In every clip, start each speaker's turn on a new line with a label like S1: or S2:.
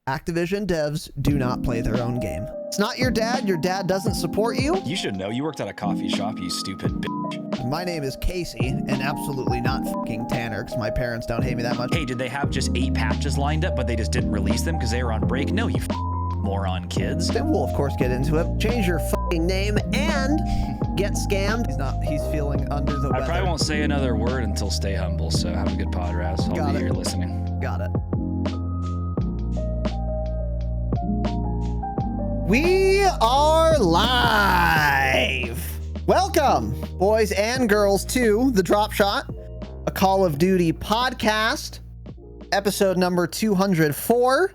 S1: Activision devs do not play their own game. It's not your dad doesn't support you.
S2: You should know, you worked at a coffee shop, you stupid bitch.
S1: My name is Casey, and absolutely not fucking Tanner, because my parents don't hate me that much.
S2: Hey, did they have just 8 patches lined up, but they just didn't release them because they were on break? No, you moron kids.
S1: Then we'll, of course, get into it. Change your fucking name and get scammed. He's feeling under the weather.
S2: I probably won't say another word until Stay Humble, so have a good pod, Raz. I'll be here listening.
S1: Got it. We are live. Welcome, boys and girls, to the Dropshot, a Call of Duty podcast, episode number 204.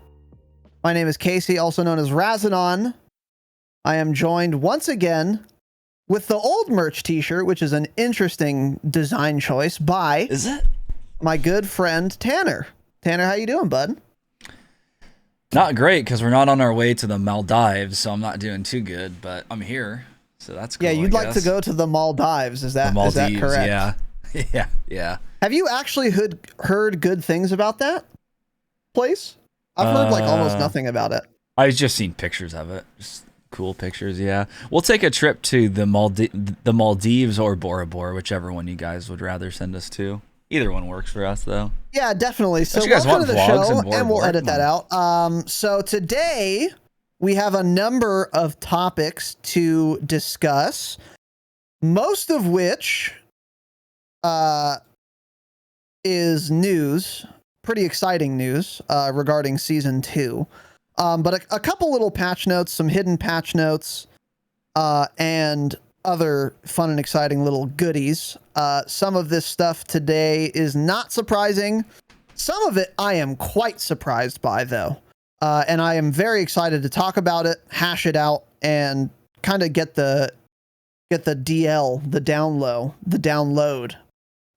S1: My name is Casey, also known as Razinon. I am joined once again with the old merch t-shirt, which is an interesting design choice, by
S2: Is it?
S1: my good friend Tanner. Tanner, how you doing, bud?
S2: Not great, because we're not on our way to the Maldives, so I'm not doing too good, but I'm here, so that's cool.
S1: Yeah, you'd like to go to the Maldives, is that correct?
S2: Yeah. Yeah.
S1: Have you actually heard good things about that place? I've heard like almost nothing about it.
S2: I've just seen pictures of it. Just cool pictures, yeah. We'll take a trip to the Maldives or Bora Bora, whichever one you guys would rather send us to. Either one works for us, though.
S1: Yeah, definitely. So
S2: you guys
S1: welcome to the
S2: want vlogs
S1: show,
S2: in Bora
S1: and we'll
S2: Bora?
S1: edit that out. So today we have a number of topics to discuss, most of which is news, pretty exciting news regarding Season 2. But a couple little patch notes, some hidden patch notes, and other fun and exciting little goodies. Some of this stuff today is not surprising. Some of it I am quite surprised by, though. And I am very excited to talk about it, hash it out, and kind of get the DL, the download,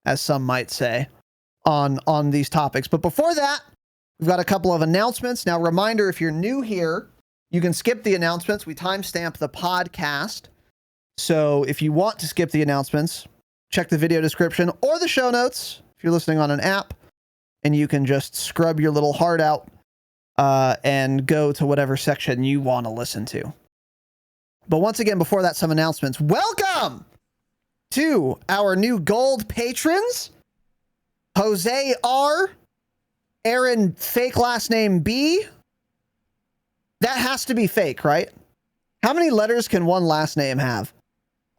S1: as some might say, on these topics. But before that, we've got a couple of announcements. Now, reminder, if you're new here, you can skip the announcements. We timestamp the podcast. So if you want to skip the announcements, check the video description or the show notes if you're listening on an app, and you can just scrub your little heart out and go to whatever section you want to listen to. But once again, before that, some announcements. Welcome to our new gold patrons, Jose R., Aaron, fake last name B. That has to be fake, right? How many letters can one last name have?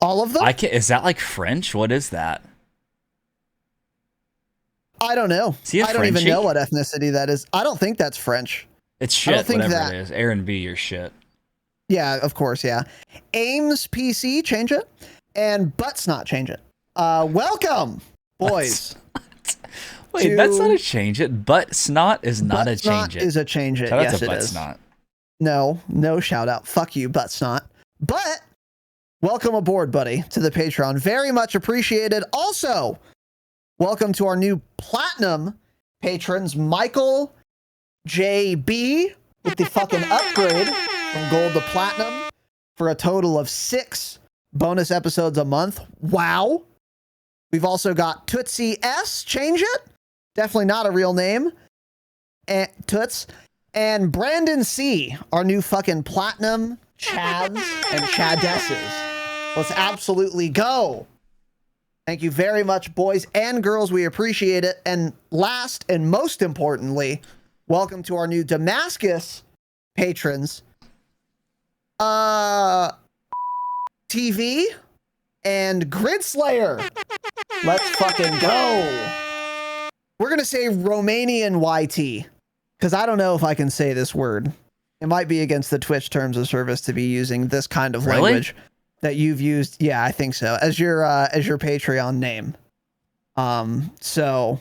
S1: All of them?
S2: Is that like French? What is that?
S1: I don't know. I don't even know what ethnicity that is. I don't think that's French.
S2: It's shit, whatever it is. Aaron B, you're shit.
S1: Yeah, of course, yeah. Ames PC, change it. And Buttsnot, change it. Welcome, boys.
S2: Wait, that's not a change it. Buttsnot is not a change it.
S1: Is a change it.
S2: Yes, it
S1: is.
S2: Buttsnot.
S1: No shout out. Fuck you, Buttsnot. But welcome aboard, buddy, to the Patreon. Very much appreciated. Also, welcome to our new platinum patrons, Michael JB, with the fucking upgrade from gold to platinum for a total of 6 bonus episodes a month. Wow. We've also got Tootsie S, change it. Definitely not a real name. And Toots. And Brandon C, our new fucking platinum Chads and Chadesses. Let's absolutely go. Thank you very much, boys and girls. We appreciate it. And last and most importantly, welcome to our new Damascus patrons. TV and Grid Slayer. Let's fucking go. We're going to say Romanian YT, because I don't know if I can say this word. It might be against the Twitch terms of service to be using this kind of language that you've used. Yeah, I think so. As your Patreon name. So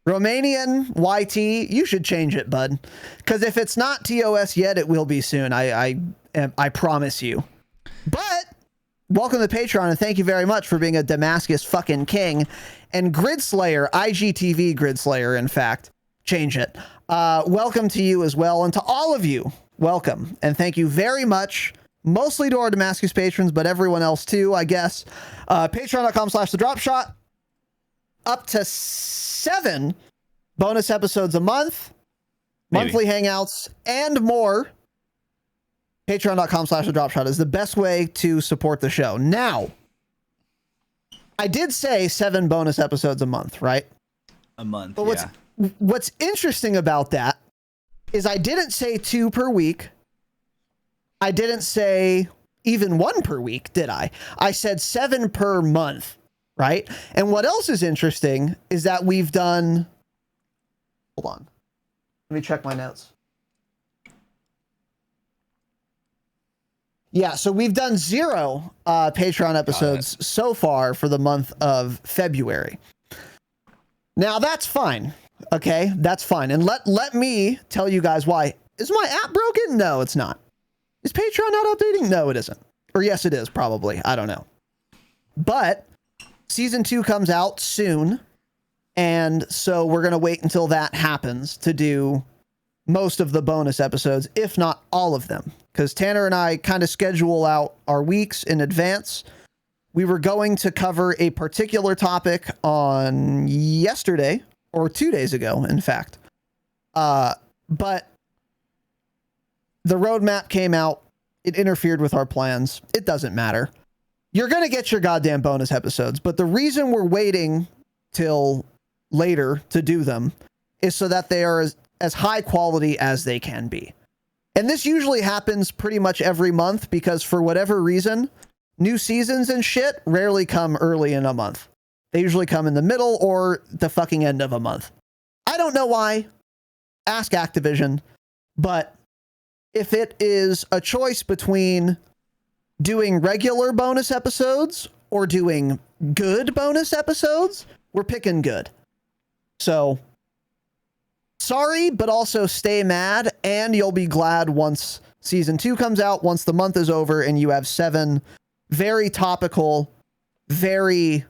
S1: Romanian YT, you should change it, bud. Because if it's not TOS yet, it will be soon. I promise you. But welcome to Patreon, and thank you very much for being a Damascus fucking king. And Grid Slayer, IGTV Grid Slayer, in fact, change it. Welcome to you as well, and to all of you, welcome. And thank you very much, mostly to our Damascus patrons, but everyone else too, I guess. Patreon.com/thedropshot. Up to 7 bonus episodes a month. monthly hangouts, and more. Patreon.com/thedropshot is the best way to support the show. Now, I did say 7 bonus episodes a month, right?
S2: A month,
S1: but what's interesting about that is I didn't say 2 per week. I didn't say even 1 per week, did I? I said 7 per month, right? And what else is interesting is that we've done... Hold on. Let me check my notes. Yeah, so we've done 0 Patreon episodes so far for the month of February. Now, that's fine. Okay, that's fine. And let me tell you guys why. Is my app broken? No, it's not. Is Patreon not updating? No, it isn't. Or yes, it is, probably. I don't know. But season 2 comes out soon. And so we're going to wait until that happens to do most of the bonus episodes, if not all of them. Because Tanner and I kind of schedule out our weeks in advance. We were going to cover a particular topic on yesterday, or 2 days ago, in fact. But the roadmap came out. It interfered with our plans. It doesn't matter. You're going to get your goddamn bonus episodes. But the reason we're waiting till later to do them is so that they are as high quality as they can be. And this usually happens pretty much every month because for whatever reason, new seasons and shit rarely come early in a month. They usually come in the middle or the fucking end of a month. I don't know why. Ask Activision. But if it is a choice between doing regular bonus episodes or doing good bonus episodes, we're picking good. So, sorry, but also stay mad, and you'll be glad once season 2 comes out, once the month is over, and you have 7 very topical, very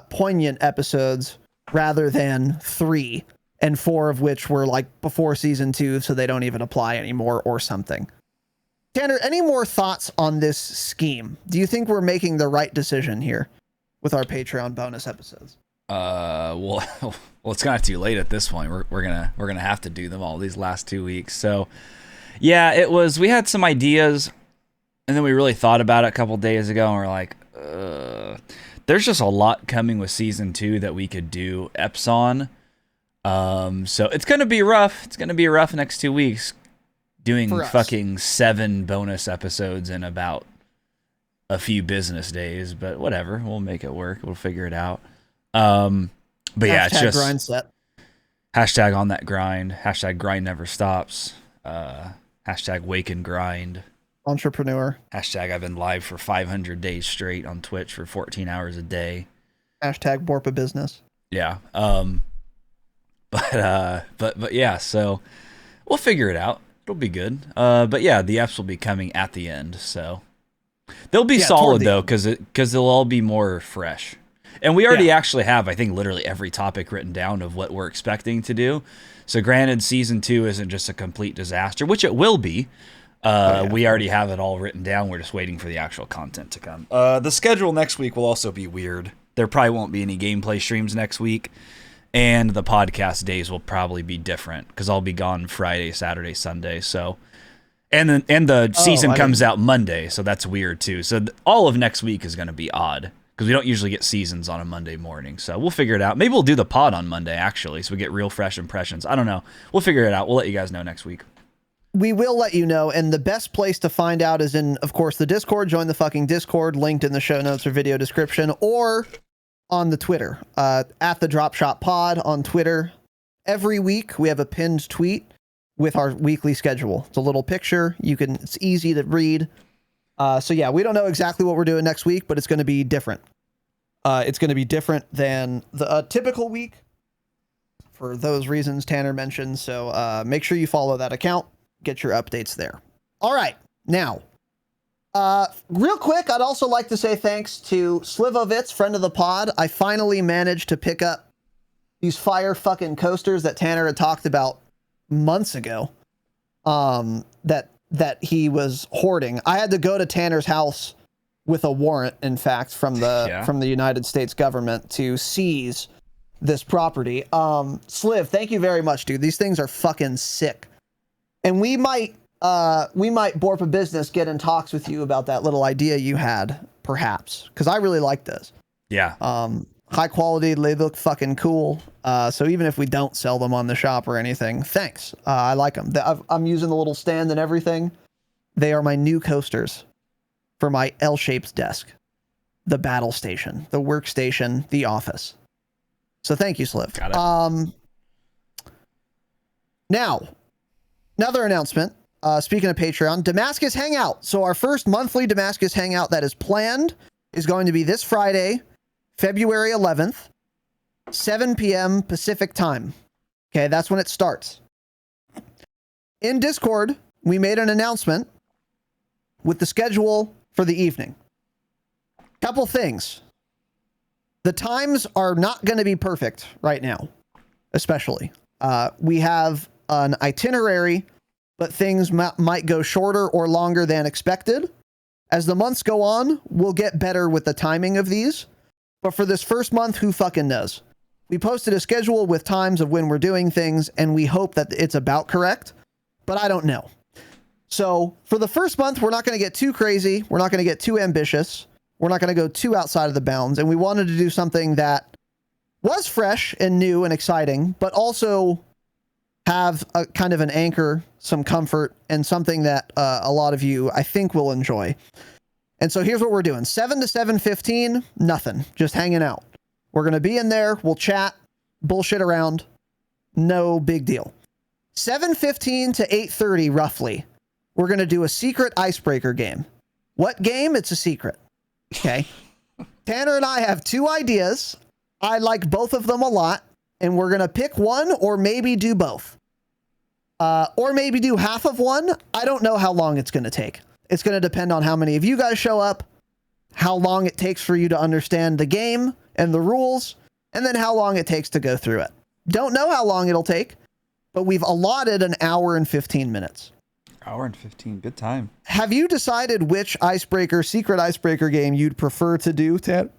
S1: poignant episodes, rather than 3, and 4 of which were like before season 2, so they don't even apply anymore or something. Tanner, any more thoughts on this scheme? Do you think we're making the right decision here with our Patreon bonus episodes?
S2: Well, it's kind of too late at this point. We're gonna have to do them all these last 2 weeks. So, yeah, we had some ideas, and then we really thought about it a couple days ago, and we're like, there's just a lot coming with season 2 that we could do eps on. So it's gonna be rough. It's gonna be a rough next 2 weeks doing fucking 7 bonus episodes in about a few business days, but whatever. We'll make it work. We'll figure it out. But yeah, it's just
S1: grind set.
S2: Hashtag on that grind. Hashtag grind never stops. Hashtag wake and grind.
S1: Entrepreneur.
S2: Hashtag I've been live for 500 days straight on Twitch for 14 hours a day.
S1: Hashtag Borpa business.
S2: Yeah. But yeah, so we'll figure it out. It'll be good. But yeah, the apps will be coming at the end, so they'll be solid though, because they'll all be more fresh. And we already actually have, I think, literally every topic written down of what we're expecting to do. So granted, season 2 isn't just a complete disaster, which it will be. We already have it all written down. We're just waiting for the actual content to come. The schedule next week will also be weird. There probably won't be any gameplay streams next week. And the podcast days will probably be different because I'll be gone Friday, Saturday, Sunday. So, and the season comes out Monday, so that's weird too. So all of next week is going to be odd because we don't usually get seasons on a Monday morning. So we'll figure it out. Maybe we'll do the pod on Monday actually, so we get real fresh impressions. I don't know. We'll figure it out. We'll let you guys know next week.
S1: We will let you know, and the best place to find out is in, of course, the Discord. Join the fucking Discord, linked in the show notes or video description, or on the Twitter, at the Dropshot Pod on Twitter. Every week we have a pinned tweet with our weekly schedule. It's a little picture. It's easy to read. So yeah, we don't know exactly what we're doing next week, but it's going to be different. It's going to be different than the typical week for those reasons Tanner mentioned. So make sure you follow that account. Get your updates there. All right. Now, real quick, I'd also like to say thanks to Slivovitz, friend of the pod. I finally managed to pick up these fire fucking coasters that Tanner had talked about months ago. That he was hoarding. I had to go to Tanner's house with a warrant, in fact, from the United States government to seize this property. Sliv, thank you very much, dude. These things are fucking sick. And we might Borp a Business get in talks with you about that little idea you had, perhaps, because I really like this.
S2: Yeah.
S1: High quality, they look fucking cool. So even if we don't sell them on the shop or anything, thanks. I like them. I'm using the little stand and everything. They are my new coasters for my L-shaped desk, the battle station, the workstation, the office. So thank you, Sliv.
S2: Got it.
S1: Now, another announcement. Speaking of Patreon, Damascus Hangout. So our first monthly Damascus Hangout that is planned is going to be this Friday, February 11th, 7 p.m. Pacific time. Okay, that's when it starts. In Discord, we made an announcement with the schedule for the evening. Couple things. The times are not going to be perfect right now, especially. We have an itinerary, but things might go shorter or longer than expected. As the months go on, we'll get better with the timing of these. But for this first month, who fucking knows? We posted a schedule with times of when we're doing things, and we hope that it's about correct, but I don't know. So for the first month, we're not going to get too crazy. We're not going to get too ambitious. We're not going to go too outside of the bounds. And we wanted to do something that was fresh and new and exciting, but also have a kind of an anchor, some comfort, and something that a lot of you, I think, will enjoy. And so here's what we're doing. 7 to 7:15, nothing. Just hanging out. We're going to be in there. We'll chat, bullshit around. No big deal. 7:15 to 8:30, roughly, we're going to do a secret icebreaker game. What game? It's a secret. Okay. Tanner and I have two ideas. I like both of them a lot. And we're going to pick one or maybe do both. Or maybe do half of one. I don't know how long it's going to take. It's going to depend on how many of you guys show up, how long it takes for you to understand the game and the rules, and then how long it takes to go through it. Don't know how long it'll take, but we've allotted an hour and 15 minutes.
S2: Hour and 15, good time.
S1: Have you decided which secret icebreaker game you'd prefer to do, Tanner?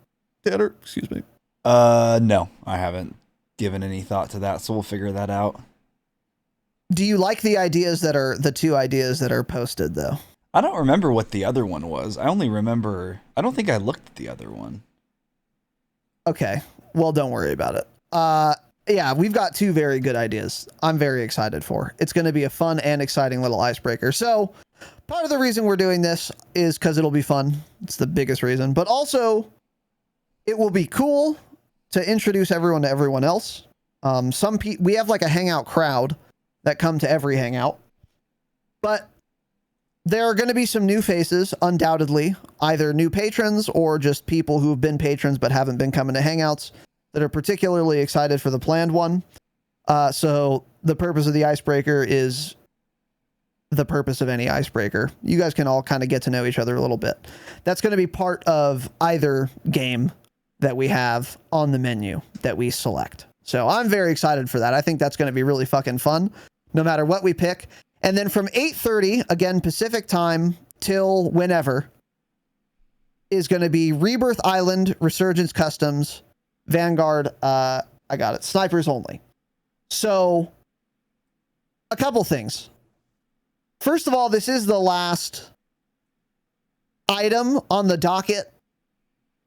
S1: Excuse me.
S2: No, I haven't given any thought to that, so we'll figure that out.
S1: Do you like the two ideas that are posted, though?
S2: I don't remember what the other one was. I only remember, I don't think I looked at the other one.
S1: Okay, well, don't worry about it. Yeah, we've got two very good ideas I'm very excited for. It's going to be a fun and exciting little icebreaker. So part of the reason we're doing this is because it'll be fun. It's the biggest reason. But also, it will be cool to introduce everyone to everyone else. We have like a hangout crowd that come to every hangout. But there are going to be some new faces, undoubtedly. Either new patrons or just people who've been patrons but haven't been coming to hangouts that are particularly excited for the planned one. So the purpose of the icebreaker is the purpose of any icebreaker. You guys can all kind of get to know each other a little bit. That's going to be part of either game that we have on the menu that we select. So I'm very excited for that. I think that's going to be really fucking fun, no matter what we pick. And then from 8:30, again, Pacific time, till whenever, is going to be Rebirth Island, Resurgence Customs, Vanguard, I got it, snipers only. So, a couple things. First of all, this is the last item on the docket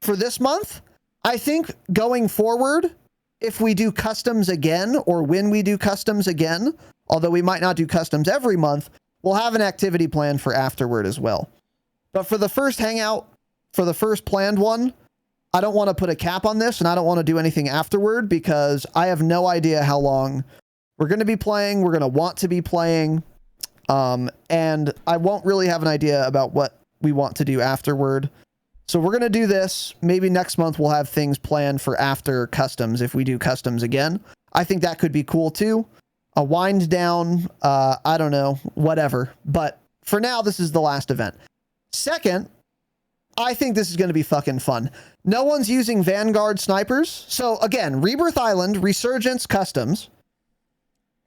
S1: for this month. I think going forward, if we do customs again, or when we do customs again, although we might not do customs every month, we'll have an activity plan for afterward as well. But for the first hangout, for the first planned one, I don't want to put a cap on this, and I don't want to do anything afterward because I have no idea how long we're going to be playing. We're going to want to be playing. And I won't really have an idea about what we want to do afterward. So we're going to do this. Maybe next month we'll have things planned for after customs if we do customs again. I think that could be cool too. A wind down, I don't know, whatever. But for now, this is the last event. Second, I think this is going to be fucking fun. No one's using Vanguard snipers. So again, Rebirth Island, Resurgence Customs.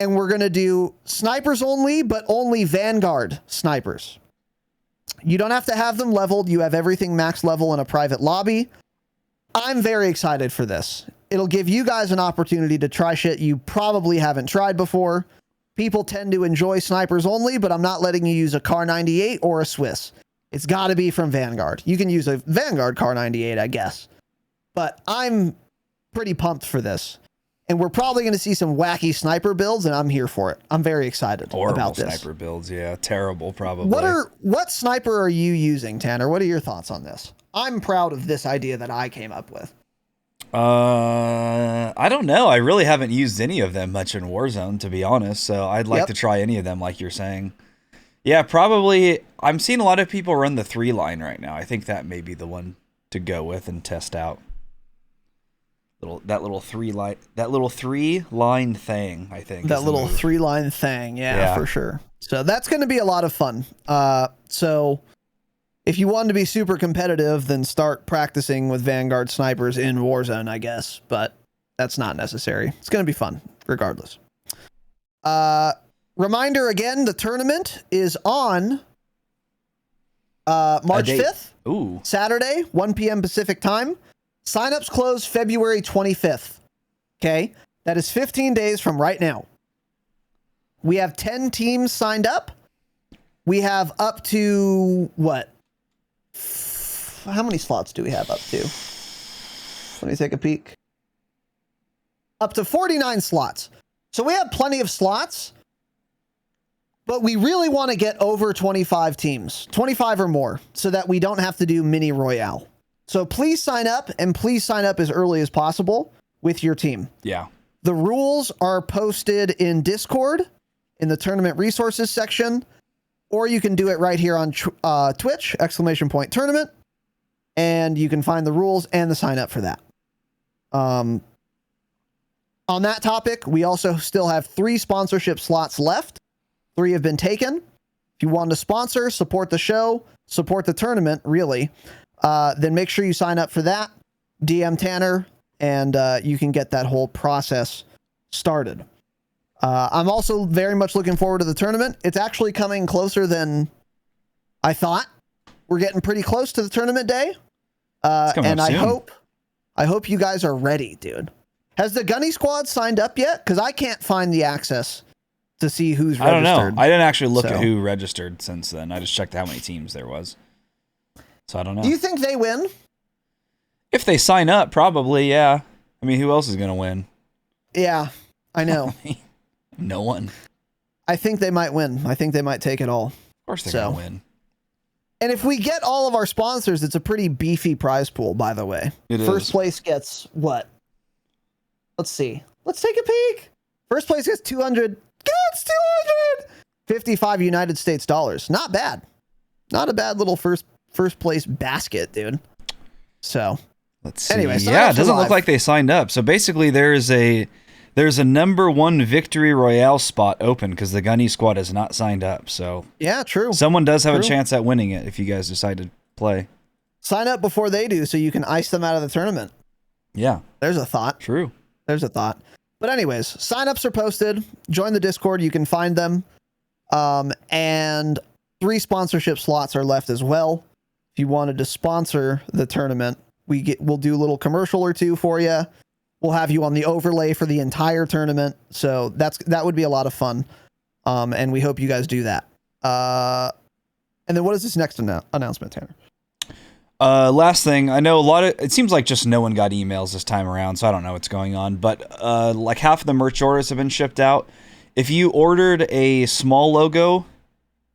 S1: And we're going to do snipers only, but only Vanguard snipers. You don't have to have them leveled. You have everything max level in a private lobby. I'm very excited for this. It'll give you guys an opportunity to try shit you probably haven't tried before. People tend to enjoy snipers only, but I'm not letting you use a Kar 98 or a Swiss. It's got to be from Vanguard. You can use a Vanguard Kar 98, I guess. But I'm pretty pumped for this. And we're probably going to see some wacky sniper builds, and I'm here for it. I'm very excited about this.
S2: Sniper builds, yeah. Terrible, probably.
S1: What sniper are you using, Tanner? What are your thoughts on this? I'm proud of this idea that I came up with.
S2: I don't know. I really haven't used any of them much in Warzone, to be honest. So I'd like to try any of them, like you're saying. Yeah, probably. I'm seeing a lot of people run the 3 line right now. I think that may be the one to go with and test out. That little 3 line thing, I think.
S1: That little 3 line thing, yeah, for sure. So that's going to be a lot of fun. So if you want to be super competitive, then start practicing with Vanguard snipers in Warzone, I guess. But that's not necessary. It's going to be fun, regardless. Reminder again, the tournament is on March 5th.
S2: Ooh.
S1: Saturday, 1 p.m. Pacific time. Signups close February 25th. Okay? That is 15 days from right now. We have 10 teams signed up. We have up to, what? How many slots do we have up to? Let me take a peek. Up to 49 slots. So we have plenty of slots, but we really want to get over 25 teams, 25 or more, so that we don't have to do mini royale. So please sign up, and please sign up as early as possible with your team.
S2: Yeah.
S1: The rules are posted in Discord in the tournament resources section, or you can do it right here on Twitch, !tournament, and you can find the rules and the sign up for that. On that topic, we also still have 3 sponsorship slots left. 3 have been taken. If you want to sponsor, support the show, support the tournament, really, then make sure you sign up for that. DM Tanner, and you can get that whole process started. I'm also very much looking forward to the tournament. It's actually coming closer than I thought. We're getting pretty close to the tournament day. And I hope you guys are ready, dude. Has the Gunny Squad signed up yet? Because I can't find the access to see who's registered.
S2: I don't know. I didn't actually look at who registered since then. I just checked how many teams there was. So I don't know.
S1: Do you think they win?
S2: If they sign up, probably, yeah. I mean, who else is going to win?
S1: Yeah, I know.
S2: No one.
S1: I think they might win. I think they might take it all.
S2: Of course they're going to win.
S1: And if we get all of our sponsors, it's a pretty beefy prize pool, by the way. First place gets what? Let's see. Let's take a peek. First place gets 200. Gets 255 United States dollars. Not bad. Not a bad little first place basket, dude. So,
S2: let's see.
S1: Anyway,
S2: yeah, it doesn't look like they signed up. So basically, there's a number 1 victory royale spot open because the Gunny Squad has not signed up. So
S1: yeah, true.
S2: Someone does have a chance at winning it if you guys decide to play.
S1: Sign up before they do, so you can ice them out of the tournament.
S2: Yeah,
S1: there's a thought.
S2: True.
S1: There's a thought. But anyways, signups are posted. Join the Discord. You can find them. And 3 sponsorship slots are left as well. If you wanted to sponsor the tournament, we'll do a little commercial or 2 for you. We'll have you on the overlay for the entire tournament. So that would be a lot of fun. And we hope you guys do that. And then what is this next announcement, Tanner?
S2: Last thing, I know it seems like just no one got emails this time around, so I don't know what's going on, but like half of the merch orders have been shipped out. If you ordered a small logo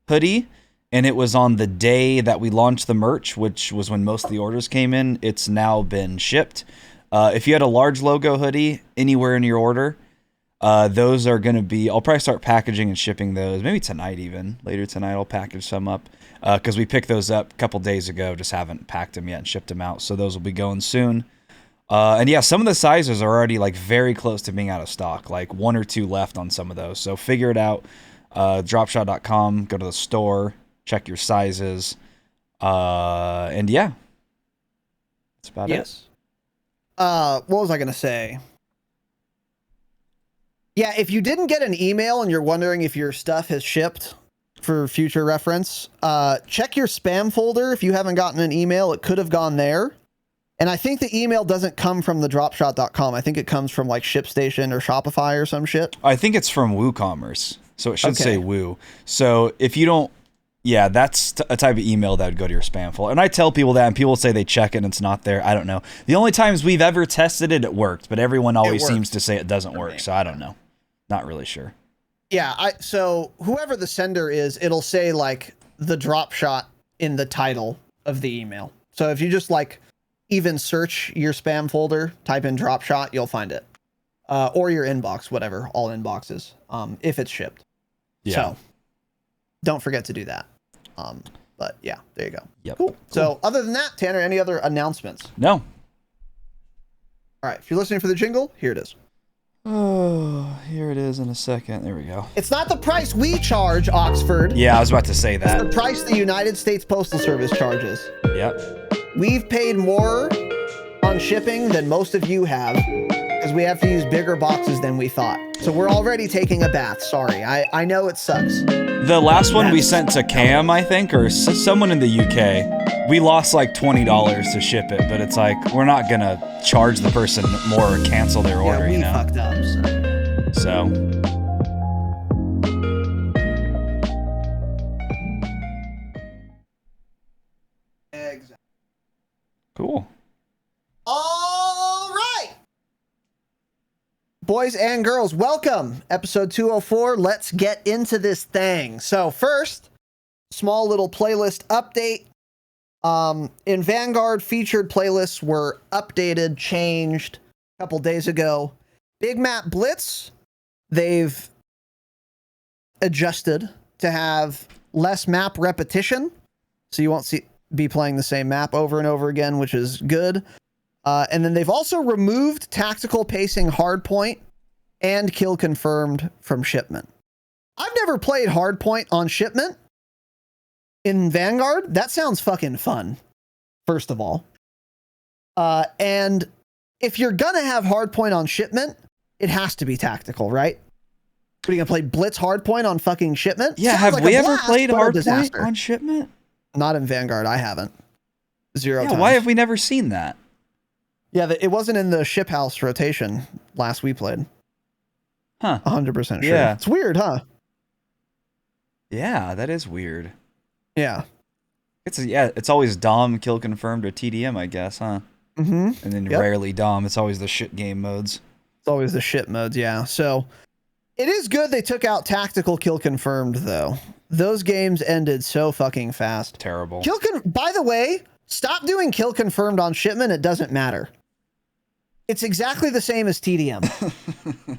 S2: hoodie and it was on the day that we launched the merch, which was when most of the orders came in, it's now been shipped. If you had a large logo hoodie anywhere in your order, those are going to be, I'll probably start packaging and shipping those, maybe tonight even. Later tonight I'll package some up. Because we picked those up a couple days ago, just haven't packed them yet and shipped them out. So those will be going soon. And yeah, some of the sizes are already like very close to being out of stock, like 1 or 2 left on some of those. So figure it out. Dropshot.com, go to the store, check your sizes. And yeah, that's about it.
S1: What was I going to say? Yeah, if you didn't get an email and you're wondering if your stuff has shipped, for future reference, check your spam folder. If you haven't gotten an email, it could have gone there. And I think the email doesn't come from the dropshot.com. I think it comes from like ShipStation or Shopify or some shit.
S2: I think it's from WooCommerce. So it should say Woo. So if you don't, yeah, that's a type of email that would go to your spam folder. And I tell people that, and people say they check it and it's not there. I don't know. The only times we've ever tested it, it worked. But everyone always seems to say it doesn't work. So I don't know. Not really sure.
S1: Yeah, so whoever the sender is, it'll say like the Dropshot in the title of the email. So if you just like even search your spam folder, type in Dropshot, you'll find it. Or your inbox, whatever, all inboxes, if it's shipped. Yeah. So don't forget to do that. But yeah, there you go.
S2: Yep.
S1: Cool. So other than that, Tanner, any other announcements?
S2: No.
S1: All right. If you're listening for the jingle, here it is.
S2: Oh, here it is in a second. There we go.
S1: It's not the price we charge, Oxford.
S2: Yeah, I was about to say that.
S1: It's the price the United States Postal Service charges.
S2: Yep.
S1: We've paid more on shipping than most of you have because we have to use bigger boxes than we thought. So we're already taking a bath. Sorry. I know it sucks.
S2: The last one we sent to Cam, I think, or someone in the UK, we lost like $20 to ship it, but it's like, we're not going to charge the person more or cancel their order,
S1: we
S2: you know?
S1: Fucked up.
S2: So.
S1: Exactly.
S2: Cool.
S1: All right. Boys and girls, welcome. Episode 204. Let's get into this thing. So first, small little playlist update. In Vanguard, featured playlists were updated, changed a couple days ago. Big Map Blitz, they've adjusted to have less map repetition. So you won't be playing the same map over and over again, which is good. And then they've also removed tactical pacing hardpoint and kill confirmed from shipment. I've never played hardpoint on shipment in Vanguard. That sounds fucking fun, first of all. And if you're gonna have hardpoint on shipment, it has to be tactical, right? What, are you gonna play Blitz hardpoint on fucking shipment?
S2: Yeah,
S1: Sounds
S2: have
S1: like
S2: we
S1: a
S2: ever
S1: blast,
S2: played
S1: but a
S2: hardpoint
S1: disaster.
S2: on shipment?
S1: Not in Vanguard, I haven't. Zero times.
S2: Why have we never seen that?
S1: Yeah, it wasn't in the ship house rotation last we played.
S2: Huh.
S1: 100% sure.
S2: Yeah.
S1: It's weird, huh?
S2: Yeah, that is weird.
S1: Yeah.
S2: It's always Dom, kill confirmed, or TDM, I guess, huh?
S1: Mm-hmm.
S2: And then rarely Dom. It's always the shit game modes.
S1: It's always the shit modes, yeah. So it is good they took out tactical kill confirmed, though. Those games ended so fucking fast.
S2: Terrible.
S1: By the way, stop doing kill confirmed on shipment. It doesn't matter. It's exactly the same as TDM.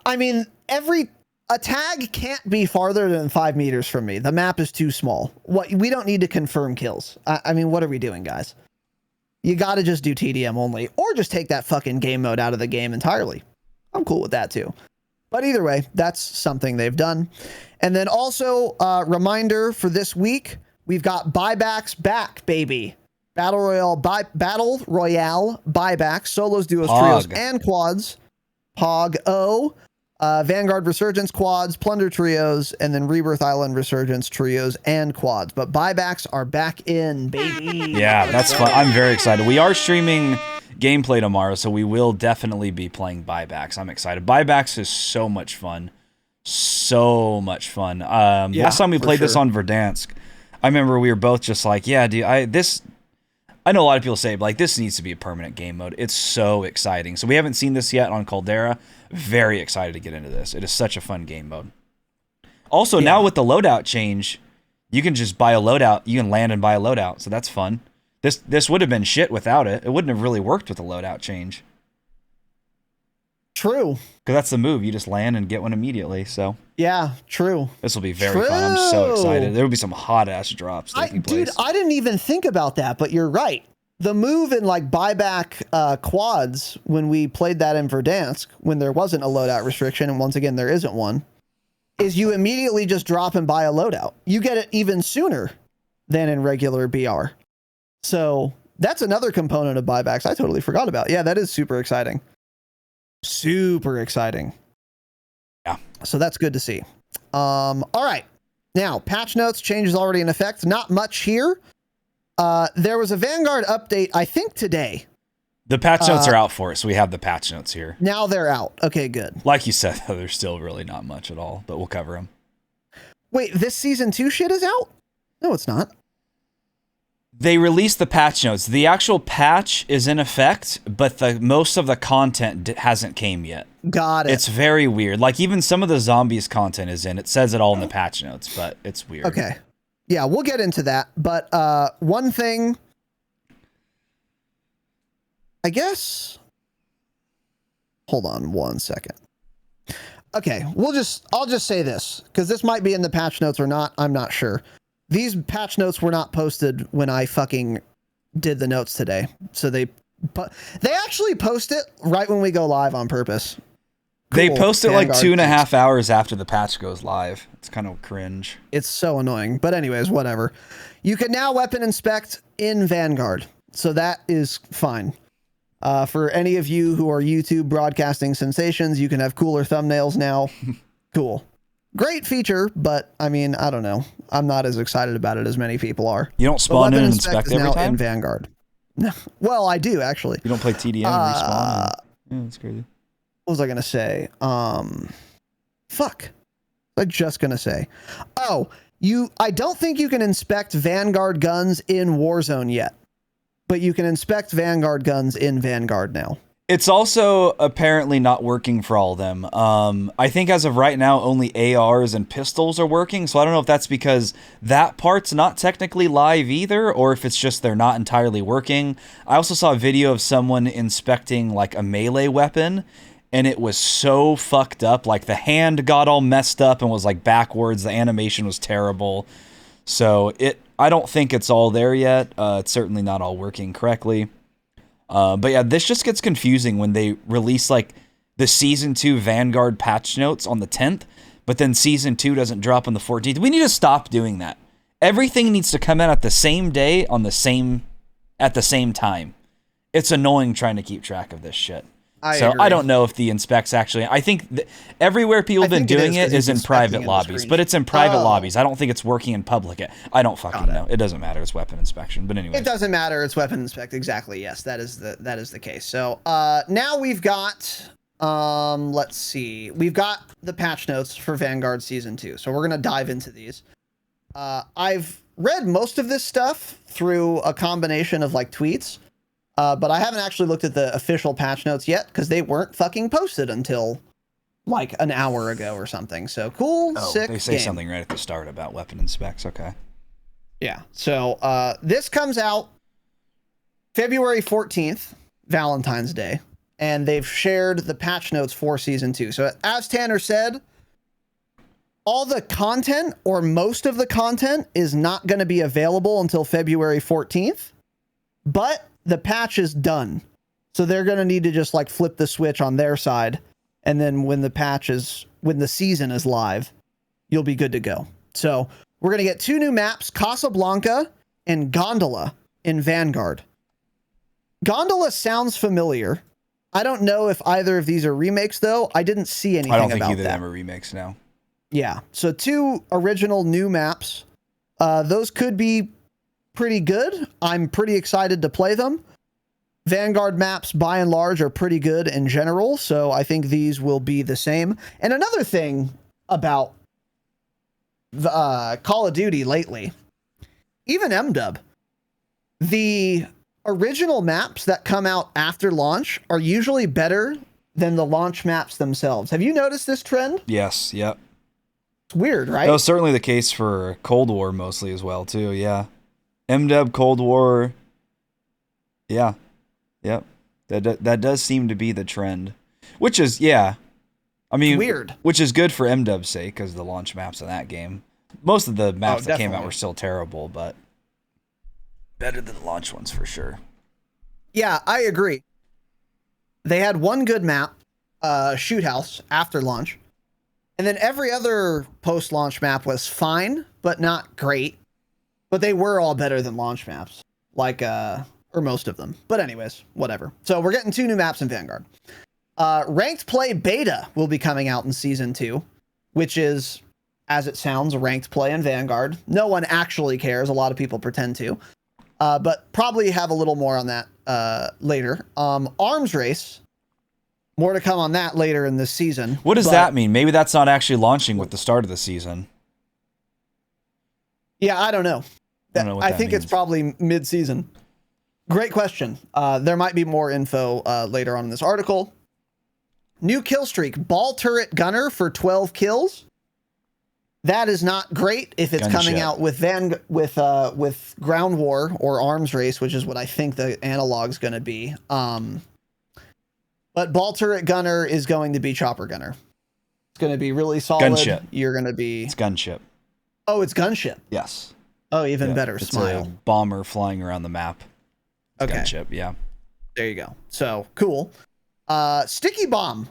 S1: I mean, a tag can't be farther than 5 meters from me. The map is too small. We don't need to confirm kills. I mean, what are we doing, guys? You got to just do TDM only, or just take that fucking game mode out of the game entirely. I'm cool with that too. But either way, that's something they've done. And then also, reminder for this week, we've got buybacks back, baby. Battle Royale buybacks, solos, duos, trios, and quads. POG-O. Vanguard Resurgence quads, Plunder trios, and then Rebirth Island Resurgence trios and quads. But buybacks are back in, baby.
S2: Yeah, that's fun. I'm very excited. We are streaming gameplay tomorrow, so we will definitely be playing buybacks. I'm excited. Buybacks is so much fun. So much fun. Last time we played this on Verdansk, I remember we were both just like, yeah, dude, I know a lot of people say, like, this needs to be a permanent game mode. It's so exciting. So we haven't seen this yet on Caldera. Very excited to get into this. It is such a fun game mode. Also, now with the loadout change, you can just buy a loadout. You can land and buy a loadout, so that's fun. This would have been shit without it. It wouldn't have really worked with the loadout change.
S1: True.
S2: Because that's the move. You just land and get one immediately, so.
S1: Yeah, true.
S2: This will be very fun. I'm so excited. There will be some hot-ass drops taking place.
S1: Dude, I didn't even think about that, but you're right. The move in like buyback quads when we played that in Verdansk, when there wasn't a loadout restriction, and once again there isn't one, is you immediately just drop and buy a loadout. You get it even sooner than in regular BR. So that's another component of buybacks I totally forgot about. Yeah, that is super exciting. Super exciting.
S2: Yeah.
S1: So that's good to see. All right. Now, patch notes, changes already in effect. Not much here. There was a Vanguard update, I think today,
S2: The patch notes are out for it, so we have the patch notes here.
S1: Now they're out. Okay, good.
S2: Like you said, though, there's still really not much at all, but we'll cover them.
S1: Wait, this season 2 shit is out? No, it's not.
S2: They released the patch notes. The actual patch is in effect, but most of the content hasn't came yet.
S1: Got it.
S2: It's very weird. Like, even some of the zombies content is in. It says it all in the patch notes, but it's weird.
S1: Okay. Yeah, we'll get into that. But one thing, I guess. Hold on 1 second. Okay, I'll just say this, because this might be in the patch notes or not. I'm not sure. These patch notes were not posted when I fucking did the notes today. So they actually post it right when we go live on purpose.
S2: They
S1: Cool.
S2: post it
S1: Vanguard
S2: like 2.5 hours after the patch goes live. It's kind of cringe.
S1: It's so annoying. But anyways, whatever. You can now weapon inspect in Vanguard. So that is fine. For any of you who are YouTube broadcasting sensations, you can have cooler thumbnails now. Cool. Great feature, but I mean, I don't know. I'm not as excited about it as many people are.
S2: You don't spawn in and inspect every time?
S1: In Vanguard. No. Well, I do actually.
S2: You don't play TDM and respawn? Yeah, that's crazy.
S1: What was I gonna say? Fuck. I'm just gonna say. Oh, I don't think you can inspect Vanguard guns in Warzone yet, but you can inspect Vanguard guns in Vanguard now.
S2: It's also apparently not working for all of them. I think as of right now, only ARs and pistols are working. So I don't know if that's because that part's not technically live either, or if it's just they're not entirely working. I also saw a video of someone inspecting like a melee weapon, and it was so fucked up. Like the hand got all messed up and was like backwards. The animation was terrible. So I don't think it's all there yet. It's certainly not all working correctly. But yeah, this just gets confusing when they release like the Season 2 Vanguard patch notes on the 10th, but then Season 2 doesn't drop on the 14th. We need to stop doing that. Everything needs to come in at the same day at the same time. It's annoying trying to keep track of this shit. I don't know if the inspects actually. I think everywhere people have been doing it is in private lobbies, but it's in private lobbies. I don't think it's working in public yet. I don't fucking know. It doesn't matter. It's weapon inspection. But anyway,
S1: it doesn't matter. It's weapon inspect. Exactly. Yes, that is the case. So now we've got let's see. We've got the patch notes for Vanguard Season 2. So we're gonna dive into these. I've read most of this stuff through a combination of like tweets. But I haven't actually looked at the official patch notes yet because they weren't fucking posted until like an hour ago or something. So cool, sick.
S2: They say something right at the start about weapon inspects. Okay.
S1: Yeah. So this comes out February 14th, Valentine's Day, and they've shared the patch notes for Season 2. So as Tanner said, all the content or most of the content is not going to be available until February 14th, but the patch is done. So they're going to need to just like flip the switch on their side. And then when the season is live, you'll be good to go. So we're going to get 2 new maps, Casablanca and Gondola in Vanguard. Gondola sounds familiar. I don't know if either of these are remakes though. I didn't see anything about that.
S2: I don't think either of them are remakes now.
S1: Yeah. So 2 original new maps. Those could be pretty good. I'm pretty excited to play them. Vanguard maps, by and large, are pretty good in general, so I think these will be the same. And another thing about Call of Duty lately, even MW, the original maps that come out after launch are usually better than the launch maps themselves. Have you noticed this trend?
S2: Yes, yep.
S1: It's weird, right?
S2: That was certainly the case for Cold War mostly as well, too, yeah. MW, Cold War, yeah, yep. That does seem to be the trend, which is, yeah. I mean,
S1: weird.
S2: Which is good for MW's sake, because the launch maps in that game, most of the maps that came out were still terrible, but better than the launch ones for sure.
S1: Yeah, I agree. They had one good map, Shoot House, after launch, and then every other post-launch map was fine, but not great. But they were all better than launch maps, like, or most of them. But anyways, whatever. So we're getting 2 new maps in Vanguard. Ranked Play Beta will be coming out in Season 2, which is, as it sounds, ranked play in Vanguard. No one actually cares. A lot of people pretend to. but probably have a little more on that later. Arms race, more to come on that later in this season.
S2: What does that mean? Maybe that's not actually launching with the start of the season.
S1: Yeah, I don't know. I think
S2: means.
S1: It's probably mid-season. Great question. There might be more info later on in this article. New kill streak, ball turret gunner for 12 kills. That is not great if it's coming out with ground war or arms race, which is what I think the analog's going to be. But ball turret gunner is going to be chopper gunner. It's going to be really solid.
S2: Gunship.
S1: You're going to be...
S2: It's gunship.
S1: Oh, it's gunship.
S2: Yes.
S1: Oh, even better.
S2: It's
S1: Smile.
S2: a bomber flying around the map. It's gunship, yeah.
S1: There you go. So, cool. Sticky bomb,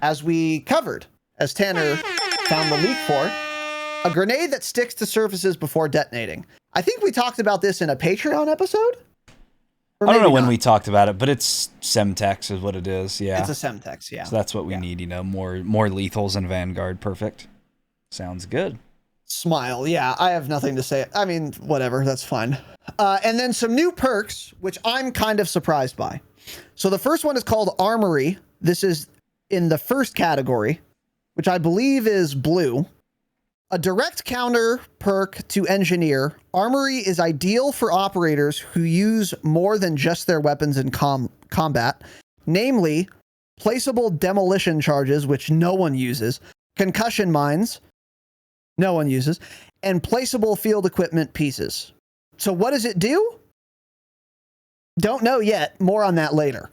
S1: as we covered, as Tanner found the leak for. A grenade that sticks to surfaces before detonating. I think we talked about this in a Patreon episode.
S2: I don't know when we talked about it, but it's Semtex is what it is. Yeah,
S1: it's a Semtex. Yeah,
S2: so that's what we need. More lethals in Vanguard. Perfect. Sounds good.
S1: Smile. Yeah, I have nothing to say. I mean, whatever. That's fine. And then some new perks, which I'm kind of surprised by. So the first one is called Armory. This is in the first category, which I believe is blue. A direct counter perk to Engineer. Armory is ideal for operators who use more than just their weapons in combat, namely placeable demolition charges, which no one uses, concussion mines, no one uses, and placeable field equipment pieces. So what does it do? Don't know yet. More on that later.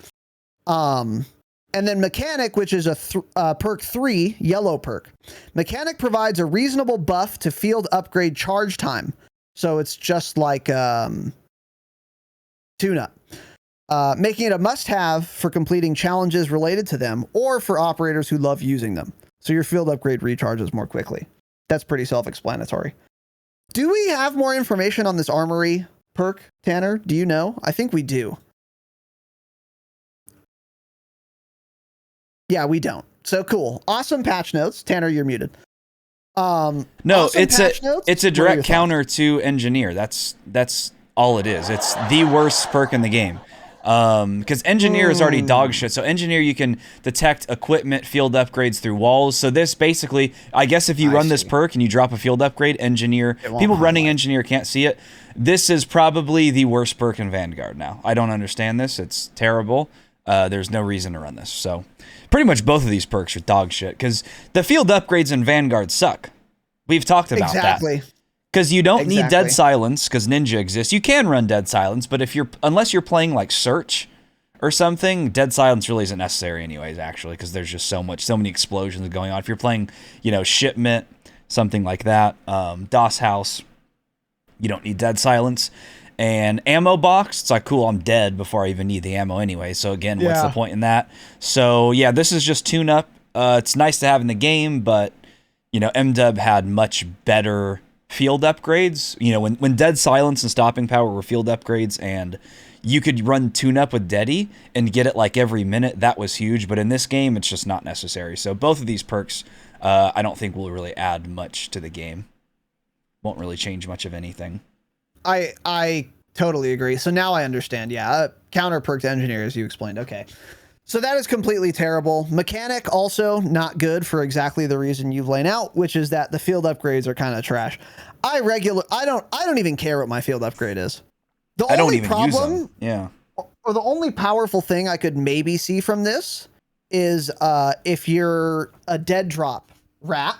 S1: And then Mechanic, which is a perk 3, yellow perk. Mechanic provides a reasonable buff to field upgrade charge time. So it's just like tune-up. Making it a must-have for completing challenges related to them or for operators who love using them. So your field upgrade recharges more quickly. That's pretty self-explanatory. Do we have more information on this Armory perk, Tanner? Do you know? I think we do. Yeah, we don't. So cool. Awesome patch notes. Tanner, you're muted.
S2: No,
S1: awesome
S2: it's a direct counter to Engineer. That's all it is. It's the worst perk in the game. Because Engineer is already dog shit. So Engineer, you can detect equipment, field upgrades through walls. So this basically, I guess if you run this perk and you drop a field upgrade, Engineer, people running Engineer can't see it. This is probably the worst perk in Vanguard now. I don't understand this. It's terrible. There's no reason to run this. So pretty much both of these perks are dog shit because the field upgrades in Vanguard suck. We've talked about that. Because you don't need Dead Silence because Ninja exists. You can run Dead Silence, but unless you're playing like Search or something, Dead Silence really isn't necessary anyways, actually, because there's just so many explosions going on. If you're playing, Shipment, something like that, DOS House, you don't need Dead Silence. And ammo box, it's like, cool, I'm dead before I even need the ammo anyway. So again, what's the point in that? So yeah, this is just tune-up. It's nice to have in the game, but, MDub had much better field upgrades. When Dead Silence and Stopping Power were field upgrades and you could run tune-up with Deady and get it like every minute, that was huge. But in this game, it's just not necessary. So both of these perks, I don't think will really add much to the game. Won't really change much of anything.
S1: I totally agree. So now I understand. Yeah. Counter perk to Engineer, as you explained. Okay. So that is completely terrible. Mechanic also not good for exactly the reason you've laid out, which is that the field upgrades are kind of trash. I don't even care what my field upgrade is. The only problem, or the only powerful thing I could maybe see from this is if you're a dead drop rat,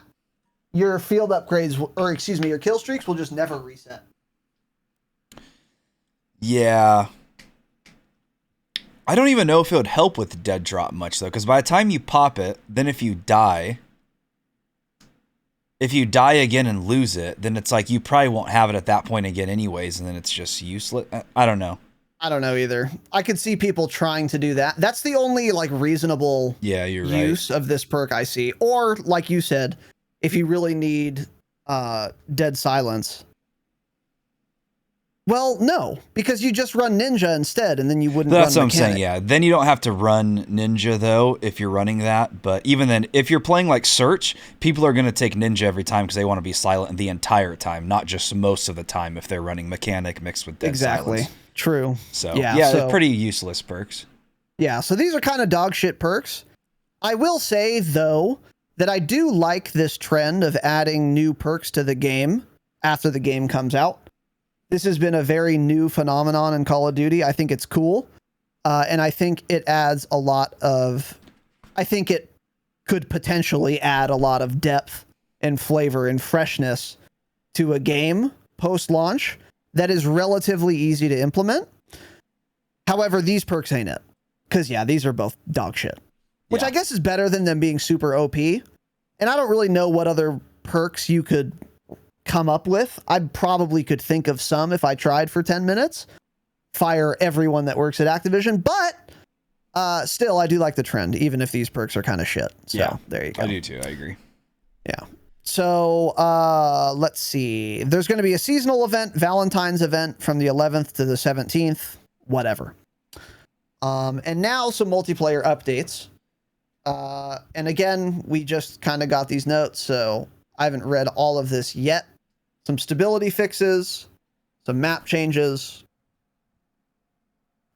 S1: your field upgrades, your kill streaks will just never reset.
S2: Yeah. I don't even know if it would help with dead drop much, though, because by the time you pop it, then if you die again and lose it, then it's like you probably won't have it at that point again anyways, and then it's just useless. I don't know.
S1: I don't know either. I could see people trying to do that. That's the only reasonable use of this perk I see. Or, like you said, if you really need Dead Silence, Well, no, because you just run Ninja instead, and then you wouldn't
S2: That's
S1: run
S2: what I'm saying,
S1: Mechanic.
S2: yeah. Then you don't have to run Ninja, though, if you're running that. But even then, if you're playing like Search, people are going to take Ninja every time because they want to be silent the entire time, not just most of the time if they're running Mechanic mixed with Dead Silence.
S1: True.
S2: So,
S1: yeah,
S2: they're pretty useless perks.
S1: Yeah, so these are kind of dog shit perks. I will say, though, that I do like this trend of adding new perks to the game after the game comes out. This has been a very new phenomenon in Call of Duty. I think it's cool. And I think it adds a lot of... I think it could potentially add a lot of depth and flavor and freshness to a game post-launch that is relatively easy to implement. However, these perks ain't it. Because, yeah, these are both dog shit. Which I guess is better than them being super OP. And I don't really know what other perks you could come up with. I probably could think of some if I tried for 10 minutes. Fire everyone that works at Activision. But still, I do like the trend, even if these perks are kind of shit. So, there you go.
S2: I do too. I agree.
S1: Yeah. So, let's see. There's going to be a seasonal event, Valentine's event from the 11th to the 17th. Whatever. And now some multiplayer updates. And again, we just kind of got these notes, so I haven't read all of this yet. Some stability fixes, some map changes.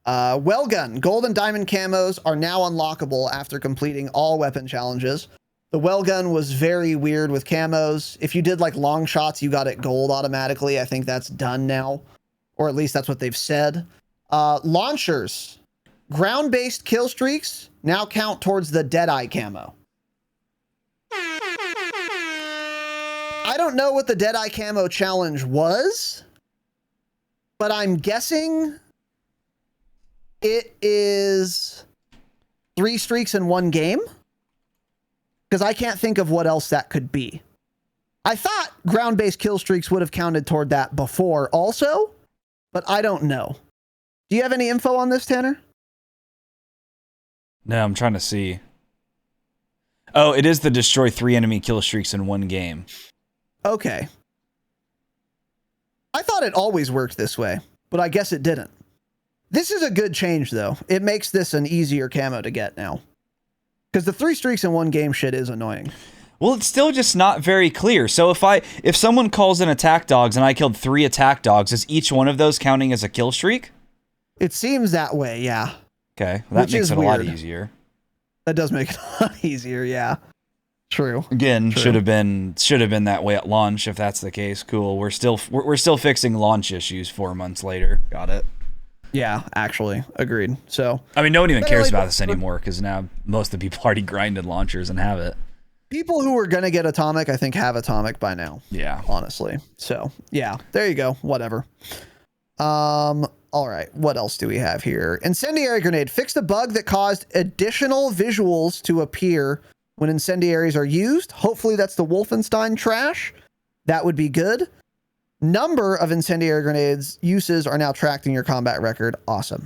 S1: Wellgun, gold and diamond camos are now unlockable after completing all weapon challenges. The Wellgun was very weird with camos. If you did like long shots, you got it gold automatically. I think that's done now, or at least that's what they've said. Launchers, ground-based kill streaks now count towards the Deadeye camo. I don't know what the Deadeye camo challenge was, but I'm guessing it is 3 streaks in one game, because I can't think of what else that could be. I thought ground-based kill streaks would have counted toward that before also, but I don't know. Do you have any info on this, Tanner?
S2: No, I'm trying to see. Oh, it is the destroy 3 enemy kill streaks in one game.
S1: Okay. I thought it always worked this way, but I guess it didn't. This is a good change, though. It makes this an easier camo to get now. Because the 3 streaks in one game shit is annoying.
S2: Well, it's still just not very clear. So if someone calls in attack dogs and I killed 3 attack dogs, is each one of those counting as a kill streak?
S1: It seems that way, yeah.
S2: Okay, well, that makes it a lot easier.
S1: That does make it a lot easier, yeah. True.
S2: Again,
S1: True.
S2: should have been that way at launch. If that's the case, cool. We're still fixing launch issues 4 months later. Got it.
S1: Yeah, actually, agreed. So
S2: I mean, no one even cares about this anymore because now most of the people already grinded launchers and have it.
S1: People who are gonna get Atomic, I think, have Atomic by now.
S2: Yeah,
S1: honestly. So yeah, there you go. Whatever. All right, what else do we have here? Incendiary grenade. Fix the bug that caused additional visuals to appear when incendiaries are used. Hopefully that's the Wolfenstein trash. That would be good. Number of incendiary grenades uses are now tracked in your combat record. Awesome.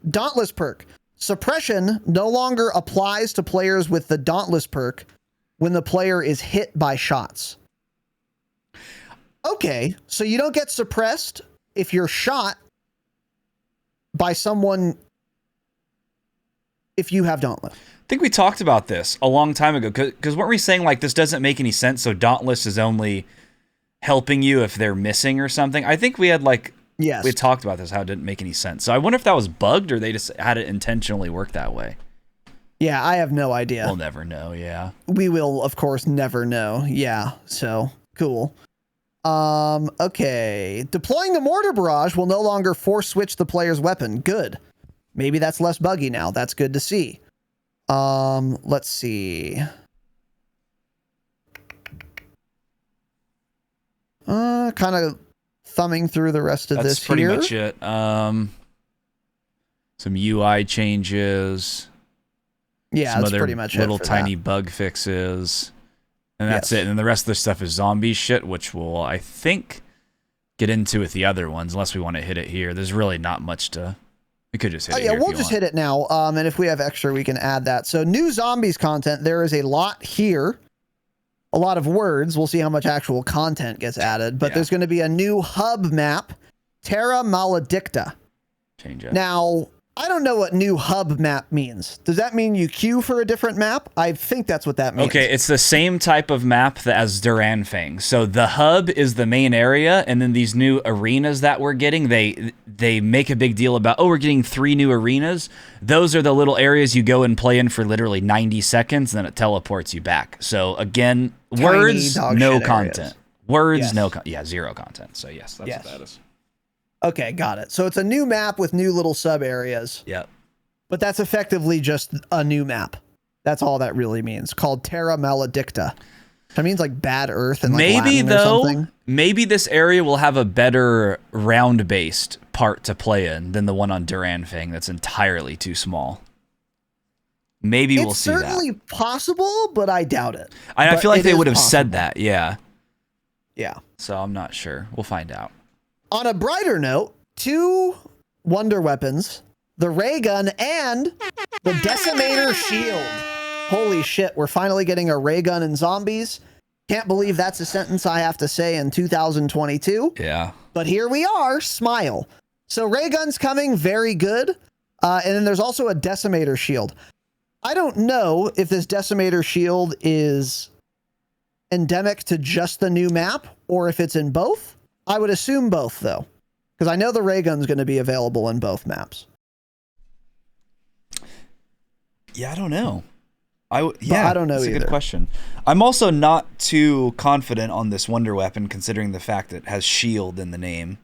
S1: Dauntless perk. Suppression no longer applies to players with the Dauntless perk when the player is hit by shots. Okay, so you don't get suppressed if you're shot by someone if you have Dauntless.
S2: I think we talked about this a long time ago because weren't we saying like this doesn't make any sense, so Dauntless is only helping you if they're missing or something? I think we had like we talked about this, how it didn't make any sense. So I wonder if that was bugged or they just had it intentionally work that way.
S1: Yeah, I have no idea.
S2: We'll never know, yeah.
S1: We will, of course, never know. Yeah, so cool. Okay. Deploying the mortar barrage will no longer force switch the player's weapon. Good. Maybe that's less buggy now. That's good to see. Let's see. Kind of thumbing through the rest of this here.
S2: That's pretty much it. Some UI changes.
S1: Yeah, that's pretty much it.
S2: Little tiny bug fixes. And that's it. And then the rest of the stuff is zombie shit, which we'll, I think, get into with the other ones, unless we want to hit it here. There's really not much to... We could just hit it here.
S1: Yeah, we'll just hit it now. And if we have extra, we can add that. So new zombies content. There is a lot here. A lot of words. We'll see how much actual content gets added. But there's going to be a new hub map Terra Maledicta.
S2: Change it.
S1: Now, I don't know what new hub map means. Does that mean you queue for a different map? I think that's what that means.
S2: Okay, it's the same type of map as Duranfang. So the hub is the main area, and then these new arenas that we're getting, they make a big deal about, oh, we're getting 3 new arenas. Those are the little areas you go and play in for literally 90 seconds, and then it teleports you back. So again,
S1: Tiny
S2: words, no content.
S1: Areas.
S2: Words,
S1: Yes.
S2: no content. Yeah, 0 content. So yes, that's what that is.
S1: Okay, got it. So it's a new map with new little sub areas.
S2: Yep.
S1: But that's effectively just a new map. That's all that really means. Called Terra Maledicta. That means like bad earth and like
S2: Maybe
S1: Latin or something.
S2: maybe this area will have a better round-based part to play in than the one on Duranfang that's entirely too small. Maybe we'll see that.
S1: It's certainly possible, but I doubt it.
S2: I feel like they would have
S1: possible.
S2: said that, yeah.
S1: Yeah.
S2: So I'm not sure. We'll find out.
S1: On a brighter note, 2 wonder weapons, the ray gun and the decimator shield. Holy shit, we're finally getting a ray gun in zombies. Can't believe that's a sentence I have to say in 2022.
S2: Yeah.
S1: But here we are, smile. So ray gun's coming, very good. And then there's also a decimator shield. I don't know if this decimator shield is endemic to just the new map or if it's in both. I would assume both, though, because I know the ray gun's going to be available in both maps.
S2: Yeah, I don't know.
S1: I don't know
S2: that's
S1: either.
S2: a good question. I'm also not too confident on this wonder weapon, considering the fact that it has shield in the name.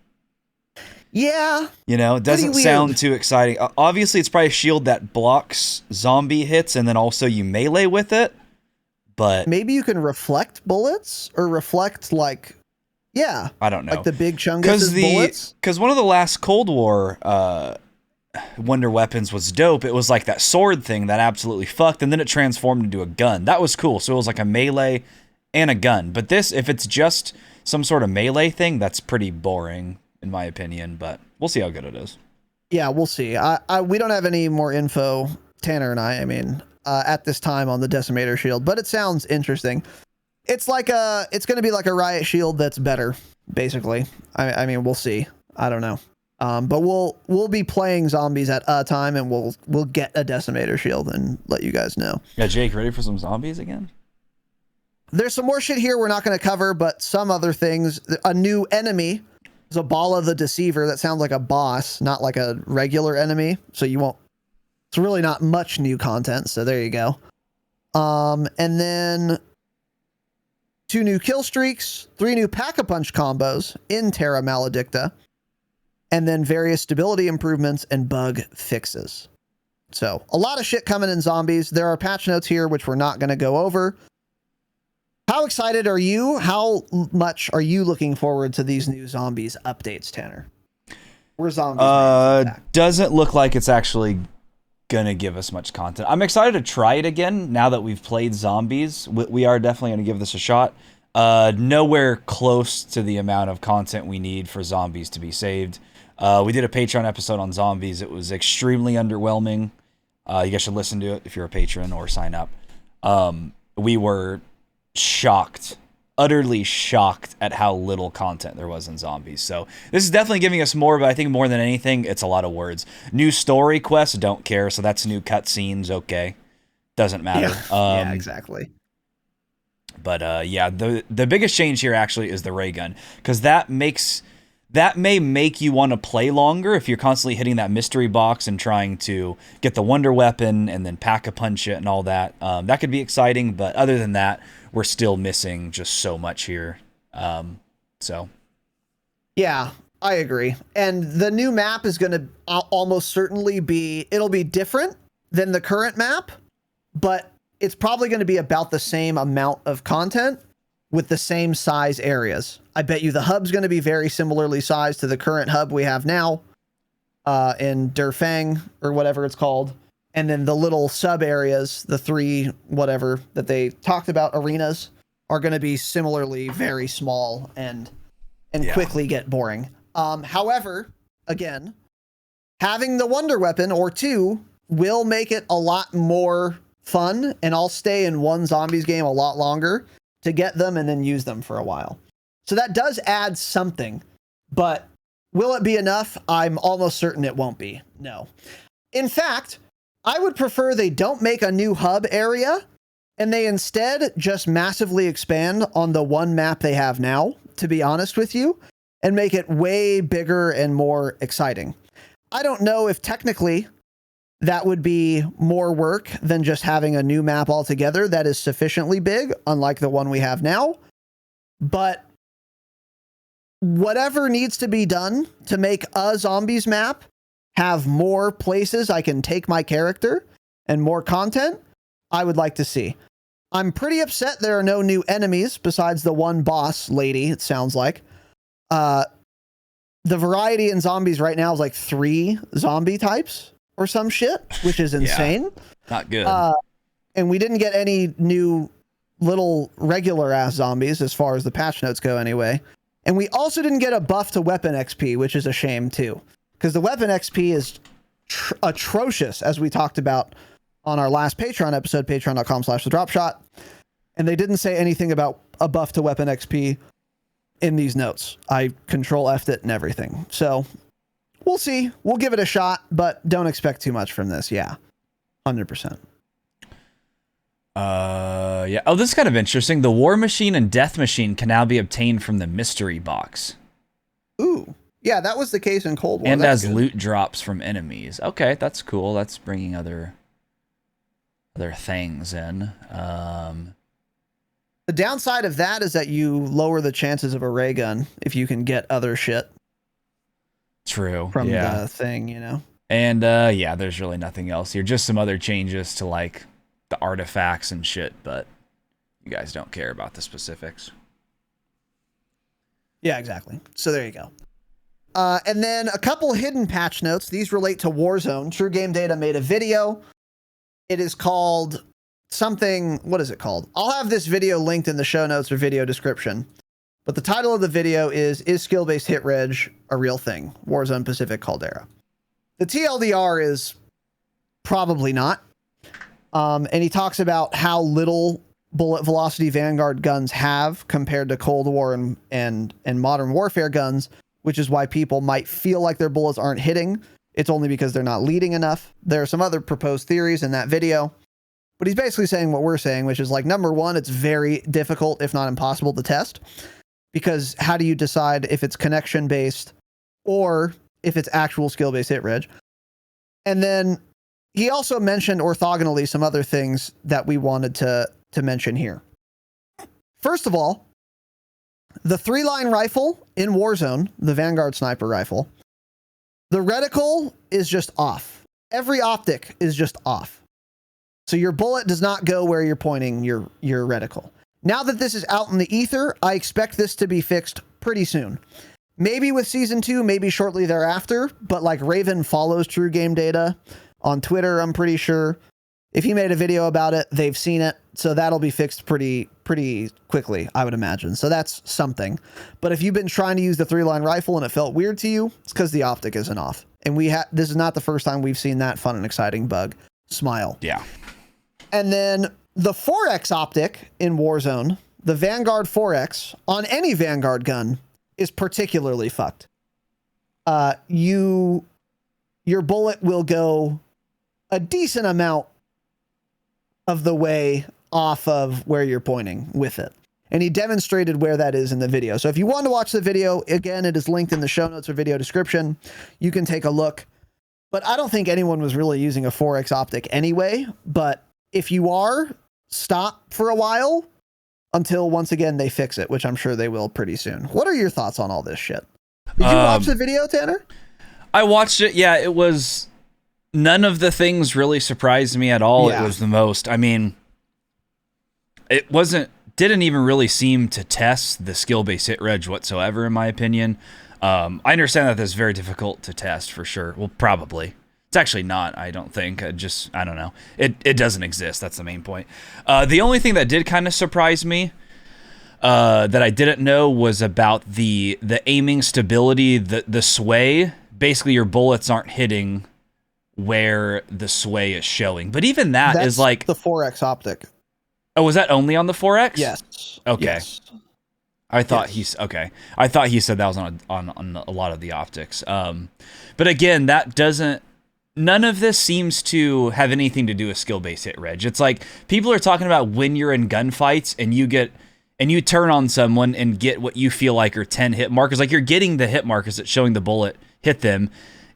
S1: Yeah.
S2: You know, it doesn't sound too exciting. Obviously, it's probably a shield that blocks zombie hits, and then also you melee with it. But
S1: maybe you can reflect bullets or reflect like... Yeah.
S2: I don't know.
S1: Like the big Chungus bullets?
S2: Because one of the last Cold War wonder weapons was dope. It was like that sword thing that absolutely fucked, and then it transformed into a gun. That was cool. So it was like a melee and a gun. But this, if it's just some sort of melee thing, that's pretty boring, in my opinion. But we'll see how good it is.
S1: Yeah, we'll see. We don't have any more info, Tanner and I mean, at this time on the Decimator Shield, but it sounds interesting. It's like it's going to be like a riot shield that's better, basically. I mean, we'll see. I don't know. But we'll be playing zombies at a time, and we'll get a decimator shield and let you guys know.
S2: Yeah, Jake, ready for some zombies again?
S1: There's some more shit here we're not going to cover, but some other things. A new enemy is Zabala the Deceiver. That sounds like a boss, not like a regular enemy. So you won't. It's really not much new content. So there you go. And then 2 new kill streaks, 3 new Pack-a-Punch combos in Terra Maledicta, and then various stability improvements and bug fixes. So a lot of shit coming in zombies. There are patch notes here, which we're not going to go over. How excited are you? How much are you looking forward to these new zombies updates, Tanner? We're zombies.
S2: Doesn't look like it's actually going to give us much content. I'm excited to try it again now that we've played zombies. We are definitely going to give this a shot. Nowhere close to the amount of content we need for zombies to be saved. We did a Patreon episode on zombies. It was extremely underwhelming. You guys should listen to it if you're a patron or sign up. We were shocked, utterly shocked at how little content there was in zombies. So this is definitely giving us more, but I think more than anything, it's a lot of words. New story quests, don't care. So that's new cutscenes, okay. Doesn't matter.
S1: Yeah, exactly.
S2: But yeah, the biggest change here actually is the ray gun, because that may make you want to play longer if you're constantly hitting that mystery box and trying to get the wonder weapon and then pack-a-punch it and all that. That could be exciting, but other than that, we're still missing just so much here. So.
S1: Yeah, I agree. And the new map is going to almost certainly it'll be different than the current map, but it's probably going to be about the same amount of content with the same size areas. I bet you the hub's going to be very similarly sized to the current hub we have now in Durfang or whatever it's called. And then the little sub areas, the 3 whatever that they talked about, arenas, are going to be similarly very small and quickly get boring. However, again, having the wonder weapon or 2 will make it a lot more fun, and I'll stay in one zombies game a lot longer to get them and then use them for a while. So that does add something, but Will it be enough? I'm almost certain it won't be. No. In fact, I would prefer they don't make a new hub area and they instead just massively expand on the one map they have now, to be honest with you, and make it way bigger and more exciting. I don't know if technically that would be more work than just having a new map altogether that is sufficiently big, unlike the one we have now. But whatever needs to be done to make a zombies map have more places I can take my character and more content, I would like to see. I'm pretty upset there are no new enemies besides the one boss lady, it sounds like. The variety in zombies right now is like 3 zombie types or some shit, which is insane.
S2: Yeah, not good.
S1: And we didn't get any new little regular ass zombies as far as the patch notes go anyway. And we also didn't get a buff to weapon XP, which is a shame too. Because the weapon XP is atrocious, as we talked about on our last Patreon episode, patreon.com/thedropshot. And they didn't say anything about a buff to weapon XP in these notes. I control F'd it and everything. So we'll see. We'll give it a shot, but don't expect too much from this. Yeah. 100%.
S2: Yeah. Oh, this is kind of interesting. The War Machine and Death Machine can now be obtained from the mystery box.
S1: Ooh. Yeah, that was the case in Cold War.
S2: And as loot drops from enemies. Okay, that's cool. That's bringing other things in.
S1: The downside of that is that you lower the chances of a ray gun if you can get other shit.
S2: True.
S1: From the thing, you know.
S2: And yeah, there's really nothing else here. Just some other changes to like the artifacts and shit, but you guys don't care about the specifics.
S1: Yeah, exactly. So there you go. And then a couple hidden patch notes. These relate to Warzone. True Game Data made a video. It is called something. What is it called? I'll have this video linked in the show notes or video description. But the title of the video is skill-based hit reg a real thing? Warzone Pacific Caldera. The TLDR is probably not. And he talks about how little bullet velocity Vanguard guns have compared to Cold War and Modern Warfare guns, which is why people might feel like their bullets aren't hitting. It's only because they're not leading enough. There are some other proposed theories in that video, but he's basically saying what we're saying, which is like, number one, it's very difficult, if not impossible, to test, because how do you decide if it's connection based or if it's actual skill based hit reg? And then he also mentioned orthogonally some other things that we wanted to mention here. First of all, the 3-line rifle in Warzone, the Vanguard sniper rifle, the reticle is just off. Every optic is just off. So your bullet does not go where you're pointing your reticle. Now that this is out in the ether, I expect this to be fixed pretty soon. Maybe with Season 2, maybe shortly thereafter, but like Raven follows True Game Data on Twitter, I'm pretty sure. If he made a video about it, they've seen it. So that'll be fixed pretty quickly, I would imagine. So that's something. But if you've been trying to use the 3-line rifle and it felt weird to you, it's because the optic isn't off. And this is not the first time we've seen that fun and exciting bug. Smile.
S2: Yeah. And
S1: then the 4X optic in Warzone, the Vanguard 4X on any Vanguard gun is particularly fucked. Your bullet will go a decent amount of the way off of where you're pointing with it. And he demonstrated where that is in the video. So if you want to watch the video, again, it is linked in the show notes or video description. You can take a look. But I don't think anyone was really using a 4X optic anyway. But if you are, stop for a while until once again they fix it, which I'm sure they will pretty soon. What are your thoughts on all this shit? Did you watch the video, Tanner?
S2: I watched it. Yeah, it was... None of the things really surprised me at all. Yeah. It was the most... I mean, it didn't even really seem to test the skill-based hit reg whatsoever, in my opinion. I understand that that's very difficult to test, for sure. Well, probably. It's actually not, I don't think. I don't know. It doesn't exist. That's the main point. The only thing that did kind of surprise me that I didn't know was about the aiming stability, the sway. Basically, your bullets aren't hitting where the sway is showing. But even that's is like...
S1: the 4X optic.
S2: Oh, was that only on the 4X?
S1: Yes.
S2: Okay.
S1: Yes.
S2: I thought he's okay. I thought he said that was on a lot of the optics. But again, that doesn't. None of this seems to have anything to do with skill-based hit reg. It's like people are talking about when you're in gunfights and you turn on someone and get what you feel like are 10 hit markers. Like you're getting the hit markers that's showing the bullet hit them,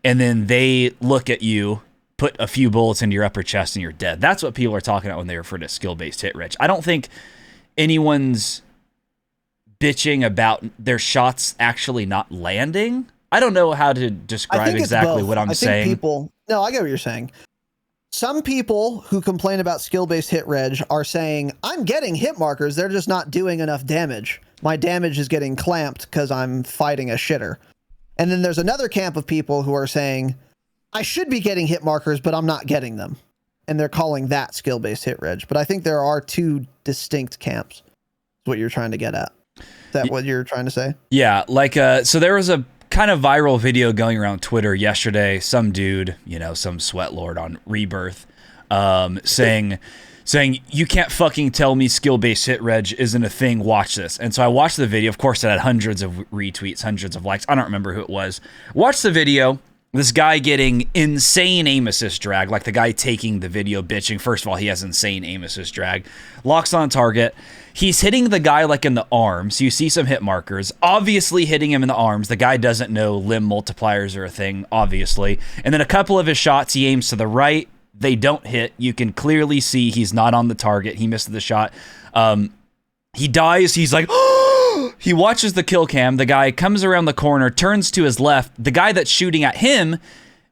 S2: and then they look at you, put a few bullets into your upper chest, and you're dead. That's what people are talking about when they refer to skill-based hit reg. I don't think anyone's bitching about their shots actually not landing. I don't know how to describe exactly what I'm saying.
S1: No, I get what you're saying. Some people who complain about skill-based hit reg are saying, I'm getting hit markers, they're just not doing enough damage. My damage is getting clamped because I'm fighting a shitter. And then there's another camp of people who are saying, I should be getting hit markers, but I'm not getting them. And they're calling that skill-based hit reg. But I think there are two distinct camps. Is what you're trying to get at. Is that what you're trying to say?
S2: Yeah, like so there was a kind of viral video going around Twitter yesterday. Some dude, some sweat lord on Rebirth, saying you can't fucking tell me skill-based hit reg isn't a thing. Watch this. And so I watched the video. Of course, it had hundreds of retweets, hundreds of likes. I don't remember who it was. Watch the video. This guy getting insane aim assist drag, like the guy taking the video bitching. First of all, he has insane aim assist drag. Locks on target. He's hitting the guy like in the arms. You see some hit markers. Obviously hitting him in the arms. The guy doesn't know limb multipliers are a thing, obviously. And then a couple of his shots, he aims to the right. They don't hit. You can clearly see he's not on the target. He missed the shot. He dies. He's like, he watches the kill cam. The guy comes around the corner, turns to his left. The guy that's shooting at him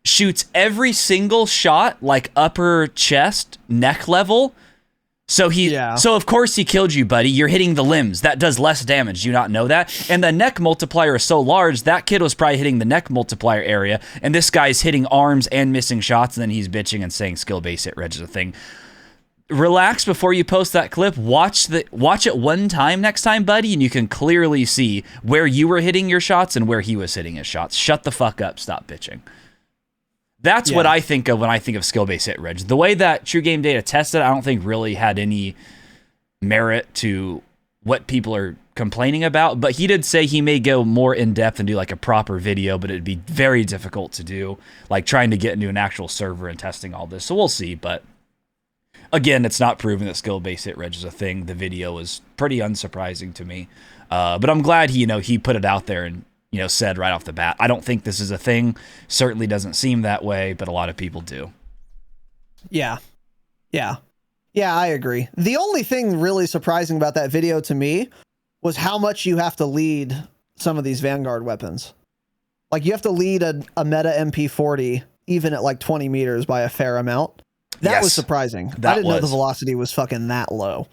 S2: shoots every single shot like upper chest, neck level. So so of course he killed you, buddy. You're hitting the limbs. That does less damage. Do you not know that? And the neck multiplier is so large, that kid was probably hitting the neck multiplier area, and this guy's hitting arms and missing shots, and then he's bitching and saying skill-based hit reg is a thing. Relax before you post that clip. Watch it one time next time, buddy, and you can clearly see where you were hitting your shots and where he was hitting his shots. Shut the fuck up. Stop bitching. That's what I think of when I think of skill-based hit reg. The way that True Game Data tested, I don't think really had any merit to what people are complaining about, but he did say he may go more in-depth and do like a proper video, but it'd be very difficult to do, like trying to get into an actual server and testing all this. So we'll see, but again, it's not proven that skill-based hit reg is a thing. The video was pretty unsurprising to me, but I'm glad he put it out there and said right off the bat, I don't think this is a thing. Certainly doesn't seem that way, but a lot of people do.
S1: Yeah, I agree. The only thing really surprising about that video to me was how much you have to lead some of these Vanguard weapons. Like you have to lead a meta MP40 even at like 20 meters by a fair amount. That was surprising. I didn't know the velocity was fucking that low.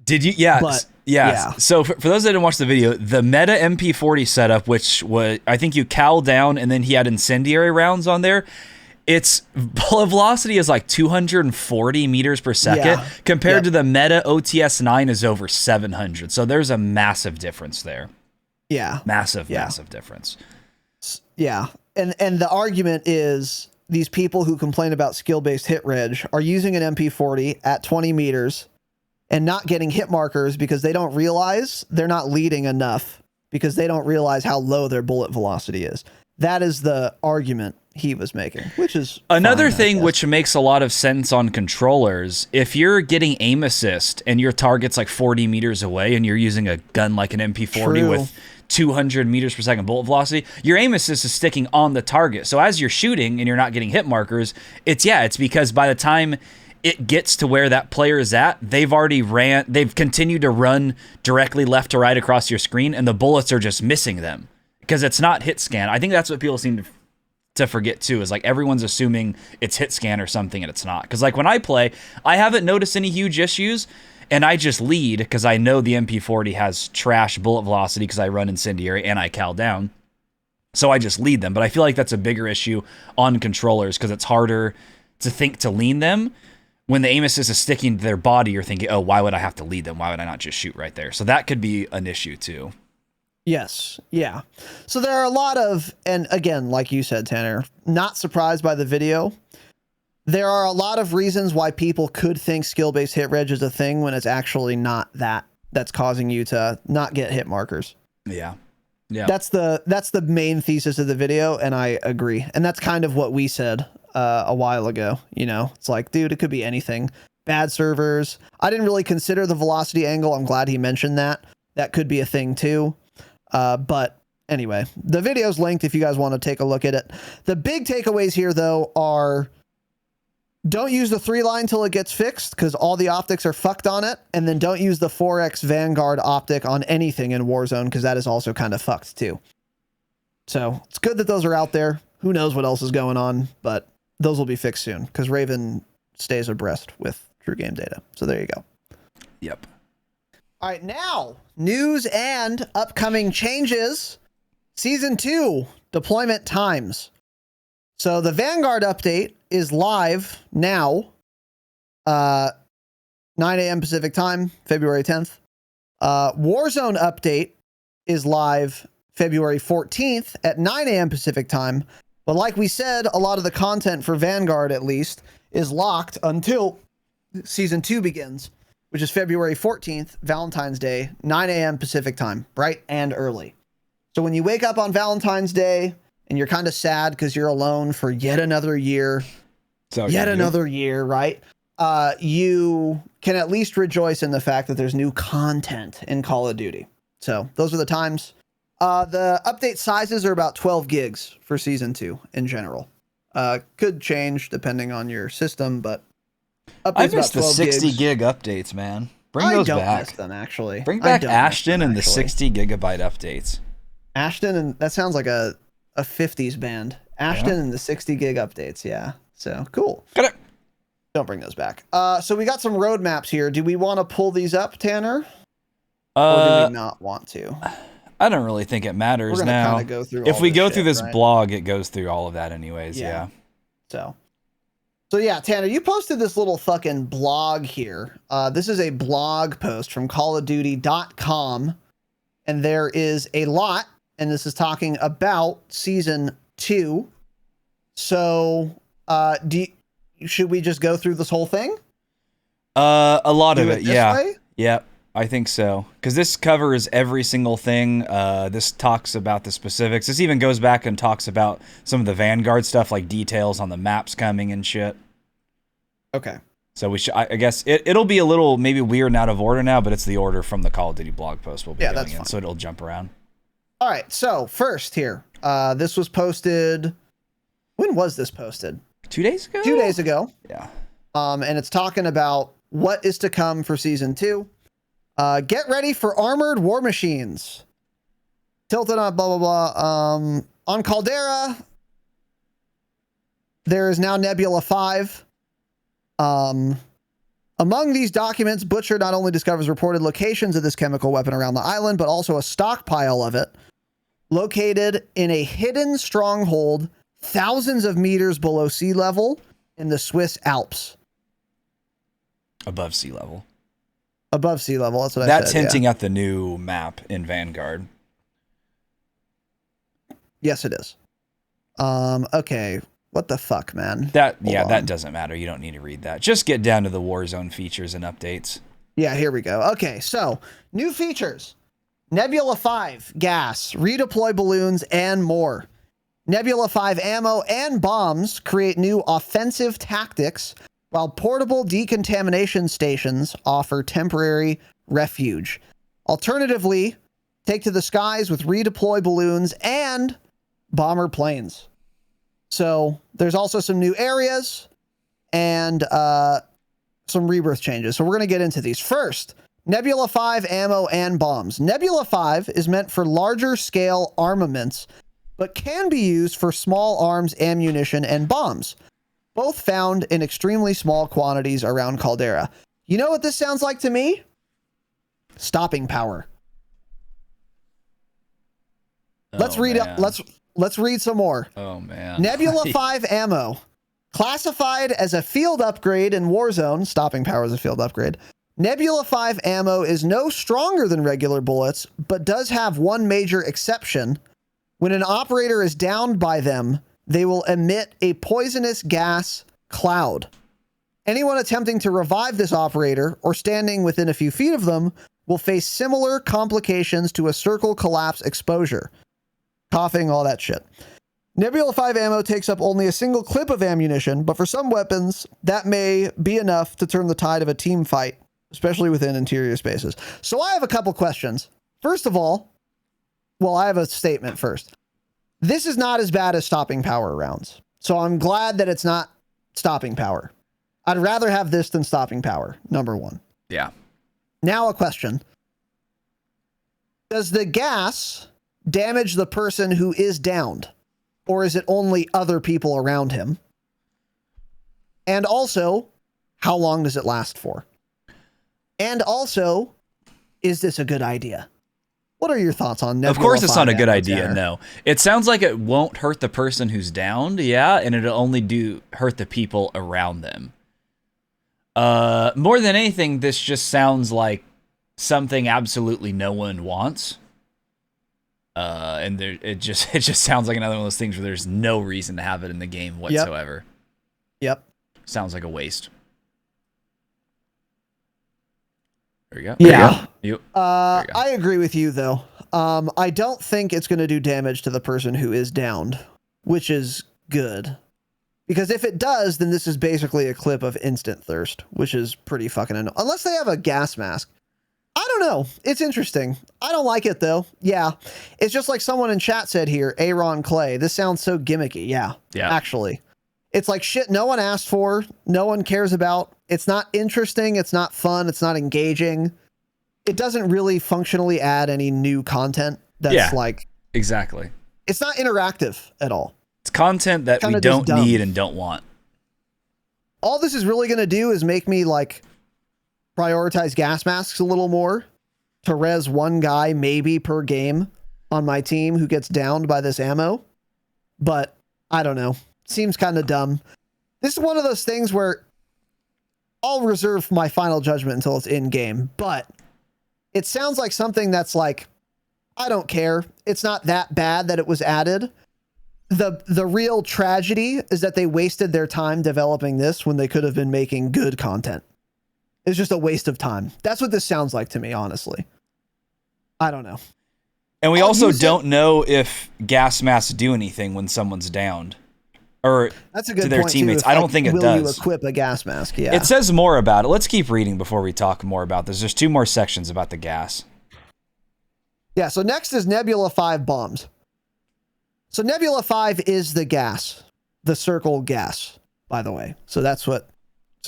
S2: Did you? Yeah. So for those that didn't watch the video, the meta MP40 setup, which was, I think you cowl down and then he had incendiary rounds on there. Its bullet velocity is like 240 meters per second compared to the meta OTS 9 is over 700. So there's a massive difference there.
S1: Yeah.
S2: Massive difference.
S1: Yeah. And the argument is these people who complain about skill-based hit reg are using an MP40 at 20 meters and not getting hit markers because they don't realize they're not leading enough, because they don't realize how low their bullet velocity is. That is the argument he was making, which is
S2: another thing which makes a lot of sense on controllers. If you're getting aim assist and your target's like 40 meters away and you're using a gun like an MP40 with 200 meters per second bullet velocity, your aim assist is sticking on the target. So as you're shooting and you're not getting hit markers, it's because by the time it gets to where that player is at, they've continued to run directly left to right across your screen, and the bullets are just missing them because it's not hit scan. I think that's what people seem to forget too, is like everyone's assuming it's hit scan or something, and it's not. Because like when I play, I haven't noticed any huge issues, and I just lead because I know the MP40 has trash bullet velocity because I run incendiary and I cal down. So I just lead them. But I feel like that's a bigger issue on controllers because it's harder to think to lean them. When the aim assist is sticking to their body, you're thinking, oh, why would I have to lead them? Why would I not just shoot right there? So that could be an issue too.
S1: Yes. Yeah. So there are a lot of, and again, like you said, Tanner, not surprised by the video. There are a lot of reasons why people could think skill-based hit reg is a thing when it's actually not that that's causing you to not get hit markers.
S2: Yeah. Yeah.
S1: That's the main thesis of the video, and I agree. And that's kind of what we said a while ago. You know, it's like, dude, it could be anything. Bad servers. I didn't really consider the velocity angle. I'm glad he mentioned that. That could be a thing too. But anyway, the video's linked if you guys want to take a look at it. The big takeaways here, though, are don't use the 3-line till it gets fixed because all the optics are fucked on it. And then don't use the 4x Vanguard optic on anything in Warzone because that is also kind of fucked too. So it's good that those are out there. Who knows what else is going on, but those will be fixed soon because Raven stays abreast with true game data. So there you go.
S2: Yep.
S1: All right, now news and upcoming changes. Season 2 deployment times. So the Vanguard update is live now, 9 a.m. Pacific time, February 10th. Warzone update is live February 14th at 9 a.m. Pacific time. But like we said, a lot of the content for Vanguard, at least, is locked until Season 2 begins, which is February 14th, Valentine's Day, 9 a.m. Pacific time, bright and early. So when you wake up on Valentine's Day and you're kind of sad because you're alone for yet another year, right? You can at least rejoice in the fact that there's new content in Call of Duty. So those are the times. The update sizes are about 12 gigs for Season 2 in general. Could change depending on your system, but
S2: I miss the 60 gig updates, man. Bring those back. I don't miss
S1: them, actually.
S2: Bring back Ashton and the 60 gigabyte updates.
S1: Ashton, and that sounds like a 50s band. Ashton and the 60 gig updates, yeah. So, cool.
S2: Got it.
S1: Don't bring those back. So we got some roadmaps here. Do we want to pull these up, Tanner? Or do we not want to?
S2: I don't really think it matters now.
S1: Go through
S2: if we go through this blog, it goes through all of that anyways, yeah.
S1: So yeah, Tanner, you posted this little fucking blog here. This is a blog post from callofduty.com, and there is a lot, and this is talking about Season 2. So, should we just go through this whole thing?
S2: A lot of it, yeah. Yeah, I think so. Because this covers every single thing. This talks about the specifics. This even goes back and talks about some of the Vanguard stuff, like details on the maps coming and shit.
S1: Okay.
S2: So we should, I guess it'll be a little maybe weird and out of order now, but it's the order from the Call of Duty blog post we'll be going in, so it'll jump around.
S1: All right. So first here, this was posted. When was this posted?
S2: 2 days ago?
S1: 2 days ago.
S2: Yeah. And it's talking about what is to come for Season 2. Get ready for armored war machines. Tilted on blah, blah, blah. On Caldera, there is now Nebula 5. Among these documents, Butcher not only discovers reported locations of this chemical weapon around the island, but also a stockpile of it located in a hidden stronghold thousands of meters below sea level in the Swiss Alps. Above sea level.
S1: Above sea level, that's what I said.
S2: That's hinting at the new map in Vanguard.
S1: Yes, it is. Okay. What the fuck, man?
S2: That doesn't matter. You don't need to read that. Just get down to the Warzone features and updates.
S1: Yeah, here we go. Okay, so new features. Nebula 5 gas, redeploy balloons, and more. Nebula 5 ammo and bombs create new offensive tactics, while portable decontamination stations offer temporary refuge. Alternatively, take to the skies with redeploy balloons and bomber planes. So there's also some new areas and some rebirth changes. So we're going to get into these. First, Nebula 5 ammo and bombs. Nebula 5 is meant for larger scale armaments, but can be used for small arms, ammunition, and bombs, both found in extremely small quantities around Caldera. You know what this sounds like to me? Stopping power. Let's read some more.
S2: Oh, man.
S1: Nebula 5 ammo. Classified as a field upgrade in Warzone. Stopping power is a field upgrade. Nebula 5 ammo is no stronger than regular bullets, but does have one major exception. When an operator is downed by them, they will emit a poisonous gas cloud. Anyone attempting to revive this operator or standing within a few feet of them will face similar complications to a circle collapse exposure. Coughing, all that shit. Nebula 5 ammo takes up only a single clip of ammunition, but for some weapons, that may be enough to turn the tide of a team fight, especially within interior spaces. So I have a couple questions. First of all, well, I have a statement first. This is not as bad as stopping power rounds. So I'm glad that it's not stopping power. I'd rather have this than stopping power, number one.
S2: Yeah.
S1: Now a question. Does the gas damage the person who is downed? Or is it only other people around him? And also, how long does it last for? And also, is this a good idea? What are your thoughts on Nebula?
S2: Of course it's not a good idea,
S1: Tanner?
S2: no. It sounds like it won't hurt the person who's downed, yeah, and it'll only hurt the people around them. More than anything, this just sounds like something absolutely no one wants. And it just sounds like another one of those things where there's no reason to have it in the game whatsoever.
S1: Yep.
S2: Sounds like a waste. There you go.
S1: Yeah.
S2: There you go.
S1: I agree with you though. I don't think it's going to do damage to the person who is downed, which is good. Because if it does, then this is basically a clip of instant thirst, which is pretty fucking annoying. Unless they have a gas mask. I don't know. It's interesting. I don't like it though. Yeah. It's just like someone in chat said here, Aaron Clay. This sounds so gimmicky. Yeah. Actually. It's like shit no one asked for, no one cares about. It's not interesting, it's not fun, it's not engaging. It doesn't really functionally add any new content that's like...
S2: Exactly.
S1: It's not interactive at all.
S2: It's content that we don't need and don't want.
S1: All this is really going to do is make me like prioritize gas masks a little more to res one guy maybe per game on my team who gets downed by this ammo. But I don't know. Seems kind of dumb. This is one of those things where I'll reserve my final judgment until it's in game, but it sounds like something that's like, I don't care. It's not that bad that it was added. The real tragedy is that they wasted their time developing this when they could have been making good content. It's just a waste of time. That's what this sounds like to me, honestly. I don't know.
S2: And we also don't know if gas masks do anything when someone's downed. Or
S1: that's a good
S2: to their
S1: point
S2: teammates.
S1: too,
S2: I don't think it does.
S1: Will you equip a gas mask? Yeah.
S2: It says more about it. Let's keep reading before we talk more about this. There's 2 more sections about the gas.
S1: Yeah, so next is Nebula 5 bombs. So Nebula 5 is the gas, the circle gas, by the way. So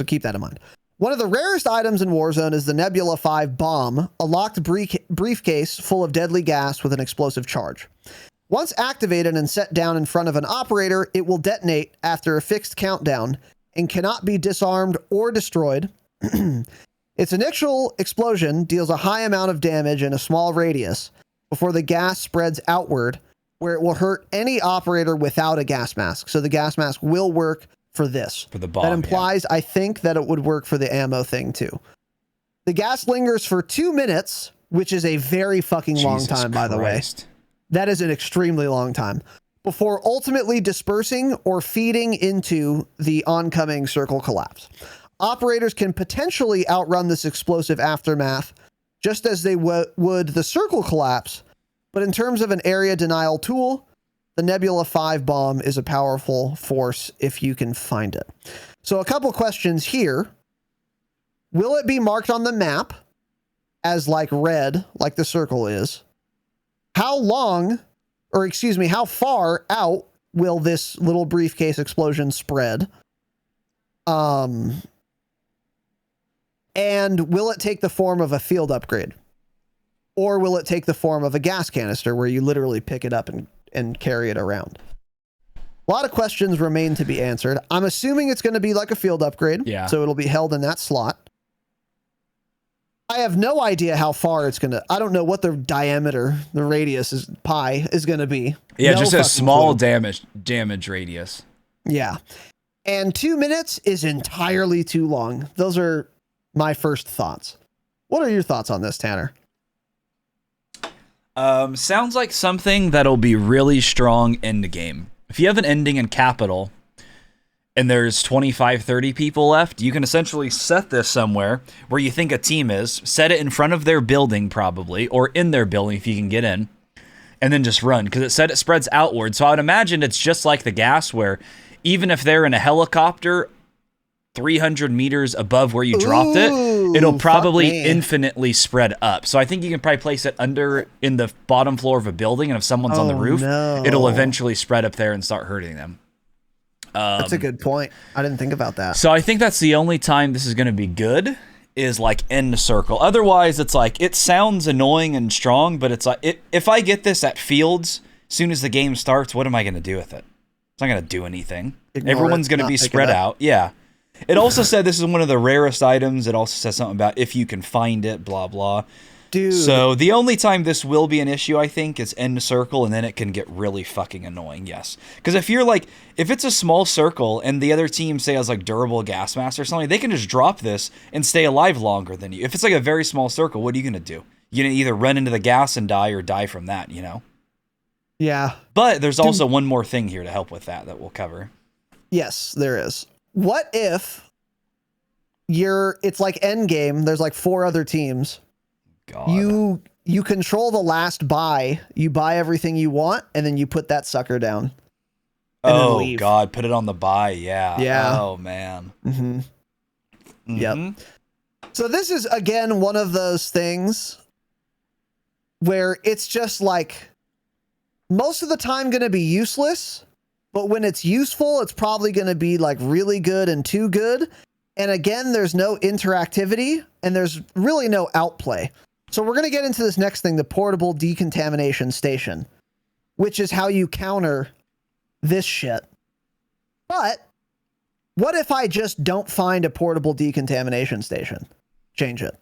S1: keep that in mind. One of the rarest items in Warzone is the Nebula 5 bomb, a locked briefcase full of deadly gas with an explosive charge. Once activated and set down in front of an operator, it will detonate after a fixed countdown and cannot be disarmed or destroyed. Its initial explosion deals a high amount of damage in a small radius before the gas spreads outward, where it will hurt any operator without a gas mask. So the gas mask will work for this.
S2: For the bomb,
S1: that implies, I think, that it would work for the ammo thing too. The gas lingers for 2 minutes, which is a very fucking long time, by the way. That is an extremely long time. Before ultimately dispersing or feeding into the oncoming circle collapse. Operators can potentially outrun this explosive aftermath, just as they would the circle collapse. But in terms of an area denial tool, the Nebula 5 bomb is a powerful force if you can find it. So a couple questions here. Will it be marked on the map as like red, like the circle is? How far out will this little briefcase explosion spread? And will it take the form of a field upgrade? Or will it take the form of a gas canister where you literally pick it up and carry it around? A lot of questions remain to be answered. I'm assuming it's going to be like a field upgrade.
S2: Yeah.
S1: So it'll be held in that slot. I have no idea how far it's going to... I don't know what the diameter, the radius is, pi, is going to be.
S2: Yeah,
S1: no
S2: just a small damage radius.
S1: Yeah. And 2 minutes is entirely too long. Those are my first thoughts. What are your thoughts on this, Tanner?
S2: Sounds like something that'll be really strong in the game. If you have an ending in capital and there's 25, 30 people left, you can essentially set this somewhere where you think a team is, set it in front of their building probably, or in their building if you can get in, and then just run, because it said it spreads outward. So I would imagine it's just like the gas, where even if they're in a helicopter 300 meters above where you dropped it, it'll probably infinitely spread up. So I think you can probably place it under in the bottom floor of a building, and if someone's on the roof, it'll eventually spread up there and start hurting them.
S1: That's a good point. I didn't think about that.
S2: So I think that's the only time this is going to be good, is like in the circle. Otherwise, it's like, it sounds annoying and strong, but it's like, if I get this at fields, as soon as the game starts, what am I going to do with it? It's not going to do anything. Everyone's going to be spread out. Yeah. It also said this is one of the rarest items. It also says something about if you can find it, blah, blah.
S1: Dude.
S2: So the only time this will be an issue, I think, is end circle, and then it can get really fucking annoying, yes. Because if it's a small circle and the other team, say, has like durable gas mask or something, they can just drop this and stay alive longer than you. If it's like a very small circle, what are you going to do? You're going to either run into the gas and die or die from that, you know?
S1: Yeah.
S2: But there's also one more thing here to help with that we'll cover.
S1: Yes, there is. What if it's like Endgame, there's like 4 other teams.
S2: God.
S1: You control the last buy, you buy everything you want, and then you put that sucker down.
S2: Oh God, put it on the buy, yeah.
S1: Yeah.
S2: Oh man.
S1: Mm-hmm.
S2: Mm-hmm.
S1: Yep. So this is again one of those things where it's just like most of the time going to be useless, but when it's useful, it's probably going to be like really good and too good. And again, there's no interactivity and there's really no outplay. So we're going to get into this next thing, the portable decontamination station, which is how you counter this shit. But what if I just don't find a portable decontamination station? Change it.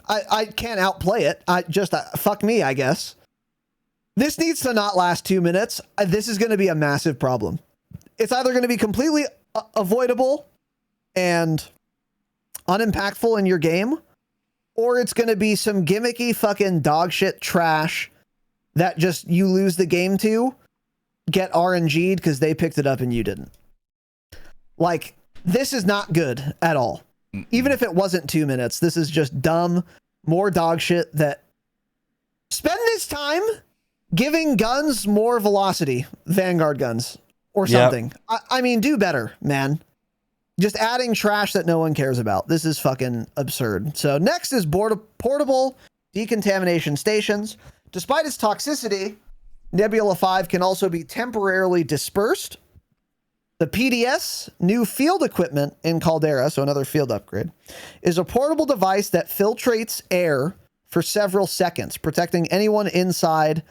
S1: I can't outplay it. Fuck me, I guess. This needs to not last 2 minutes. This is going to be a massive problem. It's either going to be completely avoidable and unimpactful in your game, or it's going to be some gimmicky fucking dog shit trash that just you lose the game to, get RNG'd because they picked it up and you didn't. Like, this is not good at all. Even if it wasn't 2 minutes, this is just dumb, more dog shit that spend this time giving guns more velocity, Vanguard guns or something. Yep. I mean, do better, man. Just adding trash that no one cares about. This is fucking absurd. So next is portable decontamination stations. Despite its toxicity, Nebula 5 can also be temporarily dispersed. The PDS, new field equipment in Caldera, so another field upgrade, is a portable device that filtrates air for several seconds, protecting anyone inside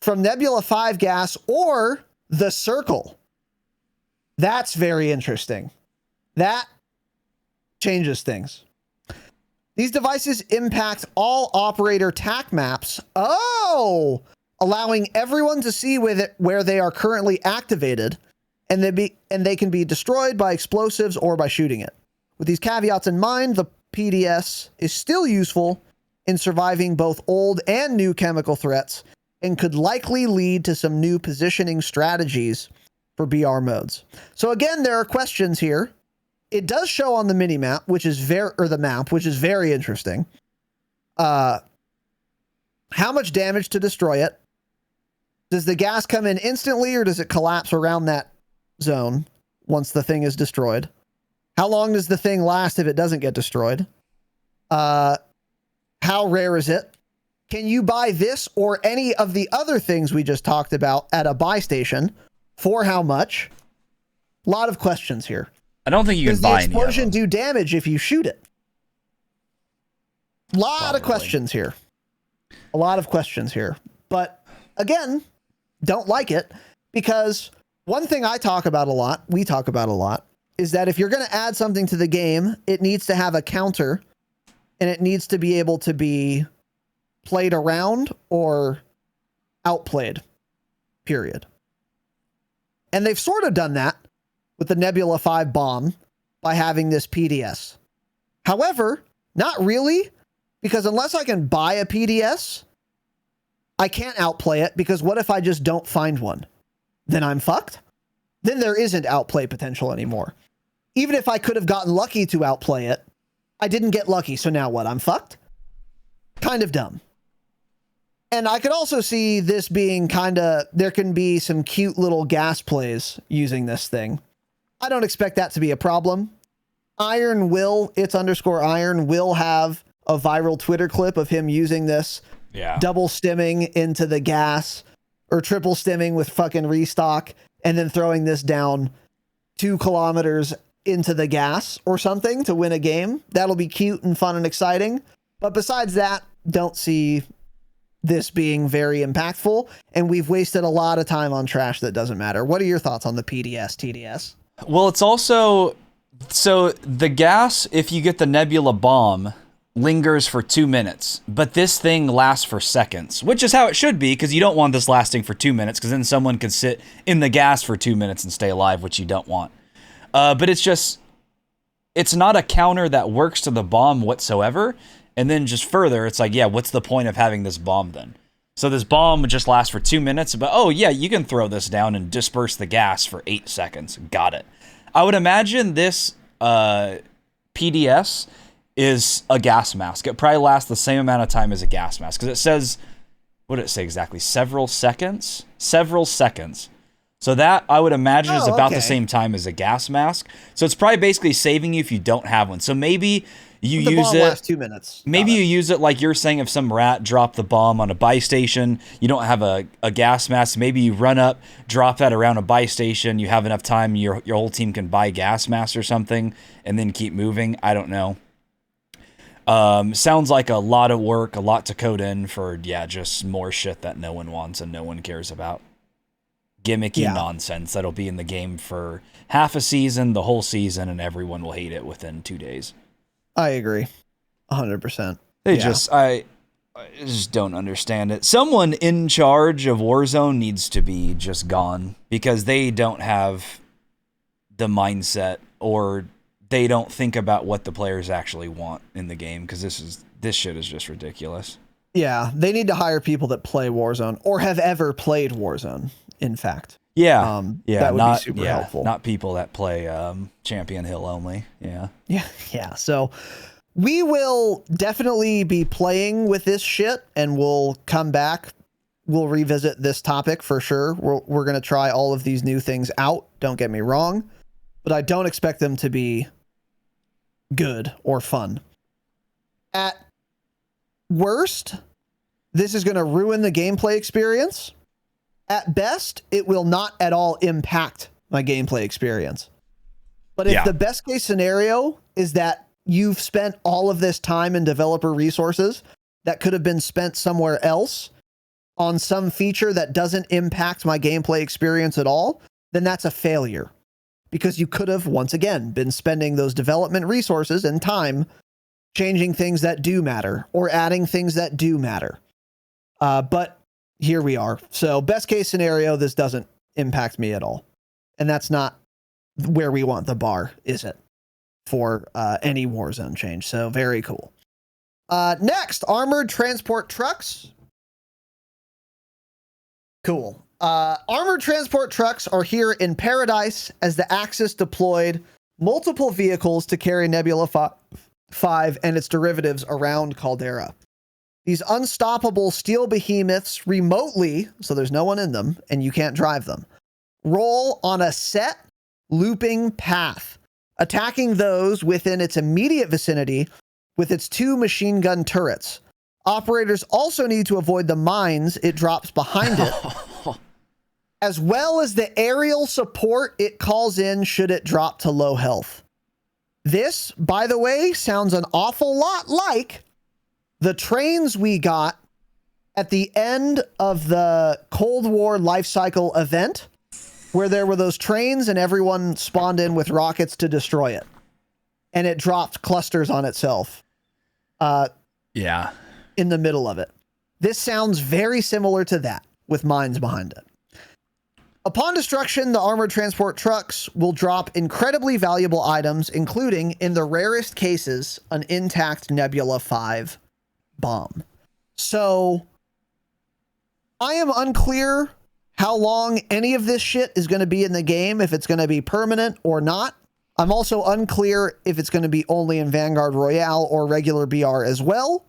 S1: from Nebula 5 gas or the circle. That's very interesting. That changes things. These devices impact all operator TAC maps. Oh, allowing everyone to see where they are currently activated, and they can be destroyed by explosives or by shooting it. With these caveats in mind, the PDS is still useful in surviving both old and new chemical threats and could likely lead to some new positioning strategies for BR modes. So again, there are questions here. It does show on the mini map, which is very interesting. How much damage to destroy it? Does the gas come in instantly or does it collapse around that zone once the thing is destroyed? How long does the thing last if it doesn't get destroyed? How rare is it? Can you buy this or any of the other things we just talked about at a buy station? For how much? A lot of questions here.
S2: I don't think you can buy any. Does the
S1: explosion do damage if you shoot it? A lot of questions here. A lot of questions here. But again, don't like it because one thing we talk about a lot, is that if you're going to add something to the game, it needs to have a counter and it needs to be able to be played around or outplayed, period. And they've sort of done that with the Nebula 5 bomb by having this PDS. However, not really, because unless I can buy a PDS, I can't outplay it, because what if I just don't find one? Then I'm fucked. then there isn't outplay potential anymore. Even if I could have gotten lucky to outplay it, I didn't get lucky, so now what? I'm fucked? Kind of dumb. And I could also see this being there can be some cute little gas plays using this thing. I don't expect that to be a problem. Iron will, _Iron, will have a viral Twitter clip of him using this.
S2: Yeah.
S1: Double stimming into the gas, or triple stimming with fucking restock, and then throwing this down 2 kilometers into the gas or something to win a game. That'll be cute and fun and exciting. But besides that, don't see this being very impactful, and we've wasted a lot of time on trash that doesn't matter. What are your thoughts on the PDS, TDS?
S2: Well, it's also, so the gas, if you get the Nebula bomb, lingers for 2 minutes, but this thing lasts for seconds, which is how it should be, because you don't want this lasting for 2 minutes, because then someone could sit in the gas for 2 minutes and stay alive, which you don't want. But it's not a counter that works to the bomb whatsoever. And then just further, it's like, yeah, what's the point of having this bomb then? So this bomb would just last for 2 minutes, but oh yeah, you can throw this down and disperse the gas for 8 seconds. Got it. I would imagine this PDS is a gas mask. It probably lasts the same amount of time as a gas mask, because it says, what did it say exactly? Several seconds? Several seconds. So that, I would imagine, is about the same time as a gas mask. So it's probably basically saving you if you don't have one. So maybe you use it.
S1: Lasts 2 minutes.
S2: Maybe you use it like you're saying, if some rat dropped the bomb on a buy station, you don't have a gas mask. Maybe you run up, drop that around a buy station. You have enough time, your whole team can buy gas masks or something, and then keep moving. I don't know. Sounds like a lot of work, a lot to code in for, just more shit that no one wants and no one cares about. Gimmicky nonsense that'll be in the game for half a season, the whole season, and everyone will hate it within 2 days.
S1: I agree. 100%.
S2: I just don't understand it. Someone in charge of Warzone needs to be just gone, because they don't have the mindset, or they don't think about what the players actually want in the game, because this shit is just ridiculous. Yeah,
S1: they need to hire people that play Warzone or have ever played Warzone, in fact.
S2: That would
S1: be super helpful.
S2: Not people that play Champion Hill only.
S1: Yeah. So we will definitely be playing with this shit, and we'll come back. We'll revisit this topic for sure. We're going to try all of these new things out. Don't get me wrong, but I don't expect them to be good or fun. At worst, this is going to ruin the gameplay experience. At best, it will not at all impact my gameplay experience. But if the best case scenario is that you've spent all of this time and developer resources that could have been spent somewhere else on some feature that doesn't impact my gameplay experience at all, then that's a failure. Because you could have, once again, been spending those development resources and time changing things that do matter or adding things that do matter. But here we are. So best case scenario, this doesn't impact me at all. And that's not where we want the bar, is it? For any Warzone change. So very cool. Next, armored transport trucks. Cool. Armored transport trucks are here in paradise as the Axis deployed multiple vehicles to carry Nebula 5 and its derivatives around Caldera. These unstoppable steel behemoths remotely, so there's no one in them and you can't drive them, roll on a set looping path, attacking those within its immediate vicinity with its 2 machine gun turrets. Operators also need to avoid the mines it drops behind it, as well as the aerial support it calls in should it drop to low health. This, by the way, sounds an awful lot like the trains we got at the end of the Cold War life cycle event, where there were those trains and everyone spawned in with rockets to destroy it. And it dropped clusters on itself. In the middle of it. This sounds very similar to that, with mines behind it. Upon destruction, the armored transport trucks will drop incredibly valuable items, including, in the rarest cases, an intact Nebula 5 bomb. So, I am unclear how long any of this shit is going to be in the game, if it's going to be permanent or not. I'm also unclear if it's going to be only in Vanguard Royale or regular BR as well.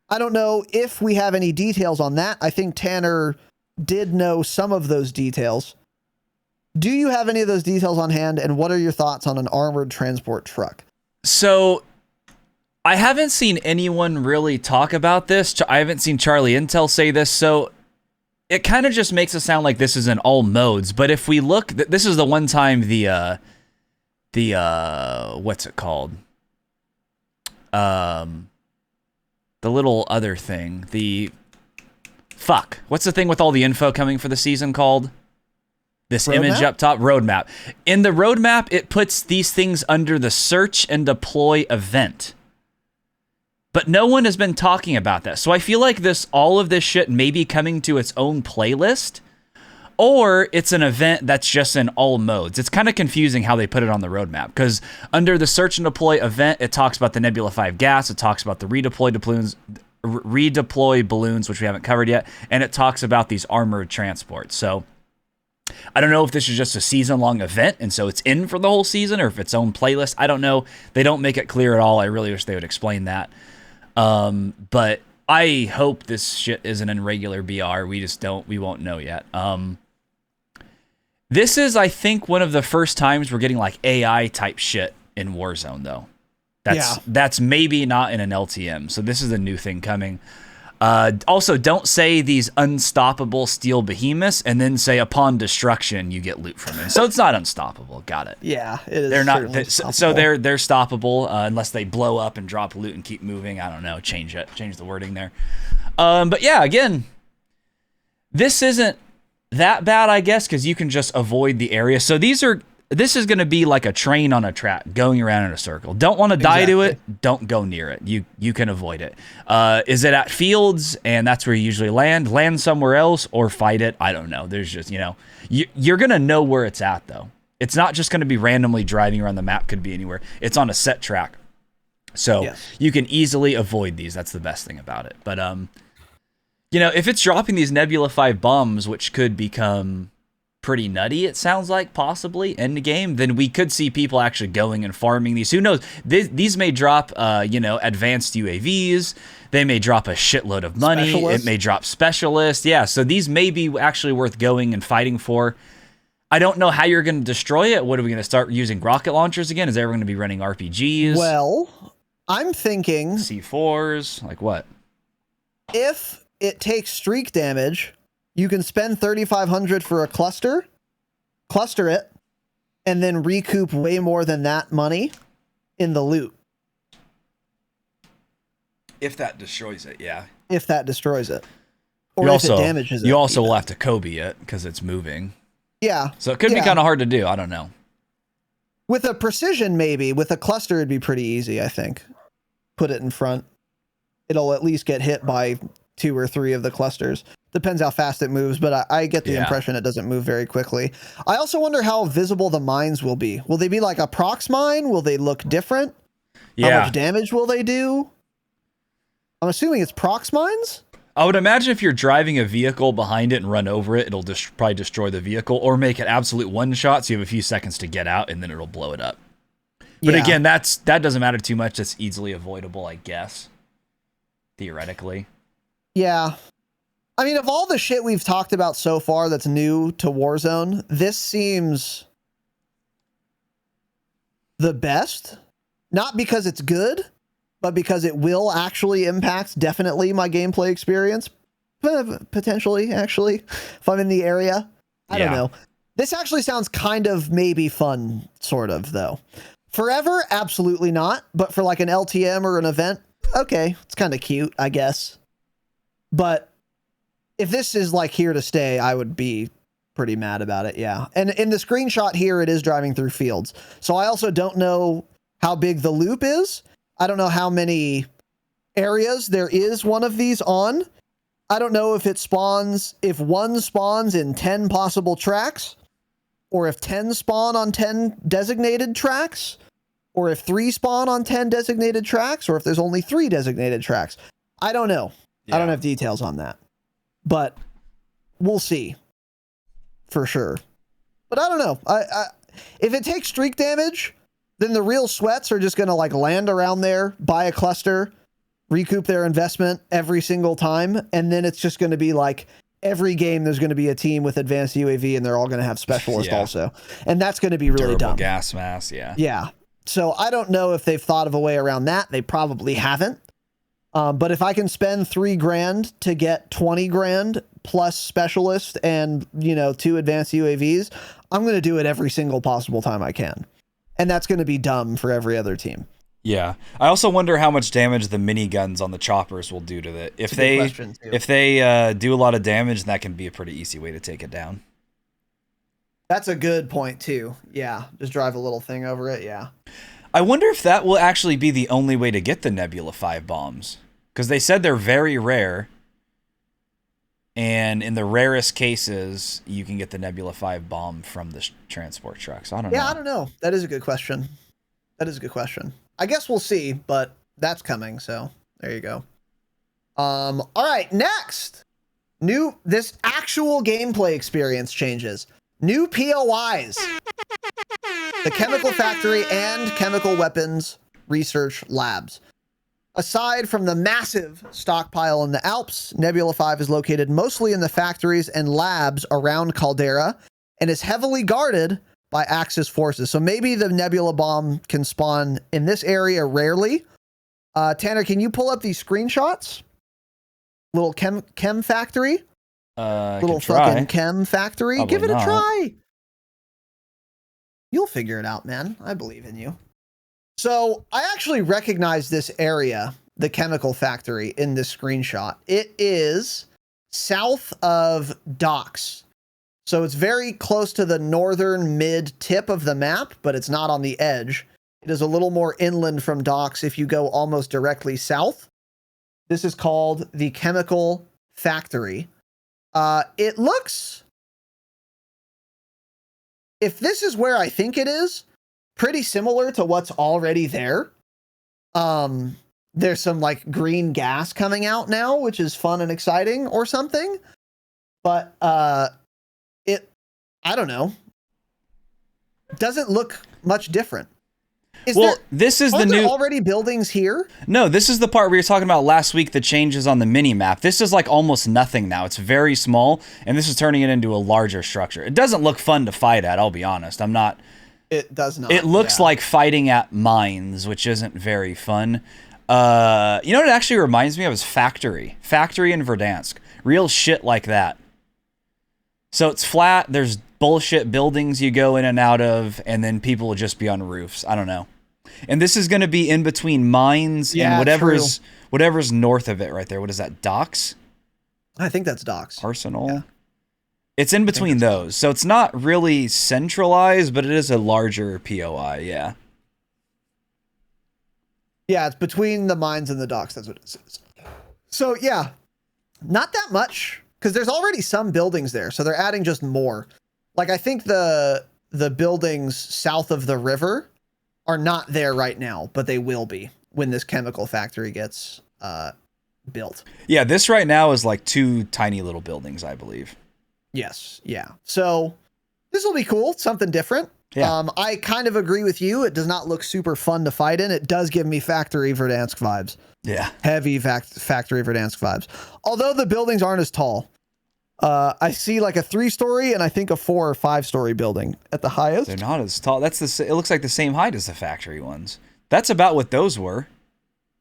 S1: I don't know if we have any details on that. I think Tanner did know some of those details. Do you have any of those details on hand, and what are your thoughts on an armored transport truck?
S2: So I haven't seen anyone really talk about this. I haven't seen Charlie Intel say this, so it kind of just makes it sound like this is in all modes. But if we look, this is the one time the what's it called? The little other thing, what's the thing with all the info coming for the season called? This roadmap? Image up top, roadmap. In the roadmap, it puts these things under the search and deploy event. But no one has been talking about that. So I feel like all of this shit may be coming to its own playlist, or it's an event that's just in all modes. It's kind of confusing how they put it on the roadmap, because under the search and deploy event, it talks about the Nebula 5 gas, it talks about the redeploy balloons, which we haven't covered yet, and it talks about these armored transports. So I don't know if this is just a season-long event, and so it's in for the whole season, or if it's own playlist. I don't know. They don't make it clear at all. I really wish they would explain that. But I hope this shit isn't in regular BR. We won't know yet. This is, I think, one of the first times we're getting like AI type shit in Warzone, though. That's maybe not in an LTM. So this is a new thing coming. Also, don't say these unstoppable steel behemoths and then say upon destruction you get loot from it. So it's not unstoppable. Got it.
S1: Yeah, it is.
S2: They're not. So they're stoppable unless they blow up and drop loot and keep moving. I don't know. Change the wording there. But yeah, again, this isn't that bad, I guess, because you can just avoid the area. So this is going to be like a train on a track going around in a circle. Don't want to die to it. Don't go near it. You can avoid it. Is it at fields and that's where you usually land somewhere else, or fight it? I don't know. There's just, you're going to know where it's at, though. It's not just going to be randomly driving around the map. Could be anywhere. It's on a set track. So you can easily avoid these. That's the best thing about it. But, if it's dropping these Nebula 5 bombs, which could become pretty nutty, it sounds like, possibly in the game, then we could see people actually going and farming these. Who knows? These may drop, advanced UAVs. They may drop a shitload of money. It may drop specialists. Yeah, so these may be actually worth going and fighting for. I don't know how you're going to destroy it. What are we going to start using rocket launchers again? Is everyone going to be running RPGs?
S1: Well, I'm thinking
S2: C4s. Like what?
S1: If it takes streak damage, you can spend 3,500 for a cluster it, and then recoup way more than that money in the loot.
S2: If that destroys it, yeah.
S1: If that destroys it. Or if it damages it.
S2: You also will have to Kobe it, because it's moving.
S1: Yeah.
S2: So it could be kind of hard to do. I don't know.
S1: With a precision, maybe. With a cluster, it'd be pretty easy, I think. Put it in front. It'll at least get hit by 2 or 3 of the clusters. Depends how fast it moves, but I get the impression it doesn't move very quickly. I also wonder how visible the mines will be. Will they be like a prox mine? Will they look different?
S2: Yeah.
S1: How much damage will they do? I'm assuming it's prox mines?
S2: I would imagine if you're driving a vehicle behind it and run over it, it'll probably destroy the vehicle, or make it absolute one shot, so you have a few seconds to get out, and then it'll blow it up. But again, that doesn't matter too much. That's easily avoidable, I guess. Theoretically.
S1: Yeah. I mean, of all the shit we've talked about so far that's new to Warzone, this seems the best. Not because it's good, but because it will actually impact definitely my gameplay experience. Potentially, actually, if I'm in the area. I don't know. This actually sounds kind of maybe fun, sort of, though. Forever, absolutely not. But for like an LTM or an event, okay, it's kind of cute, I guess. But if this is like here to stay, I would be pretty mad about it. Yeah. And in the screenshot here, it is driving through fields. So I also don't know how big the loop is. I don't know how many areas there is one of these on. I don't know if if one spawns in 10 possible tracks, or if 10 spawn on 10 designated tracks, or if 3 spawn on 10 designated tracks, or if there's only 3 designated tracks. I don't know. I don't have details on that. But we'll see. for sure. But I don't know. I if it takes streak damage, then the real sweats are just going to like land around there, buy a cluster, recoup their investment every single time, and then it's just going to be like every game there's going to be a team with advanced UAV and they're all going to have specialist also. And that's going to be really dumb.
S2: Gas mask, yeah.
S1: Yeah. So I don't know if they've thought of a way around that. They probably haven't. But if I can spend $3,000 to get $20,000 plus specialist and, 2 advanced UAVs, I'm going to do it every single possible time I can. And that's going to be dumb for every other team.
S2: Yeah. I also wonder how much damage the miniguns on the choppers will do to it. If they do a lot of damage, that can be a pretty easy way to take it down.
S1: That's a good point too. Yeah. Just drive a little thing over it. Yeah.
S2: I wonder if that will actually be the only way to get the Nebula 5 bombs. Because they said they're very rare. And in the rarest cases, you can get the Nebula 5 bomb from the transport trucks. I don't know.
S1: Yeah, I don't know. That is a good question. I guess we'll see, but that's coming. So there you go. All right, next. This actual gameplay experience changes. New POIs. The Chemical Factory and Chemical Weapons Research Labs. Aside from the massive stockpile in the Alps, Nebula 5 is located mostly in the factories and labs around Caldera and is heavily guarded by Axis forces. So maybe the Nebula bomb can spawn in this area rarely. Tanner, can you pull up these screenshots? Little chem factory? Little fucking chem factory?
S2: Probably
S1: Give it a
S2: not.
S1: try. You'll figure it out, man. I believe in you. So I actually recognize this area, the chemical factory, in this screenshot. It is south of docks. So it's very close to the northern mid tip of the map, but it's not on the edge. It is a little more inland from docks if you go almost directly south. This is called the chemical factory. It looks, if this is where I think it is, pretty similar to what's already there. There's some like green gas coming out now, which is fun and exciting or something. But I don't know. Doesn't look much different.
S2: This is
S1: the new already buildings here?
S2: No, this is the part we were talking about last week, the changes on the mini map. This is like almost nothing now. It's very small, and this is turning it into a larger structure. It doesn't look fun to fight at, I'll be honest.
S1: It does not.
S2: It looks like fighting at mines, which isn't very fun. You know what it actually reminds me of is Factory. Factory in Verdansk. Real shit like that. So it's flat, there's bullshit buildings you go in and out of, and then people will just be on roofs. I don't know. And this is going to be in between mines and whatever's north of it right there. What is that, docks?
S1: I think that's docks.
S2: Arsenal? Yeah. It's in between those. So it's not really centralized, but it is a larger POI, yeah.
S1: Yeah, it's between the mines and the docks. That's what it says. So, yeah, not that much, because there's already some buildings there. So they're adding just more. Like, I think the buildings south of the river are not there right now, but they will be when this chemical factory gets built.
S2: Yeah, this right now is like 2 tiny little buildings, I believe.
S1: Yes, yeah. So this will be cool. Something different.
S2: Yeah.
S1: I kind of agree with you. It does not look super fun to fight in. It does give me Factory Verdansk vibes.
S2: Yeah.
S1: Heavy Factory Verdansk vibes. Although the buildings aren't as tall. I see like a 3-story and I think a 4 or 5-story building at the highest.
S2: They're not as tall. It looks like the same height as the factory ones. That's about what those were.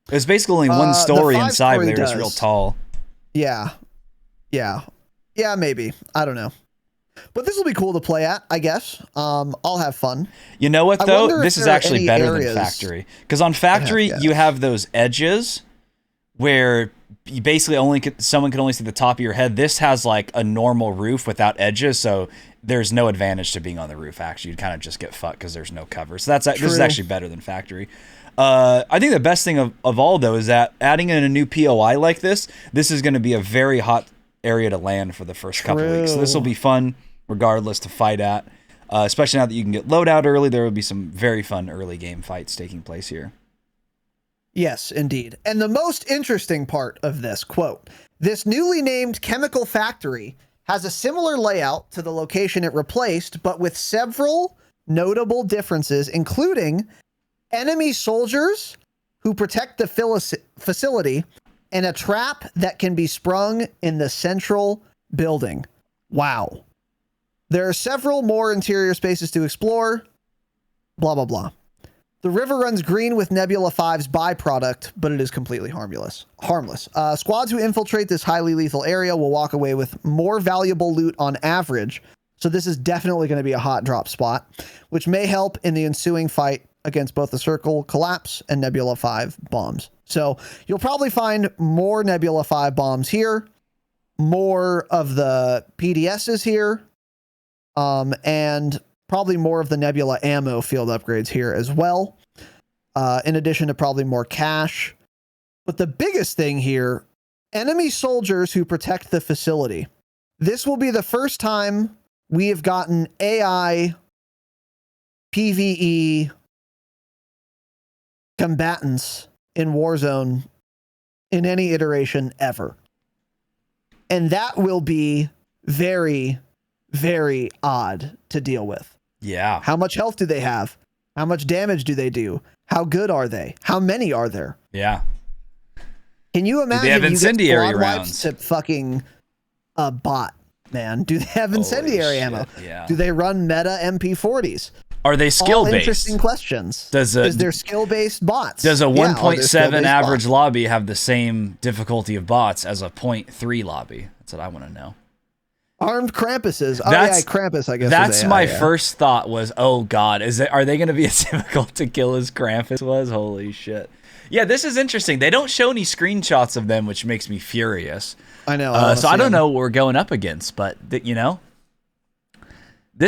S2: It was basically only 1 story inside, but they were just real tall.
S1: Yeah. Yeah. Yeah, maybe. I don't know. But this will be cool to play at, I guess. I'll have fun.
S2: You know what, though? This is actually better than Factory. Because on Factory, you have those edges where you basically someone can only see the top of your head. This has like a normal roof without edges, so there's no advantage to being on the roof, actually. You'd kind of just get fucked because there's no cover. So this is actually better than Factory. I think the best thing of all, though, is that adding in a new POI like this is going to be a very hot area to land for the first couple weeks. So this will be fun regardless to fight at. Especially now that you can get loadout early, there will be some very fun early game fights taking place here.
S1: Yes, indeed. And the most interesting part of this, quote, this newly named chemical factory has a similar layout to the location it replaced, but with several notable differences, including enemy soldiers who protect the facility and a trap that can be sprung in the central building. Wow. There are several more interior spaces to explore. Blah, blah, blah. The river runs green with Nebula 5's byproduct, but it is completely harmless. Squads who infiltrate this highly lethal area will walk away with more valuable loot on average. So this is definitely going to be a hot drop spot, which may help in the ensuing fight against both the Circle Collapse and Nebula 5 bombs. So you'll probably find more Nebula 5 bombs here, more of the PDSs here, and probably more of the Nebula ammo field upgrades here as well, in addition to probably more cash. But the biggest thing here, enemy soldiers who protect the facility. This will be the first time we have gotten AI PvE combatants in Warzone in any iteration ever. And that will be very, very odd to deal with.
S2: Yeah.
S1: How much health do they have? How much damage do they do? How good are they? How many are there?
S2: Yeah.
S1: Can you imagine
S2: they have incendiary
S1: you get squad
S2: rounds
S1: wipes to fucking a bot, man? Do they have incendiary ammo?
S2: Yeah.
S1: Do they run meta MP40s?
S2: Are they skill based?
S1: Interesting questions. Is there skill based bots?
S2: Does a 1.7 average lobby have the same difficulty of bots as a 0.3 lobby? That's what I want to know.
S1: Armed Krampuses. Oh yeah, Krampus, I guess.
S2: That's my first thought was, oh god, are they going to be as difficult to kill as Krampus was? Holy shit. Yeah, this is interesting. They don't show any screenshots of them, which makes me furious.
S1: I know.
S2: So I don't know what we're going up against, but this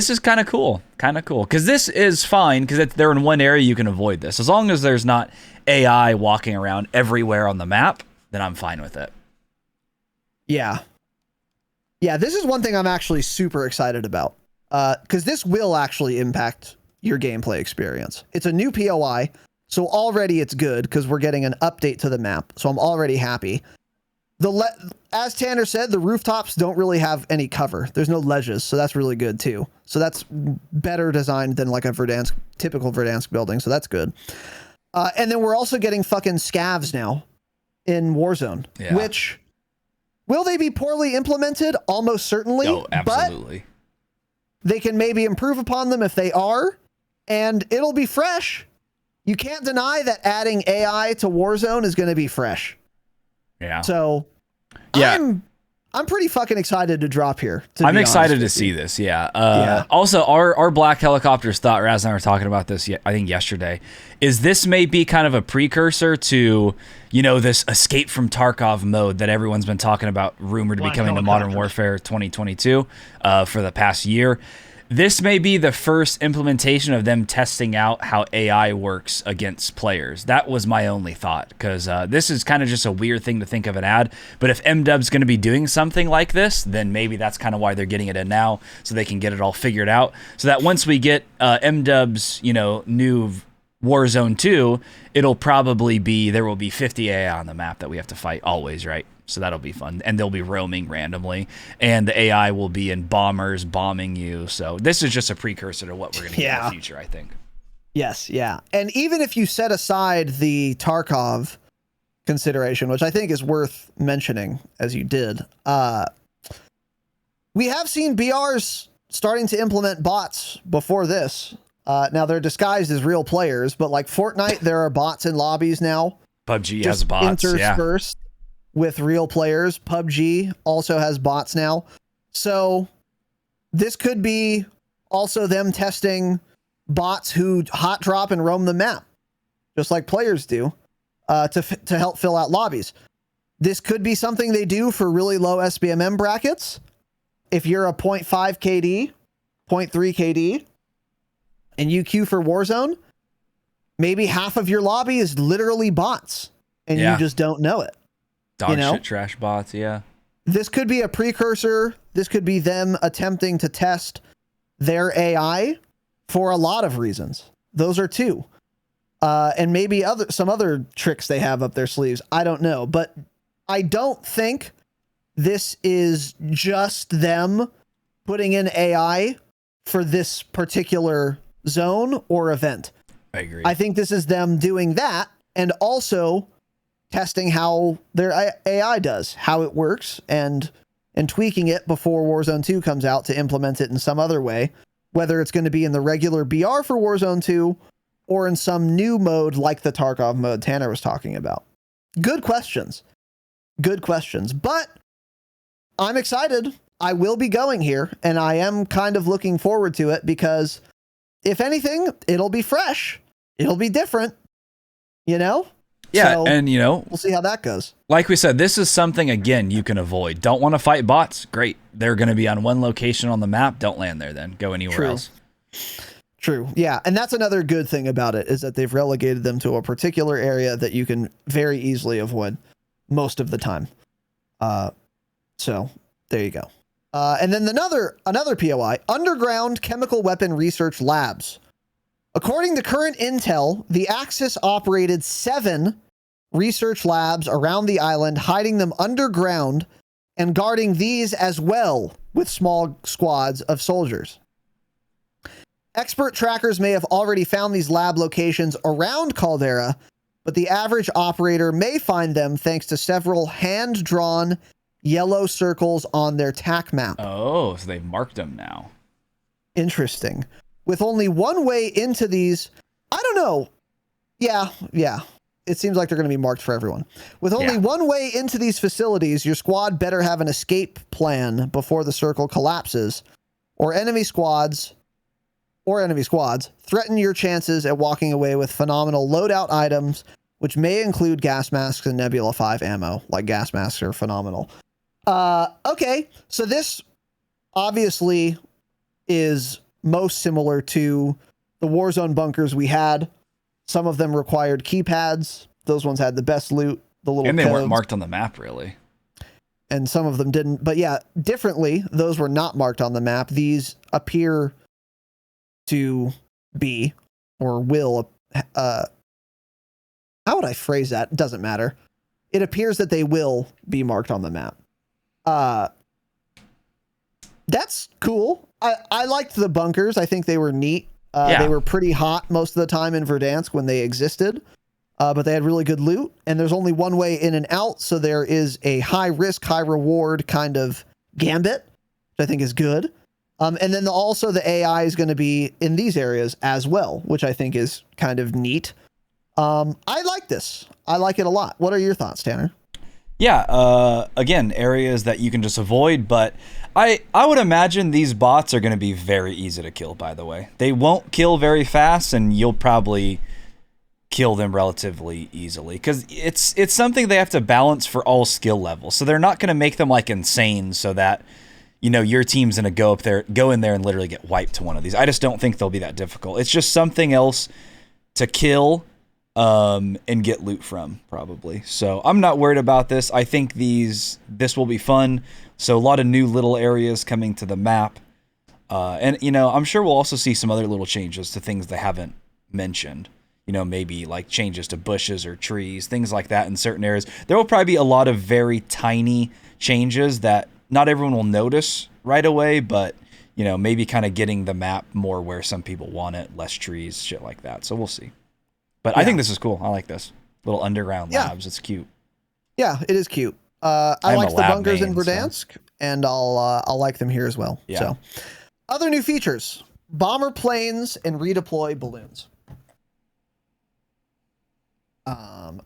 S2: is kind of cool. Because this is fine, because they're in one area, you can avoid this. As long as there's not AI walking around everywhere on the map, then I'm fine with it.
S1: Yeah. Yeah, this is one thing I'm actually super excited about. Because this will actually impact your gameplay experience. It's a new POI, so already it's good, because we're getting an update to the map. So I'm already happy. As Tanner said, the rooftops don't really have any cover. There's no ledges, so that's really good too. So that's better designed than like a typical Verdansk building, so that's good. And then we're also getting fucking scavs now in Warzone, which, will they be poorly implemented? Almost certainly.
S2: Oh, absolutely.
S1: But they can maybe improve upon them if they are, and it'll be fresh. You can't deny that adding AI to Warzone is going to be fresh.
S2: Yeah.
S1: So I'm pretty fucking excited to drop here.
S2: I'm excited to see this. Yeah. Also, our black helicopters thought, Raz and I were talking about this, I think yesterday, is this may be kind of a precursor to, this escape from Tarkov mode that everyone's been talking about, rumored to be coming to Modern Warfare 2022 for the past year. This may be the first implementation of them testing out how AI works against players. That was my only thought, because this is kind of just a weird thing to think of an ad. But if MDub's going to be doing something like this, then maybe that's kind of why they're getting it in now, so they can get it all figured out. So that once we get MDub's, new Warzone 2, it'll probably be, there will be 50 AI on the map that we have to fight always, right? So that'll be fun. And they'll be roaming randomly. And the AI will be in bombers bombing you. So this is just a precursor to what we're going to get in the future, I think.
S1: Yes, yeah. And even if you set aside the Tarkov consideration, which I think is worth mentioning, as you did, we have seen BRs starting to implement bots before this. Now, they're disguised as real players, but like Fortnite, there are bots in lobbies now.
S2: PUBG has bots,
S1: interspersed with real players. PUBG also has bots now. So this could be also them testing bots who hot drop and roam the map, just like players do, to help fill out lobbies. This could be something they do for really low SBMM brackets. If you're a 0.5 KD, 0.3 KD, and you queue for Warzone, maybe half of your lobby is literally bots, and you just don't know it.
S2: Dog shit trash bots, yeah.
S1: This could be a precursor. This could be them attempting to test their AI for a lot of reasons. Those are two. And maybe some other tricks they have up their sleeves. I don't know. But I don't think this is just them putting in AI for this particular zone or event.
S2: I agree.
S1: I think this is them doing that and also testing how their AI does, how it works, and tweaking it before Warzone 2 comes out to implement it in some other way, whether it's going to be in the regular BR for Warzone 2 or in some new mode like the Tarkov mode Tanner was talking about. Good questions. Good questions. But I'm excited. I will be going here, and I am kind of looking forward to it because, if anything, it'll be fresh. It'll be different, you know?
S2: Yeah,
S1: so,
S2: and you know,
S1: we'll see how that goes.
S2: Like we said, this is something, again, you can avoid. Don't want to fight bots? Great. They're going to be on one location on the map. Don't land there then. Go anywhere else.
S1: True. Yeah, and that's another good thing about it is that they've relegated them to a particular area that you can very easily avoid most of the time. So there you go. And then another POI, Underground Chemical Weapon Research Labs. According to current intel, the Axis operated 7 research labs around the island, hiding them underground and guarding these as well with small squads of soldiers. Expert trackers may have already found these lab locations around Caldera, but the average operator may find them thanks to several hand-drawn yellow circles on their TAC map.
S2: Oh, so they've marked them now.
S1: Interesting. With only one way into these, I don't know. Yeah. It seems like they're going to be marked for everyone. With only one way into these facilities, your squad better have an escape plan before the circle collapses, or enemy squads threaten your chances at walking away with phenomenal loadout items, which may include gas masks and Nebula 5 ammo. Like, gas masks are phenomenal. Okay, so this obviously is most similar to the Warzone bunkers we had. Some of them required keypads. Those ones had the best loot, the little
S2: and they
S1: codes,
S2: weren't marked on the map, really.
S1: and some of them didn't. But yeah, differently, those were not marked on the map. These appear to be, or will, how would I phrase that? It doesn't matter. It appears that they will be marked on the map. That's cool. I liked the bunkers. I think they were neat. They were pretty hot most of the time in Verdansk when they existed, but they had really good loot, and there's only one way in and out, so there is a high risk, high reward kind of gambit, which I think is good. And then also the AI is going to be in these areas as well, which I think is kind of neat. I like this. I like it a lot. What are your thoughts, Tanner?
S2: Yeah, again, areas that you can just avoid, but I would imagine these bots are going to be very easy to kill, by the way. They won't kill very fast, and you'll probably kill them relatively easily, because it's something they have to balance for all skill levels. So they're not going to make them, like, insane so that, you know, your team's going to go in there and literally get wiped to one of these. I just don't think they'll be that difficult. It's just something else to kill and get loot from, probably. So I'm not worried about this. I think this will be fun. So a lot of new little areas coming to the map. And, you know, I'm sure we'll also see some other little changes to things they haven't mentioned. You know, maybe like changes to bushes or trees, things like that in certain areas. There will probably be a lot of very tiny changes that not everyone will notice right away, but, you know, maybe kind of getting the map more where some people want it, less trees, shit like that. So we'll see. But I think this is cool. I like this. Little underground labs. It's cute. Yeah,
S1: it is cute. I like the bunkers in Verdansk, and I'll like them here as well. Yeah. So, other new features: bomber planes and redeploy balloons.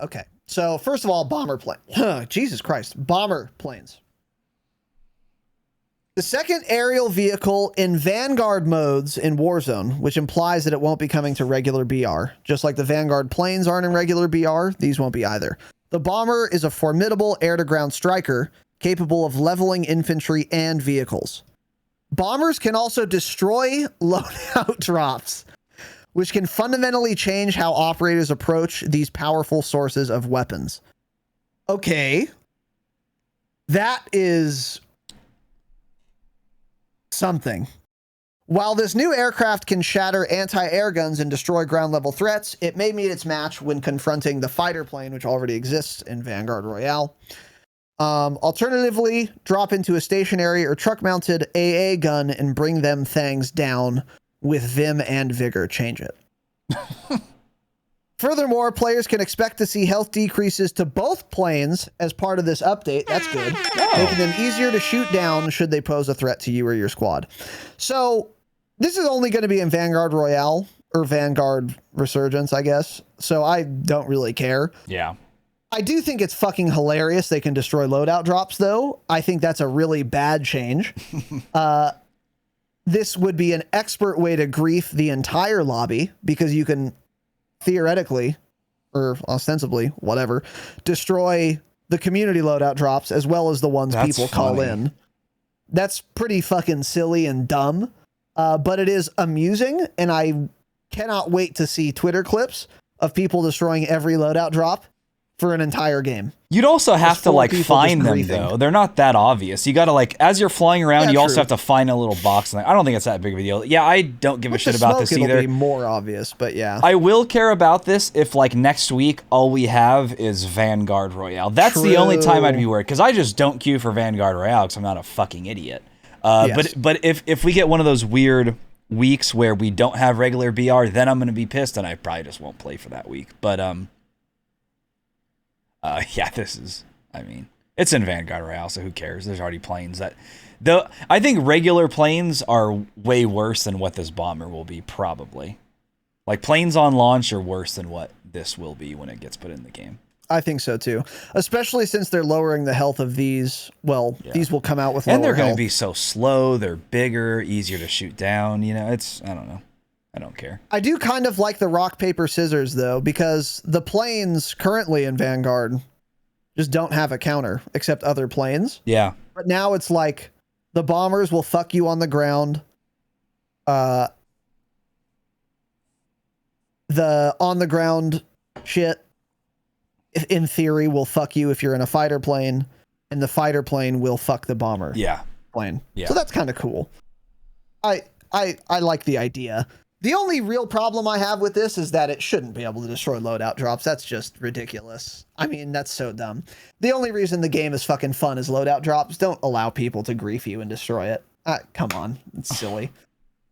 S1: Okay. So first of all, bomber plane. Jesus Christ, bomber planes. The second aerial vehicle in Vanguard modes in Warzone, which implies that it won't be coming to regular BR. Just like the Vanguard planes aren't in regular BR, these won't be either. The bomber is a formidable air-to-ground striker capable of leveling infantry and vehicles. Bombers can also destroy loadout drops, which can fundamentally change how operators approach these powerful sources of weapons. Okay. That is something. While this new aircraft can shatter anti-air guns and destroy ground-level threats, it may meet its match when confronting the fighter plane, which already exists in Vanguard Royale. Alternatively, drop into a stationary or truck-mounted AA gun and bring them things down with Vim and Vigor. Change it. Furthermore, players can expect to see health decreases to both planes as part of this update. That's good. Making them easier to shoot down should they pose a threat to you or your squad. So this is only going to be in Vanguard Royale or Vanguard Resurgence, I guess. So I don't really care.
S2: Yeah.
S1: I do think it's fucking hilarious they can destroy loadout drops, though. I think that's a really bad change. This would be an expert way to grief the entire lobby because you can theoretically, or ostensibly, whatever, destroy the community loadout drops as well as the ones people call in. That's pretty fucking silly and dumb, but it is amusing, and I cannot wait to see Twitter clips of people destroying every loadout drop for an entire game.
S2: You'd also have to like find them though. They're not that obvious. You got to like, as you're flying around, you also have to find a little box. I don't think it's that big of a deal. Yeah, I don't give a shit about this either.
S1: It'll be more obvious, but yeah.
S2: I will care about this if like next week all we have is Vanguard Royale. That's the only time I'd be worried, because I just don't queue for Vanguard Royale because I'm not a fucking idiot. But if we get one of those weird weeks where we don't have regular BR, then I'm going to be pissed and I probably just won't play for that week. But yeah, this is, I mean, it's in Vanguard Royale, so who cares? There's already planes that, I think regular planes are way worse than what this bomber will be, probably. Like, planes on launch are worse than what this will be when it gets put in the game.
S1: I think so too, especially since they're lowering the health of these. Well, these will come out with lower
S2: and they're going
S1: to
S2: be so slow. They're bigger, easier to shoot down. You know, it's, I don't know. I don't care.
S1: I do kind of like the rock, paper, scissors, though, because the planes currently in Vanguard just don't have a counter except other planes.
S2: Yeah.
S1: But now it's like the bombers will fuck you on the ground. The on the ground shit, in theory, will fuck you if you're in a fighter plane, and the fighter plane will fuck the bomber plane. Yeah. So that's kind of cool. I like the idea. The only real problem I have with this is that it shouldn't be able to destroy loadout drops. That's just ridiculous. I mean, that's so dumb. The only reason the game is fucking fun is loadout drops. Don't allow people to grief you and destroy it. Come on. It's silly.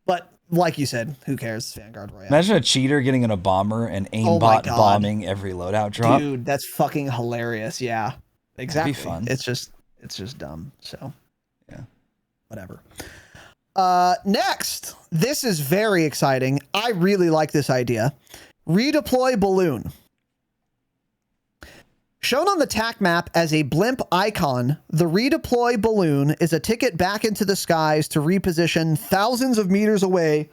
S1: But like you said, who cares? Vanguard Royale.
S2: Imagine a cheater getting in a bomber and aimbot bombing every loadout drop.
S1: Dude, that's fucking hilarious. Yeah, exactly.
S2: That'd be fun.
S1: It's just dumb. So
S2: yeah,
S1: whatever. Next, this is very exciting. I really like this idea. Redeploy balloon. Shown on the TAC map as a blimp icon, the redeploy balloon is a ticket back into the skies to reposition thousands of meters away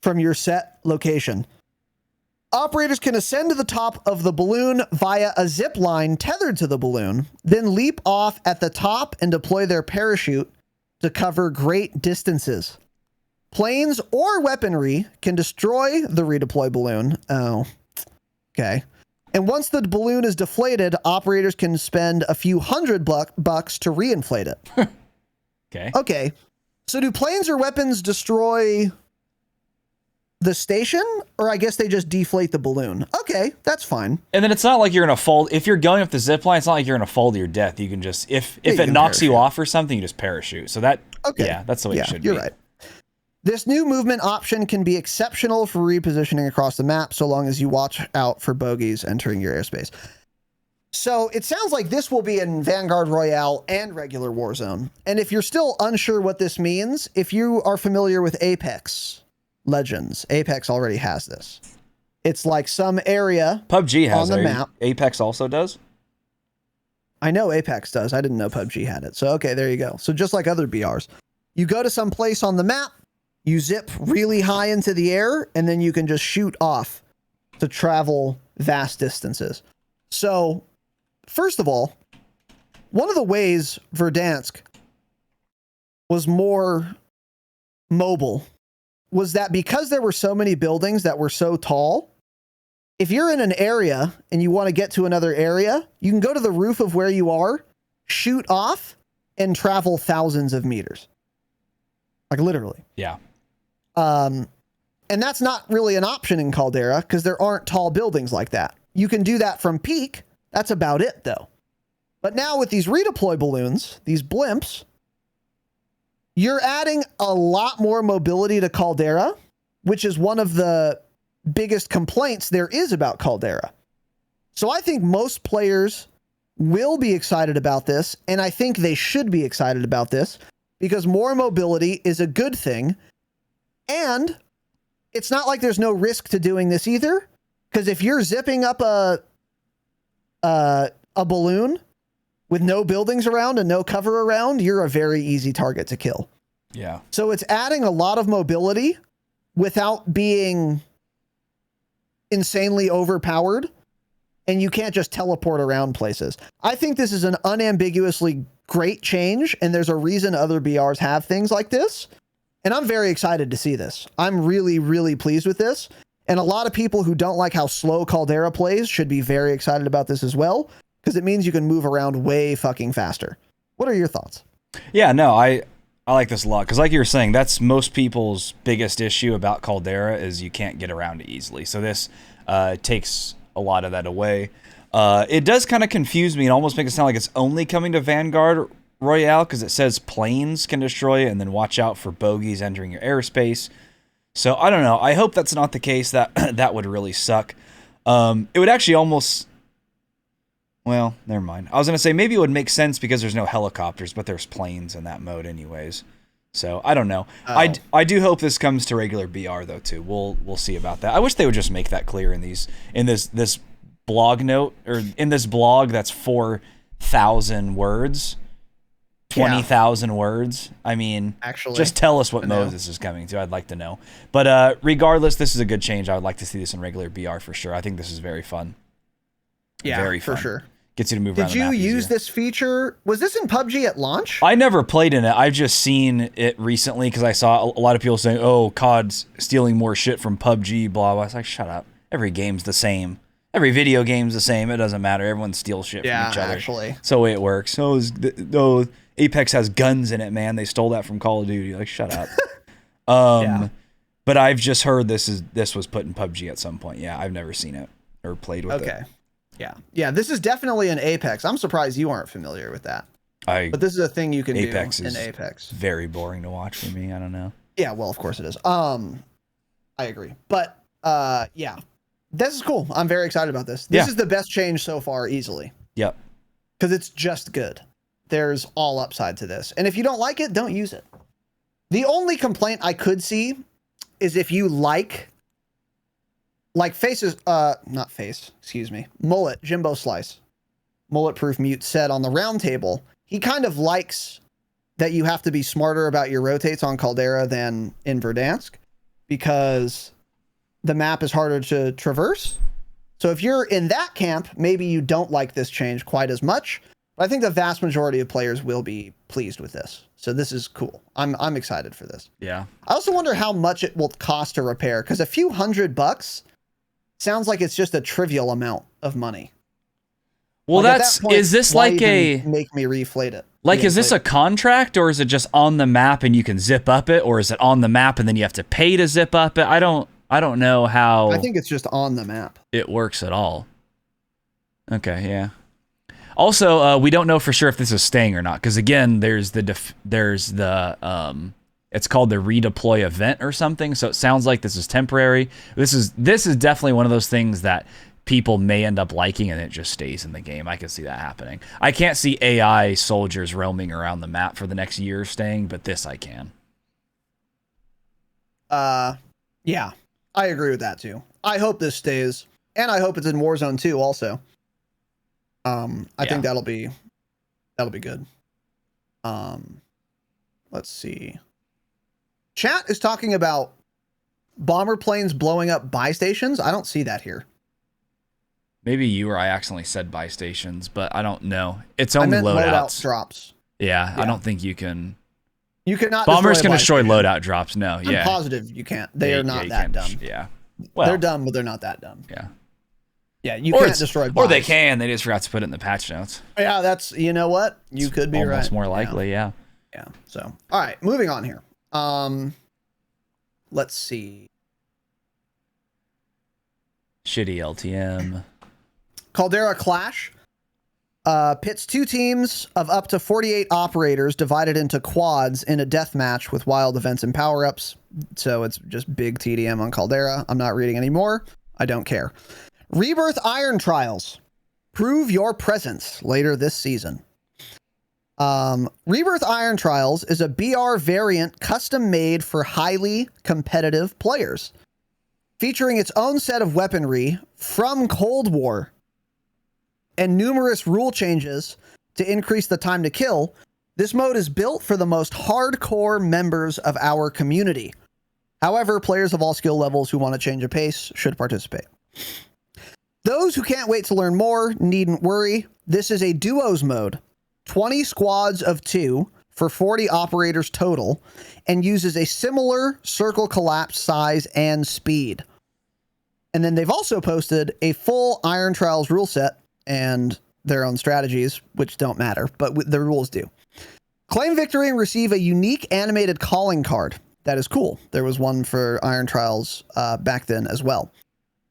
S1: from your set location. Operators can ascend to the top of the balloon via a zip line tethered to the balloon, then leap off at the top and deploy their parachute to cover great distances. Planes or weaponry can destroy the redeploy balloon. Oh, okay. And once the balloon is deflated, operators can spend a few $100 to reinflate it. Okay. So do planes or weapons destroy the station? Or I guess they just deflate the balloon. Okay, that's fine.
S2: And then it's not like you're going to fall. If you're going up the zip line, it's not like you're going to fall to your death. You can just, if it knocks you off or something, you just parachute. So that, yeah, that's the way it should be.
S1: You're right. This new movement option can be exceptional for repositioning across the map, so long as you watch out for bogeys entering your airspace. So it sounds like this will be in Vanguard Royale and regular Warzone. And if you're still unsure what this means, if you are familiar with Apex Legends, Apex already has this. It's like some area
S2: PUBG has
S1: on the map.
S2: Apex also does?
S1: I know Apex does. I didn't know PUBG had it. So, okay, there you go. So just like other BRs, you go to some place on the map, you zip really high into the air, and then you can just shoot off to travel vast distances. So, first of all, one of the ways Verdansk was more mobile was that because there were so many buildings that were so tall, if you're in an area and you want to get to another area, you can go to the roof of where you are, shoot off, and travel thousands of meters. Like literally.
S2: Yeah.
S1: And that's not really an option in Caldera because there aren't tall buildings like that. You can do that from peak. That's about it, though. But now with these redeploy balloons, these blimps, you're adding a lot more mobility to Caldera, which is one of the biggest complaints there is about Caldera. So I think most players will be excited about this, and I think they should be excited about this because more mobility is a good thing. And it's not like there's no risk to doing this either, because if you're zipping up a balloon with no buildings around and no cover around, you're a very easy target to kill.
S2: Yeah.
S1: So it's adding a lot of mobility without being insanely overpowered, and you can't just teleport around places. I think this is an unambiguously great change, and there's a reason other BRs have things like this, and I'm very excited to see this. I'm really, really pleased with this, and a lot of people who don't like how slow Caldera plays should be very excited about this as well, because it means you can move around way fucking faster. What are your thoughts?
S2: Yeah, no, I like this a lot, because like you were saying, that's most people's biggest issue about Caldera is you can't get around it easily. So this takes a lot of that away. It does kind of confuse me and almost make it sound like it's only coming to Vanguard Royale, because it says planes can destroy it and then watch out for bogeys entering your airspace. So I don't know. I hope that's not the case. That would really suck. It would actually almost... Well, never mind. I was going to say maybe it would make sense because there's no helicopters, but there's planes in that mode anyways. So I don't know. Oh. I do hope this comes to regular BR though too. We'll see about that. I wish they would just make that clear in this blog note, or in this blog that's 4,000 words, 20,000 words. I mean, actually, just tell us what mode this is coming to. I'd like to know. But regardless, this is a good change. I would like to see this in regular BR for sure. I think this is very fun.
S1: Yeah,
S2: very fun.
S1: For sure.
S2: Gets you to move around.
S1: Did you use this feature? Was this in PUBG at launch?
S2: I never played in it. I've just seen it recently because I saw a lot of people saying, "Oh, COD's stealing more shit from PUBG." Blah blah. I was like, "Shut up! Every game's the same. Every video game's the same. It doesn't matter. Everyone steals shit from each other." Actually, so the way it works. Oh, Apex has guns in it, man. They stole that from Call of Duty. Like, shut up. But I've just heard this was put in PUBG at some point. Yeah, I've never seen it or played with it.
S1: Okay. Yeah, this is definitely an Apex. I'm surprised you aren't familiar with that. But this is a thing you can do in Apex.
S2: Very boring to watch for me. I don't know.
S1: Yeah, well, of course it is. I agree. But yeah, this is cool. I'm very excited about this. This is the best change so far, easily.
S2: Yep.
S1: Because it's just good. There's all upside to this. And if you don't like it, don't use it. The only complaint I could see is if you Mullet, Jimbo Slice, Mullet Proof Mute said on the round table, he kind of likes that you have to be smarter about your rotates on Caldera than in Verdansk because the map is harder to traverse. So if you're in that camp, maybe you don't like this change quite as much, but I think the vast majority of players will be pleased with this. So this is cool. I'm excited for this.
S2: Yeah.
S1: I also wonder how much it will cost to repair, because a few $100 sounds like it's just a trivial amount of money.
S2: Well, is this like
S1: make me reflate it?
S2: Like, is this a contract, or is it just on the map and you can zip up it, or is it on the map and then you have to pay to zip up it? I don't know how.
S1: I think it's just on the map.
S2: It works at all. Okay, yeah. Also, we don't know for sure if this is staying or not, because again, there's the it's called the redeploy event or something. So it sounds like this is temporary. This is definitely one of those things that people may end up liking and it just stays in the game. I can see that happening. I can't see AI soldiers roaming around the map for the next year staying, but this I can.
S1: Yeah, I agree with that too. I hope this stays, and I hope it's in Warzone 2 also. I think that'll be good. Let's see. Chat is talking about bomber planes blowing up buy stations. I don't see that here.
S2: Maybe you or I accidentally said buy stations, but I don't know. It's only loadouts.
S1: Drops.
S2: Yeah, I don't think you can.
S1: You cannot.
S2: Bombers can destroy loadout drops. No,
S1: I'm positive you can't. They are not that dumb.
S2: Yeah.
S1: Well, they're dumb, but they're not that dumb.
S2: Yeah.
S1: Yeah, you can't destroy bombs.
S2: Or they can. They just forgot to put it in the patch notes.
S1: Yeah, that's, you know what? You could be right.
S2: Almost more likely, yeah.
S1: Yeah. So, all right, moving on here. Let's see.
S2: Shitty LTM.
S1: Caldera Clash. Pits 2 teams of up to 48 operators divided into quads in a death match with wild events and power-ups. So it's just big TDM on Caldera. I'm not reading anymore. I don't care. Rebirth Iron Trials. Prove your presence later this season. Rebirth Iron Trials is a BR variant custom made for highly competitive players. Featuring its own set of weaponry from Cold War and numerous rule changes to increase the time to kill, this mode is built for the most hardcore members of our community. However, players of all skill levels who want to change a pace should participate. Those who can't wait to learn more needn't worry. This is a duos mode, 20 squads of 2 for 40 operators total, and uses a similar circle collapse size and speed. And then they've also posted a full Iron Trials rule set and their own strategies, which don't matter, but the rules do. Claim victory and receive a unique animated calling card. That is cool. There was one for Iron Trials back then as well.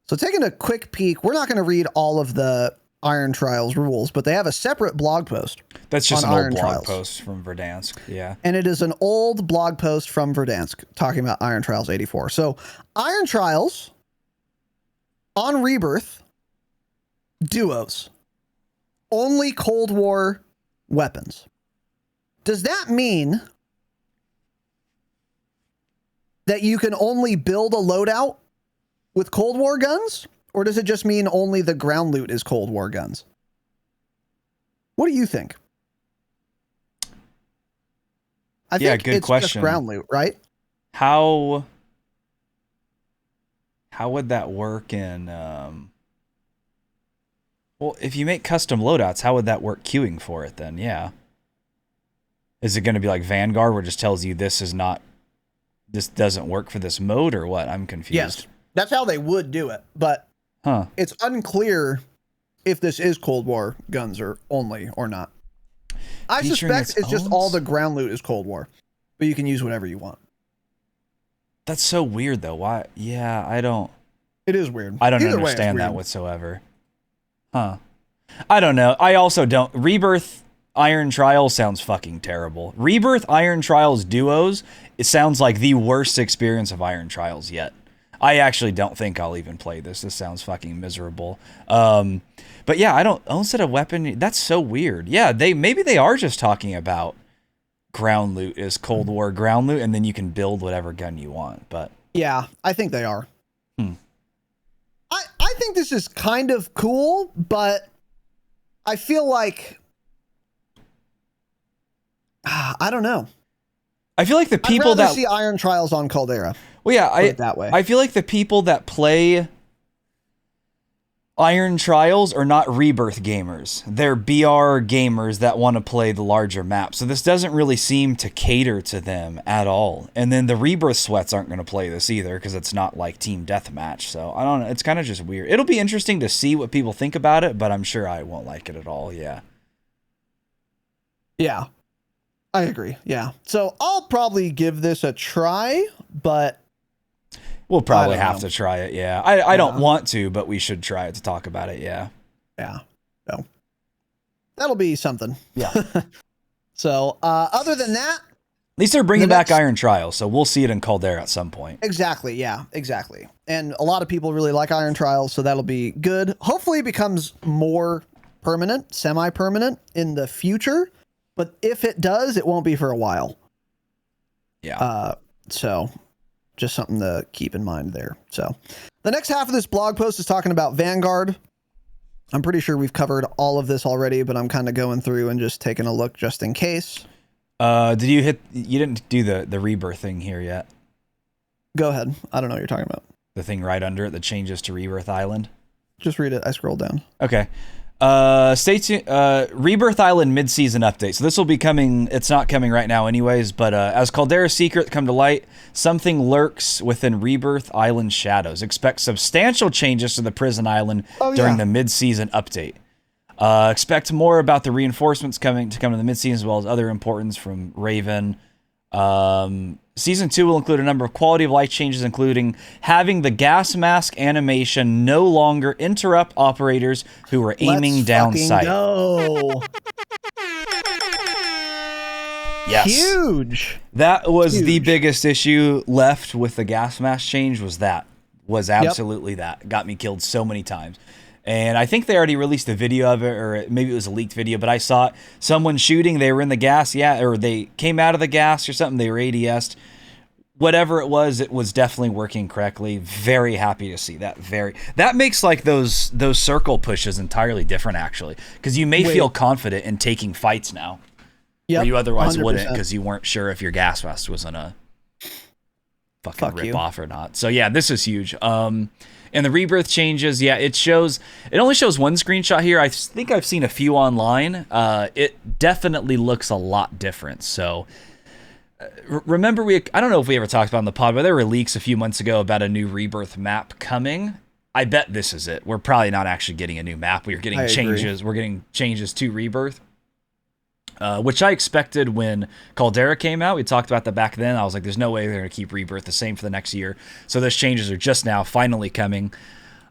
S1: So taking a quick peek, we're not going to read all of the Iron Trials rules, but they have a separate blog post.
S2: That's just an old blog post from Verdansk. Yeah.
S1: And it is an old blog post from Verdansk talking about Iron Trials 84. So Iron Trials on Rebirth, duos, only Cold War weapons. Does that mean that you can only build a loadout with Cold War guns? Or does it just mean only the ground loot is Cold War guns? What do you think? I think
S2: good
S1: it's
S2: question.
S1: Just ground loot, right?
S2: How would that work in... Well, if you make custom loadouts, how would that work queuing for it then? Yeah. Is it going to be like Vanguard where it just tells you this doesn't work for this mode or what? I'm confused.
S1: Yes. That's how they would do it, but it's unclear if this is Cold War guns or only or not. I suspect it's just all the ground loot is Cold War, but you can use whatever you want.
S2: That's so weird though. Why? Yeah, I don't.
S1: It is weird.
S2: I don't understand that whatsoever. Huh. I don't know. I also don't. Rebirth Iron Trials sounds fucking terrible. Rebirth Iron Trials duos, it sounds like the worst experience of Iron Trials yet. I actually don't think I'll even play this. This sounds fucking miserable. But yeah, I don't own set of weapon. That's so weird. Yeah, maybe they are just talking about ground loot is Cold War ground loot, and then you can build whatever gun you want. But
S1: yeah, I think they are. I think this is kind of cool, but I feel like I don't know.
S2: I feel like the people that
S1: see Iron Trials on Caldera.
S2: Well, yeah,
S1: that way.
S2: I feel like the people that play Iron Trials are not Rebirth gamers. They're BR gamers that want to play the larger map. So this doesn't really seem to cater to them at all. And then the Rebirth sweats aren't going to play this either because it's not like team deathmatch. So I don't know. It's kind of just weird. It'll be interesting to see what people think about it, but I'm sure I won't like it at all. Yeah.
S1: Yeah. I agree. Yeah. So I'll probably give this a try, but
S2: we'll probably have to try it. Yeah. I don't want to, but we should try it to talk about it. Yeah.
S1: Yeah. So that'll be something. Yeah. So, other than that,
S2: at least they're bringing back Iron Trials. So we'll see it in Caldera at some point.
S1: Exactly. Yeah, exactly. And a lot of people really like Iron Trials. So that'll be good. Hopefully it becomes more permanent, semi-permanent in the future. But if it does, it won't be for a while.
S2: Yeah.
S1: So just something to keep in mind there. So the next half of this blog post is talking about Vanguard. I'm pretty sure we've covered all of this already, but I'm kind of going through and just taking a look just in case.
S2: You didn't do the Rebirth thing here yet.
S1: Go ahead. I don't know what you're talking about.
S2: The thing right under it that changes to Rebirth Island.
S1: Just read it. I scrolled down.
S2: Okay. Stay tuned. Rebirth Island mid-season update. So this will be coming. It's not coming right now, anyways. But as Caldera's secret come to light, something lurks within Rebirth Island shadows. Expect substantial changes to the prison island during the mid-season update. Expect more about the reinforcements coming to the mid-season, as well as other importance from Raven. Season 2 will include a number of quality of life changes, including having the gas mask animation no longer interrupt operators who are aiming down sight.
S1: Go.
S2: Yes.
S1: Huge.
S2: That was the biggest issue left with the gas mask change was absolutely that. Got me killed so many times. And I think they already released a video of it, or maybe it was a leaked video, but I saw it. Someone shooting, they were in the gas, or they came out of the gas or something, they were ADS'd. Whatever it was definitely working correctly. Very happy to see that. That makes like those circle pushes entirely different, actually, because you may feel confident in taking fights now. Where you otherwise 100%. Wouldn't, because you weren't sure if your gas vest was gonna fucking rip off or not. So yeah, this is huge. And the rebirth changes, it only shows one screenshot here. I think I've seen a few online. It definitely looks a lot different. So remember, I don't know if we ever talked about it on the pod, but there were leaks a few months ago about a new rebirth map coming. I bet this is it. We're probably not actually getting a new map. We're getting changes. We're getting changes to rebirth. Which I expected when Caldera came out. We talked about that back then. I was like, there's no way they're going to keep Rebirth the same for the next year. So those changes are just now finally coming.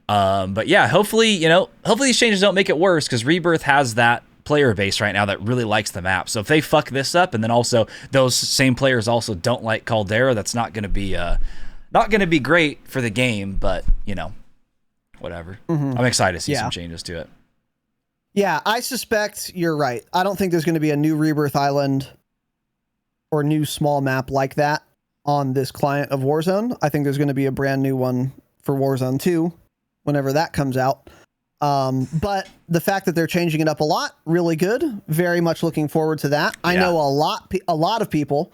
S2: But yeah, hopefully these changes don't make it worse, because Rebirth has that player base right now that really likes the map. So if they fuck this up, and then also those same players also don't like Caldera, that's not going to be great for the game, but whatever. Mm-hmm. I'm excited to see some changes to it.
S1: Yeah, I suspect you're right. I don't think there's going to be a new Rebirth Island or new small map like that on this client of Warzone. I think there's going to be a brand new one for Warzone 2 whenever that comes out. But the fact that they're changing it up a lot, really good. Very much looking forward to that. Yeah. I know a lot of people,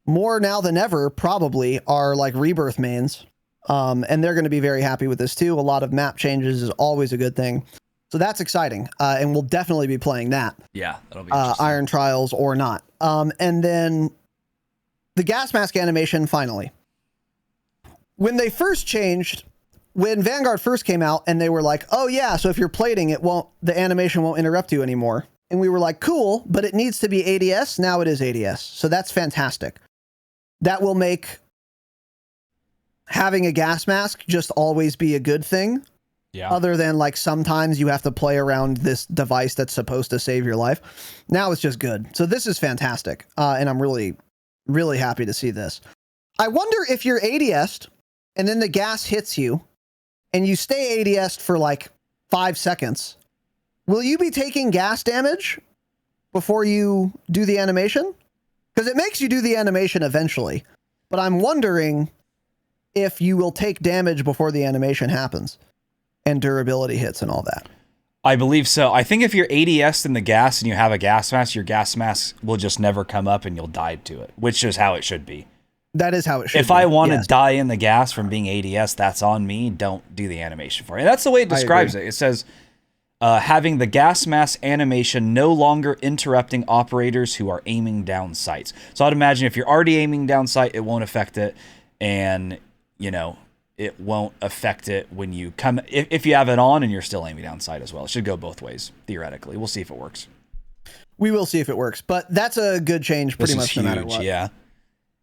S1: more now than ever, probably are like Rebirth mains. And they're going to be very happy with this too. A lot of map changes is always a good thing. So that's exciting, and we'll definitely be playing that.
S2: Yeah, that'll be interesting.
S1: Iron Trials or not. And then the gas mask animation, finally. When they first changed, when Vanguard first came out, and they were like, oh yeah, so if you're plating, the animation won't interrupt you anymore. And we were like, cool, but it needs to be ADS. Now it is ADS. So that's fantastic. That will make having a gas mask just always be a good thing. Yeah. Other than like sometimes you have to play around this device that's supposed to save your life. Now it's just good. So this is fantastic. And I'm really, really happy to see this. I wonder if you're ADS'd and then the gas hits you and you stay ADS'd for like 5 seconds. Will you be taking gas damage before you do the animation? Because it makes you do the animation eventually. But I'm wondering if you will take damage before the animation happens. And durability hits and all that.
S2: I believe so. I think if you're ADS'd in the gas and you have a gas mask, your gas mask will just never come up and you'll die to it, which is how it should be.
S1: That is how it should be.
S2: If I want to die in the gas from being ADS, that's on me. Don't do the animation for it. And that's the way it describes it. It says, having the gas mask animation no longer interrupting operators who are aiming down sights. So I'd imagine if you're already aiming down sight, it won't affect it. And, it won't affect it when you come, if you have it on and you're still aiming down sight as well. It should go both ways, theoretically. We'll see if it works.
S1: We will see if it works, but that's a good change pretty much no matter what.
S2: Yeah,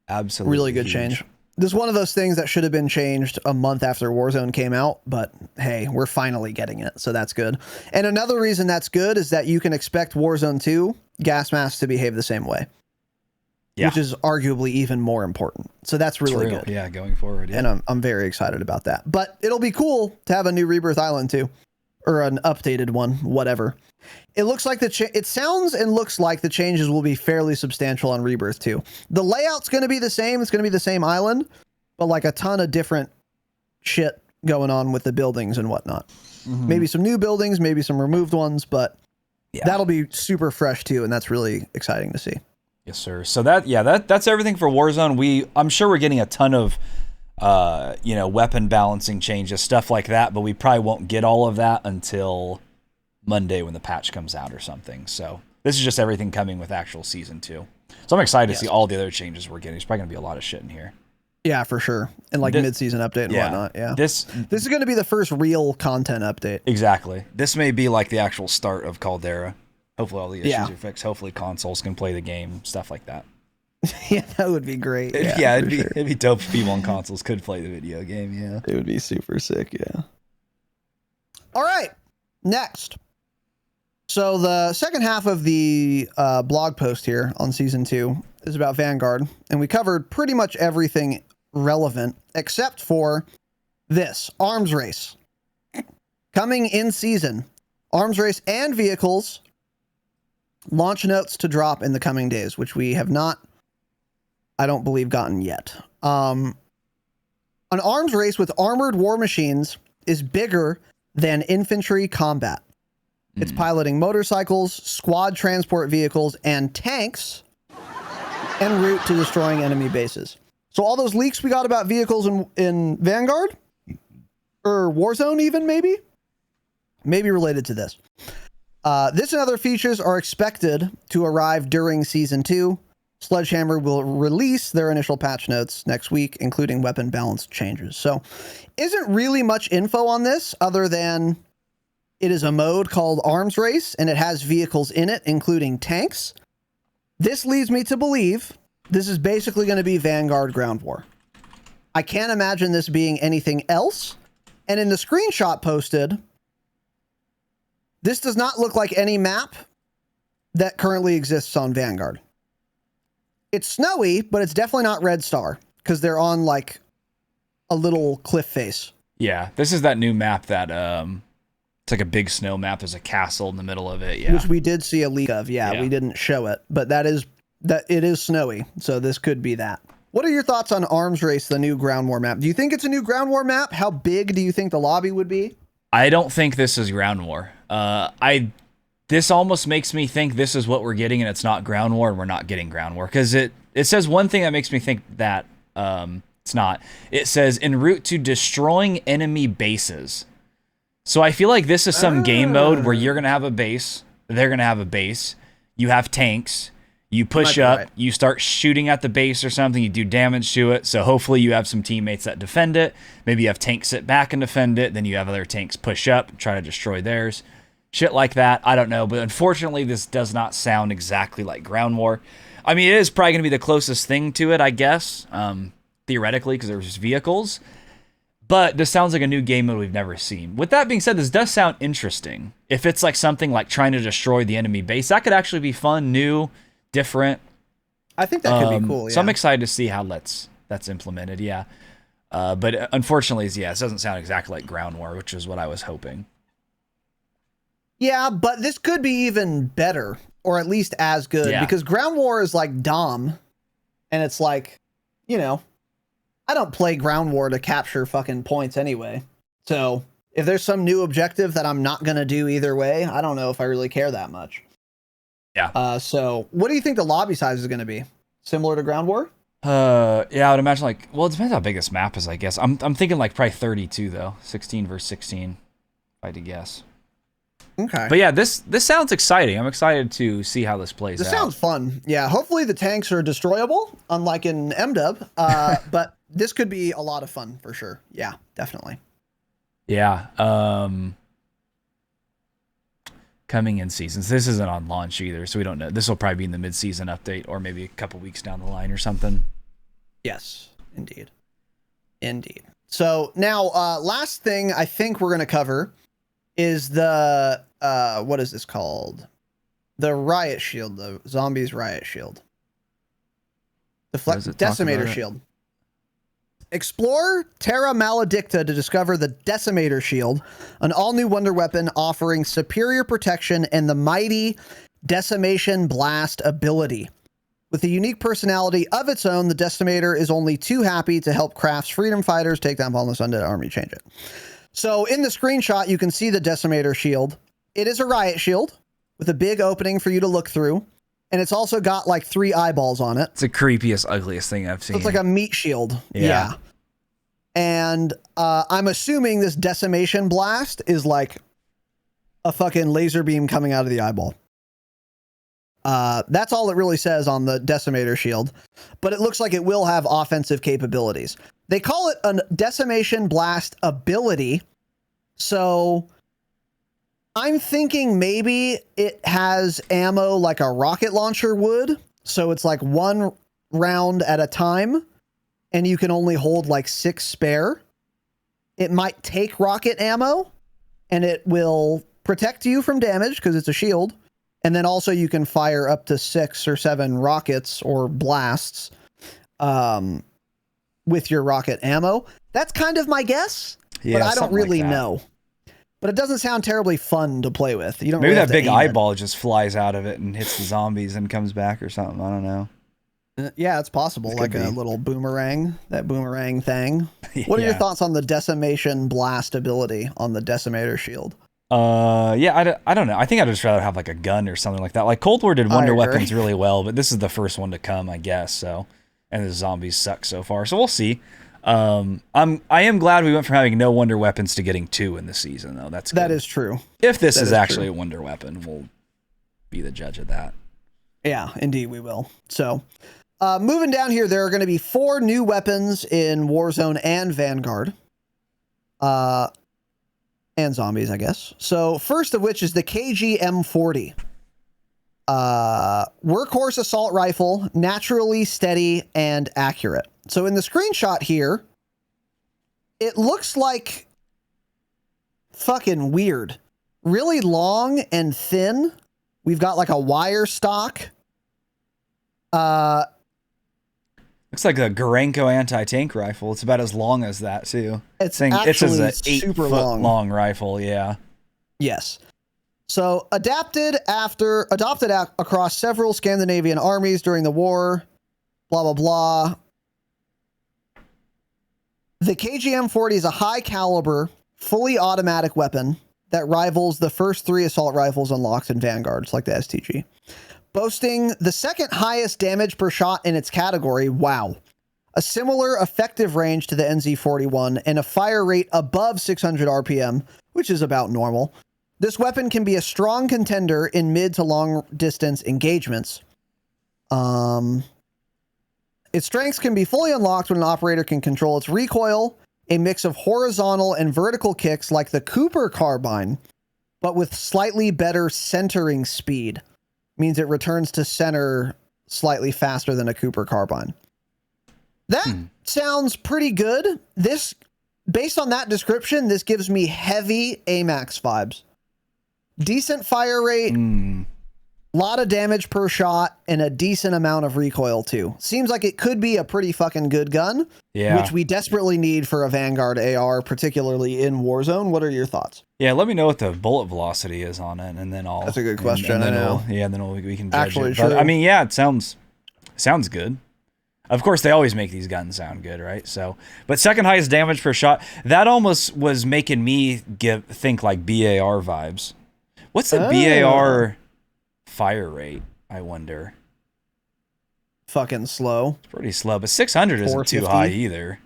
S2: absolutely.
S1: Really good change. This is one of those things that should have been changed a month after Warzone came out, but hey, we're finally getting it, so that's good. And another reason that's good is that you can expect Warzone 2 gas masks to behave the same way. Yeah. Which is arguably even more important. So that's really good.
S2: Yeah, going forward. Yeah.
S1: And I'm very excited about that. But it'll be cool to have a new Rebirth Island too. Or an updated one, whatever. It looks like it sounds and looks like the changes will be fairly substantial on Rebirth too. The layout's going to be the same. It's going to be the same island, but like a ton of different shit going on with the buildings and whatnot. Mm-hmm. Maybe some new buildings, maybe some removed ones, but that'll be super fresh too. And that's really exciting to see.
S2: Yes, sir. So that's everything for Warzone. I'm sure we're getting a ton of, weapon balancing changes, stuff like that, but we probably won't get all of that until Monday when the patch comes out or something. So this is just everything coming with actual season 2. So I'm excited to see all the other changes we're getting. There's probably going to be a lot of shit in here.
S1: Yeah, for sure. And like mid-season update and whatnot. Yeah. This is going to be the first real content update.
S2: Exactly. This may be like the actual start of Caldera. Hopefully all the issues are fixed. Hopefully consoles can play the game, stuff like that.
S1: Yeah, that would be great.
S2: Yeah, it'd be dope if people on consoles could play the video game. Yeah,
S1: it would be super sick. Yeah. All right, next. So the second half of the blog post here on season 2 is about Vanguard, and we covered pretty much everything relevant except for this arms race coming in season. Arms race and vehicles launch notes to drop in the coming days, which we have not, I don't believe, gotten yet. An arms race with armored war machines is bigger than infantry combat. It's piloting motorcycles, squad transport vehicles, and tanks en route to destroying enemy bases. So all those leaks we got about vehicles in Vanguard, or Warzone even, maybe related to this. This and other features are expected to arrive during Season 2. Sledgehammer will release their initial patch notes next week, including weapon balance changes. So isn't really much info on this other than it is a mode called Arms Race, and it has vehicles in it, including tanks. This leads me to believe this is basically going to be Vanguard Ground War. I can't imagine this being anything else. And in the screenshot posted, this does not look like any map that currently exists on Vanguard. It's snowy, but it's definitely not Red Star, because they're on like a little cliff face.
S2: Yeah, this is that new map that it's like a big snow map. There's a castle in the middle of it. Yeah,
S1: which we did see a leak of. Yeah, we didn't show it, but that it is snowy. So this could be that. What are your thoughts on Arms Race, the new Ground War map? Do you think it's a new Ground War map? How big do you think the lobby would be?
S2: I don't think this is Ground War. This almost makes me think this is what we're getting, and it's not Ground War, and we're not getting Ground War, because it says one thing that makes me think that it's not. It says en route to destroying enemy bases. So I feel like this is some game mode where you're gonna have a base, they're gonna have a base, you have tanks, you push up, right, you start shooting at the base or something, you do damage to it. So hopefully you have some teammates that defend it. Maybe you have tanks sit back and defend it. Then you have other tanks push up and try to destroy theirs. Shit like that. I don't know. But unfortunately, this does not sound exactly like Ground War. I mean, it is probably going to be the closest thing to it, I guess, theoretically, because there's just vehicles. But this sounds like a new game mode we've never seen. With that being said, this does sound interesting. If it's like something like trying to destroy the enemy base, that could actually be fun, new, different.
S1: I think that could be cool. Yeah.
S2: So I'm excited to see how that's implemented. Yeah. But unfortunately, it doesn't sound exactly like Ground War, which is what I was hoping.
S1: Yeah, but this could be even better, or at least as good, because Ground War is like Dom, and it's like, I don't play Ground War to capture fucking points anyway. So if there's some new objective that I'm not going to do either way, I don't know if I really care that much.
S2: Yeah.
S1: So what do you think the lobby size is going to be? Similar to Ground War?
S2: Yeah, I would imagine it depends how big this map is, I guess. I'm thinking like probably 32 though, 16 versus 16, if I had to guess.
S1: Okay.
S2: But yeah, this sounds exciting. I'm excited to see how this plays out.
S1: This sounds fun. Yeah, hopefully the tanks are destroyable, unlike in MDub. But this could be a lot of fun for sure. Yeah, definitely.
S2: Yeah. Coming in seasons. This isn't on launch either, so we don't know. This will probably be in the mid-season update or maybe a couple weeks down the line or something.
S1: Yes, indeed. Indeed. So now, last thing I think we're going to cover is the, what is this called? The Riot Shield, the Zombies Riot Shield. The Decimator Shield. Explore Terra Maledicta to discover the Decimator Shield, an all-new wonder weapon offering superior protection and the mighty Decimation Blast ability. With a unique personality of its own, the Decimator is only too happy to help Craft's freedom fighters take down Paul's Undead Army. Change it. So in the screenshot, you can see the Decimator Shield. It is a Riot Shield with a big opening for you to look through. And it's also got like 3 eyeballs on it.
S2: It's the creepiest, ugliest thing I've seen.
S1: So it's like a meat shield. Yeah. And I'm assuming this Decimation Blast is like a fucking laser beam coming out of the eyeball. That's all it really says on the Decimator Shield. But it looks like it will have offensive capabilities. They call it a Decimation Blast ability. So I'm thinking maybe it has ammo like a rocket launcher would. So it's like one round at a time, and you can only hold like 6 spare. It might take rocket ammo, and it will protect you from damage because it's a shield. And then also you can fire up to 6 or 7 rockets or blasts with your rocket ammo. That's kind of my guess, but I don't really know. But it doesn't sound terribly fun to play with. You don't
S2: Maybe
S1: really
S2: that big eyeball just flies out of it and hits the zombies and comes back or something. I don't know.
S1: Yeah, it's possible. Like a little boomerang, that boomerang thing. What are your thoughts on the decimation blast ability on the decimator shield?
S2: Yeah, I don't know. I think I'd just rather have like a gun or something like that. Like Cold War did wonder weapons really well, but this is the first one to come, I guess. So, and the zombies suck so far. So we'll see. I am glad we went from having no wonder weapons to getting 2 in the season, though. That
S1: is true.
S2: If this is actually a wonder weapon, we'll be the judge of that.
S1: Yeah, indeed we will. So, moving down here, there are going to be 4 new weapons in Warzone and Vanguard. And zombies, I guess. So, first of which is the KG-M40. Workhorse assault rifle, naturally steady and accurate. So in the screenshot here, it looks like fucking weird. Really long and thin. We've got like a wire stock.
S2: Looks like a Gorenko anti-tank rifle. It's about as long as that too.
S1: It's actually
S2: an 8
S1: super
S2: foot long rifle. Yeah.
S1: Yes. So adopted across several Scandinavian armies during the war. Blah blah blah. The KG-M40 is a high caliber, fully automatic weapon that rivals the first 3 assault rifles unlocked in Vanguard. It's like the STG. Boasting the second highest damage per shot in its category. Wow. A similar effective range to the NZ41 and a fire rate above 600 RPM, which is about normal. This weapon can be a strong contender in mid to long distance engagements. Its strengths can be fully unlocked when an operator can control its recoil, a mix of horizontal and vertical kicks like the Cooper carbine, but with slightly better centering speed. Means it returns to center slightly faster than a Cooper carbine. That sounds pretty good. This, based on that description, this gives me heavy AMAX vibes. Decent fire rate, lot of damage per shot, and a decent amount of recoil too. Seems like it could be a pretty fucking good gun, which we desperately need for a Vanguard AR, particularly in Warzone. What are your thoughts?
S2: Yeah, let me know what the bullet velocity is on it, and then I'll...
S1: That's a good question, I know.
S2: We can judge it. But, I mean, yeah, it sounds good. Of course, they always make these guns sound good, right? So, but second highest damage per shot, that almost was making me think like BAR vibes. What's the BAR fire rate, I wonder?
S1: Fucking slow.
S2: It's pretty slow, but 600 isn't too high either.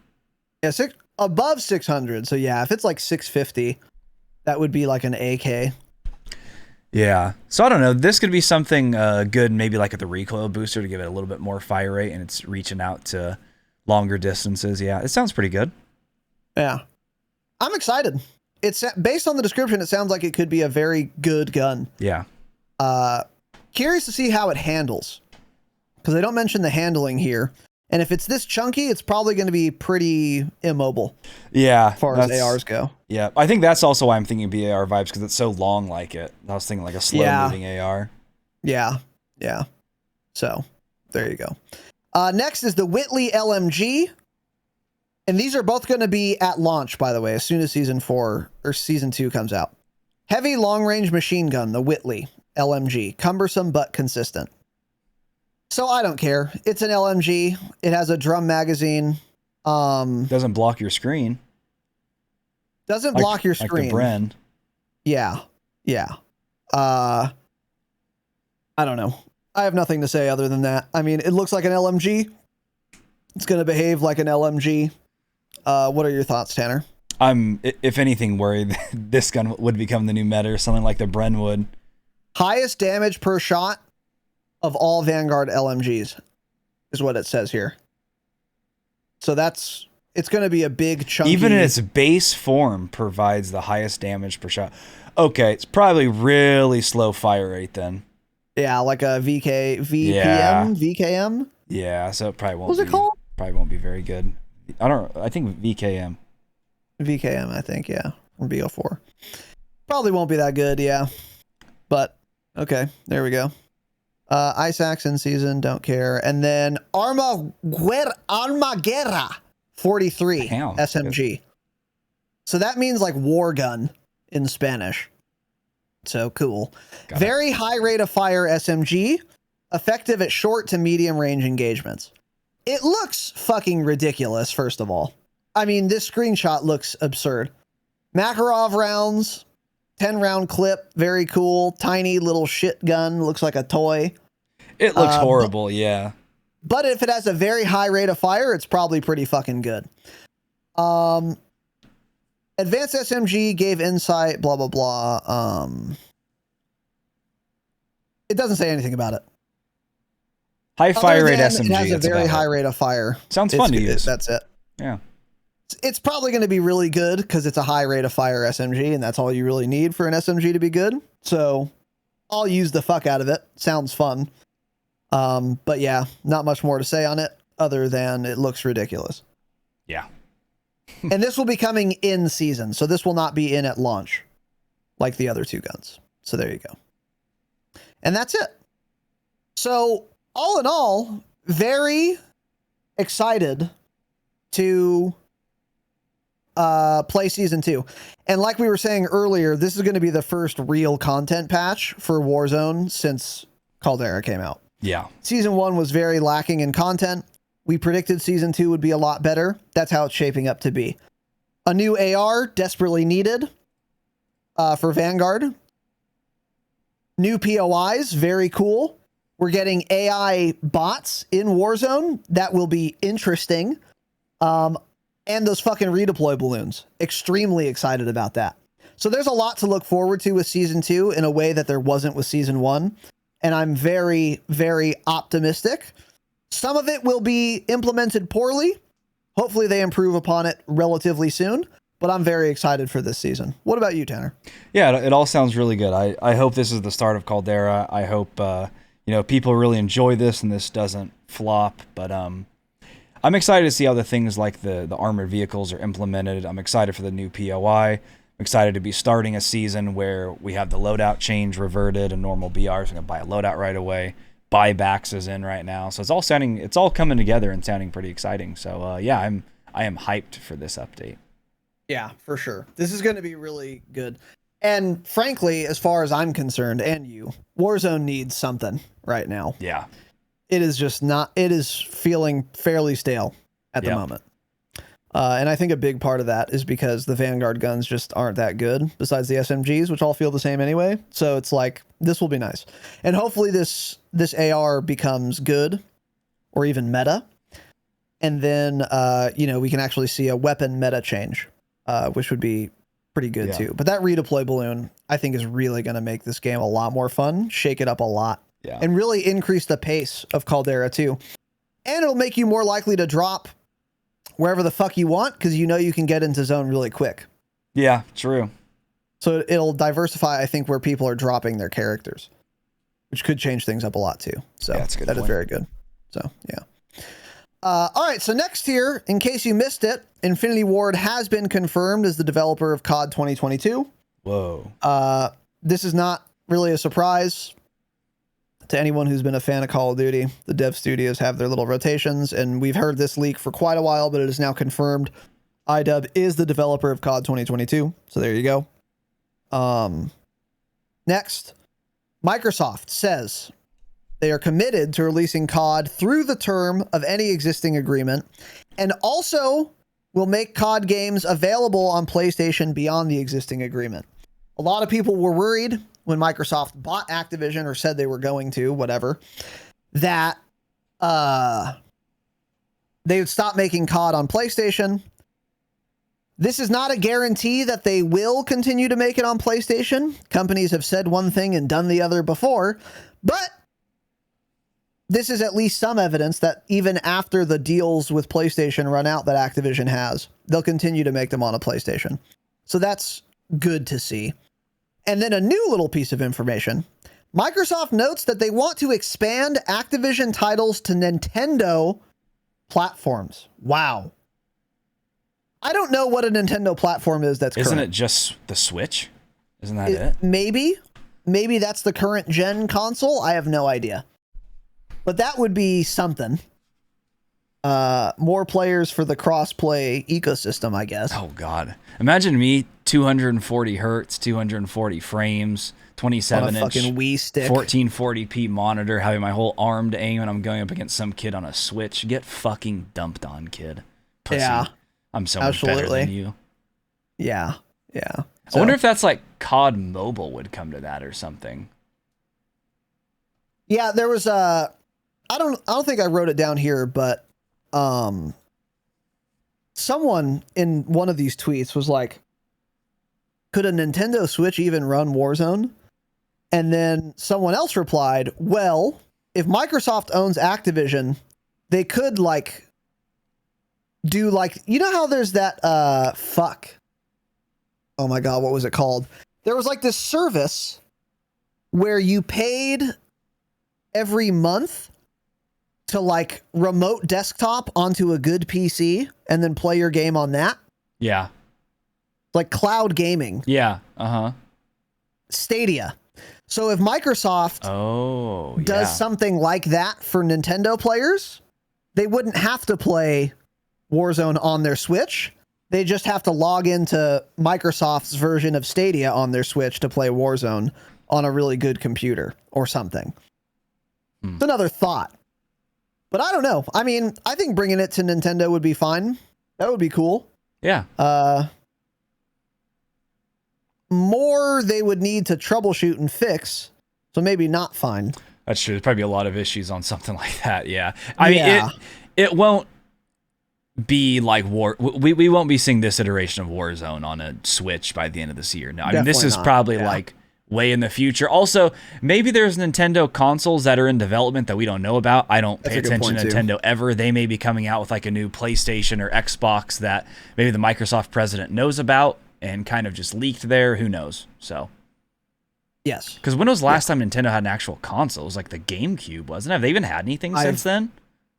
S1: Yeah, above 600. So yeah, if it's like 650, that would be like an AK.
S2: Yeah. So I don't know. This could be something good, maybe like at the recoil booster to give it a little bit more fire rate, and it's reaching out to longer distances. Yeah, it sounds pretty good.
S1: Yeah. I'm excited. It's based on the description, it sounds like it could be a very good gun.
S2: Yeah.
S1: Curious to see how it handles, because they don't mention the handling here. And if it's this chunky, it's probably going to be pretty immobile.
S2: Yeah.
S1: As far as ARs go.
S2: Yeah. I think that's also why I'm thinking BAR vibes, because it's so long like it. I was thinking like a slow moving AR.
S1: Yeah. Yeah. So there you go. Next is the Whitley LMG. And these are both going to be at launch, by the way, as soon as season 4 or season 2 comes out. Heavy long range machine gun, the Whitley LMG. Cumbersome but consistent. So I don't care. It's an LMG. It has a drum magazine.
S2: Doesn't block your screen.
S1: Doesn't block your screen.
S2: Like the Bren.
S1: Yeah. Yeah. I don't know. I have nothing to say other than that. I mean, it looks like an LMG. It's going to behave like an LMG. What are your thoughts, Tanner?
S2: I'm, if anything, worried this gun would become the new meta or something like the Bren would.
S1: Highest damage per shot of all Vanguard LMGs is what it says here. So it's going to be a big chunky...
S2: Even in its base form provides the highest damage per shot. Okay, it's probably really slow fire rate then.
S1: Yeah, like a VKM?
S2: Yeah, so it probably won't.
S1: What's it called?
S2: Probably won't be very good. I think VKM.
S1: VKM, I think, yeah, or BO4. Probably won't be that good, yeah. But okay, there we go. Ice Axe in season, don't care. And then Armaguerra 43
S2: Damn.
S1: SMG. So that means like war gun in Spanish. So cool. Very high rate of fire SMG, effective at short to medium range engagements. It looks fucking ridiculous, first of all. I mean, this screenshot looks absurd. Makarov rounds, 10 round clip, very cool. Tiny little shit gun, looks like a toy.
S2: It looks horrible, yeah.
S1: But if it has a very high rate of fire, it's probably pretty fucking good. Advanced SMG gave insight, blah, blah, blah. It doesn't say anything about it.
S2: High fire rate SMG.
S1: It has a very high rate of fire.
S2: Sounds fun to use.
S1: That's it.
S2: Yeah.
S1: It's probably going to be really good because it's a high rate of fire SMG, and that's all you really need for an SMG to be good. So I'll use the fuck out of it. Sounds fun. But yeah, not much more to say on it other than it looks ridiculous.
S2: Yeah.
S1: And this will be coming in season. So this will not be in at launch like the other two guns. So there you go. And that's it. So all in all, very excited to play season 2. And like we were saying earlier, this is going to be the first real content patch for Warzone since Caldera came out.
S2: Yeah. Season
S1: 1 was very lacking in content. We predicted season 2 would be a lot better. That's how it's shaping up to be. A new AR desperately needed for Vanguard. New POIs, very cool. We're getting AI bots in Warzone. That will be interesting. And those fucking redeploy balloons. Extremely excited about that. So there's a lot to look forward to with season 2 in a way that there wasn't with season 1. And I'm very, very optimistic. Some of it will be implemented poorly. Hopefully they improve upon it relatively soon. But I'm very excited for this season. What about you, Tanner?
S2: Yeah, it all sounds really good. I hope this is the start of Caldera. I hope people really enjoy this and this doesn't flop. But I'm excited to see how the things like the armored vehicles are implemented. I'm excited for the new POI. I'm excited to be starting a season where we have the loadout change reverted and normal BRs. I'm gonna buy a loadout right away. Buybacks is in right now, so it's all coming together and sounding pretty exciting. So I am hyped for this update.
S1: Yeah, for sure. This is going to be really good. And frankly, as far as I'm concerned, and you, Warzone needs something right now.
S2: Yeah.
S1: It is feeling fairly stale at the moment. And I think a big part of that is because the Vanguard guns just aren't that good, besides the SMGs, which all feel the same anyway. So it's like, this will be nice. And hopefully this AR becomes good or even meta. And then, we can actually see a weapon meta change, which would be pretty good too. But that redeploy balloon, I think, is really going to make this game a lot more fun, shake it up a lot, and really increase the pace of Caldera too. And it'll make you more likely to drop wherever the fuck you want, because you can get into zone really quick.
S2: Yeah, true.
S1: So it'll diversify, I think, where people are dropping their characters, which could change things up a lot too. So that is very good. So yeah. All right, so next here, in case you missed it, Infinity Ward has been confirmed as the developer of COD 2022.
S2: Whoa.
S1: This is not really a surprise to anyone who's been a fan of Call of Duty. The dev studios have their little rotations, and we've heard this leak for quite a while, but it is now confirmed. iDub is the developer of COD 2022, so there you go. Next, Microsoft says they are committed to releasing COD through the term of any existing agreement, and also will make COD games available on PlayStation beyond the existing agreement. A lot of people were worried when Microsoft bought Activision, or said they were going to, whatever, that they would stop making COD on PlayStation. This is not a guarantee that they will continue to make it on PlayStation. Companies have said one thing and done the other before, but this is at least some evidence that even after the deals with PlayStation run out that Activision has, they'll continue to make them on a PlayStation. So that's good to see. And then a new little piece of information. Microsoft notes that they want to expand Activision titles to Nintendo platforms. Wow. I don't know what a Nintendo platform is that's
S2: Isn't
S1: current.
S2: it just the Switch? Isn't that it?
S1: Maybe. Maybe that's the current gen console. I have no idea. But that would be something. More players for the cross-play ecosystem, I guess.
S2: Oh, God. Imagine me, 240 hertz, 240 frames, 27-inch
S1: fucking Wii stick.
S2: 1440p monitor, having my whole arm to aim, and I'm going up against some kid on a Switch. Get fucking dumped on, kid. Pussy.
S1: Yeah.
S2: I'm so much better than you.
S1: Yeah.
S2: I wonder if that's like COD Mobile would come to that or something.
S1: Yeah, there was a... I don't think I wrote it down here, but someone in one of these tweets was like, could a Nintendo Switch even run Warzone? And then someone else replied, well, if Microsoft owns Activision, they could like do like, you know how there's that oh my God, what was it called? There was like this service where you paid every month to like remote desktop onto a good PC and then play your game on that.
S2: Yeah.
S1: Like cloud gaming.
S2: Yeah.
S1: Stadia. So if Microsoft does something like that for Nintendo players, they wouldn't have to play Warzone on their Switch. They just have to log into Microsoft's version of Stadia on their Switch to play Warzone on a really good computer or something. It's another thought. But I don't know. I mean, I think bringing it to Nintendo would be fine. That would be cool.
S2: Yeah.
S1: More they would need to troubleshoot and fix, so maybe not fine.
S2: That's true. There's probably a lot of issues on something like that. Yeah. I mean, it won't be like we won't be seeing this iteration of Warzone on a Switch by the end of this year. No, I mean, this is probably like way in the future. Also, maybe there's Nintendo consoles that are in development that we don't know about. I don't pay attention to Nintendo ever. They may be coming out with like a new PlayStation or Xbox that maybe the Microsoft president knows about and kind of just leaked there. Who knows? So,
S1: yes.
S2: Because when was the last time Nintendo had an actual console? It was like the GameCube, wasn't it? Have they even had anything since then?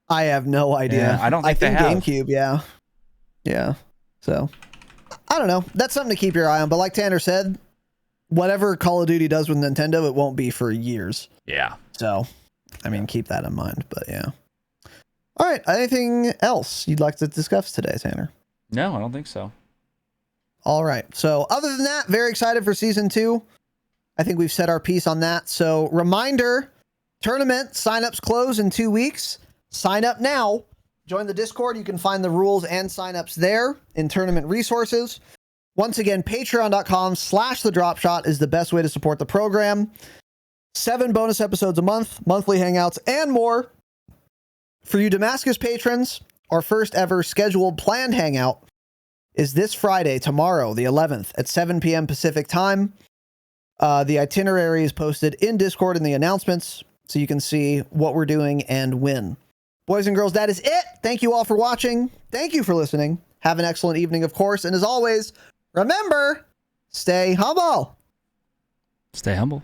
S1: I have no idea.
S2: Yeah, I don't think they have.
S1: GameCube, yeah. So, I don't know. That's something to keep your eye on. But like Tanner said, whatever Call of Duty does with Nintendo, it won't be for years.
S2: Yeah.
S1: So, I mean, keep that in mind. But yeah. All right. Anything else you'd like to discuss today, Tanner?
S2: No, I don't think so.
S1: All right. So other than that, very excited for season 2. I think we've said our piece on that. So reminder, tournament signups close in 2 weeks. Sign up now. Join the Discord. You can find the rules and signups there in tournament resources. Once again, patreon.com/the Dropshot is the best way to support the program. 7 bonus episodes a month, monthly hangouts, and more. For you Damascus patrons, our first ever scheduled planned hangout is this Friday, tomorrow, the 11th at 7 p.m. Pacific time. The itinerary is posted in Discord in the announcements, so you can see what we're doing and when. Boys and girls, that is it. Thank you all for watching. Thank you for listening. Have an excellent evening, of course. And as always, remember, stay humble.
S2: Stay humble.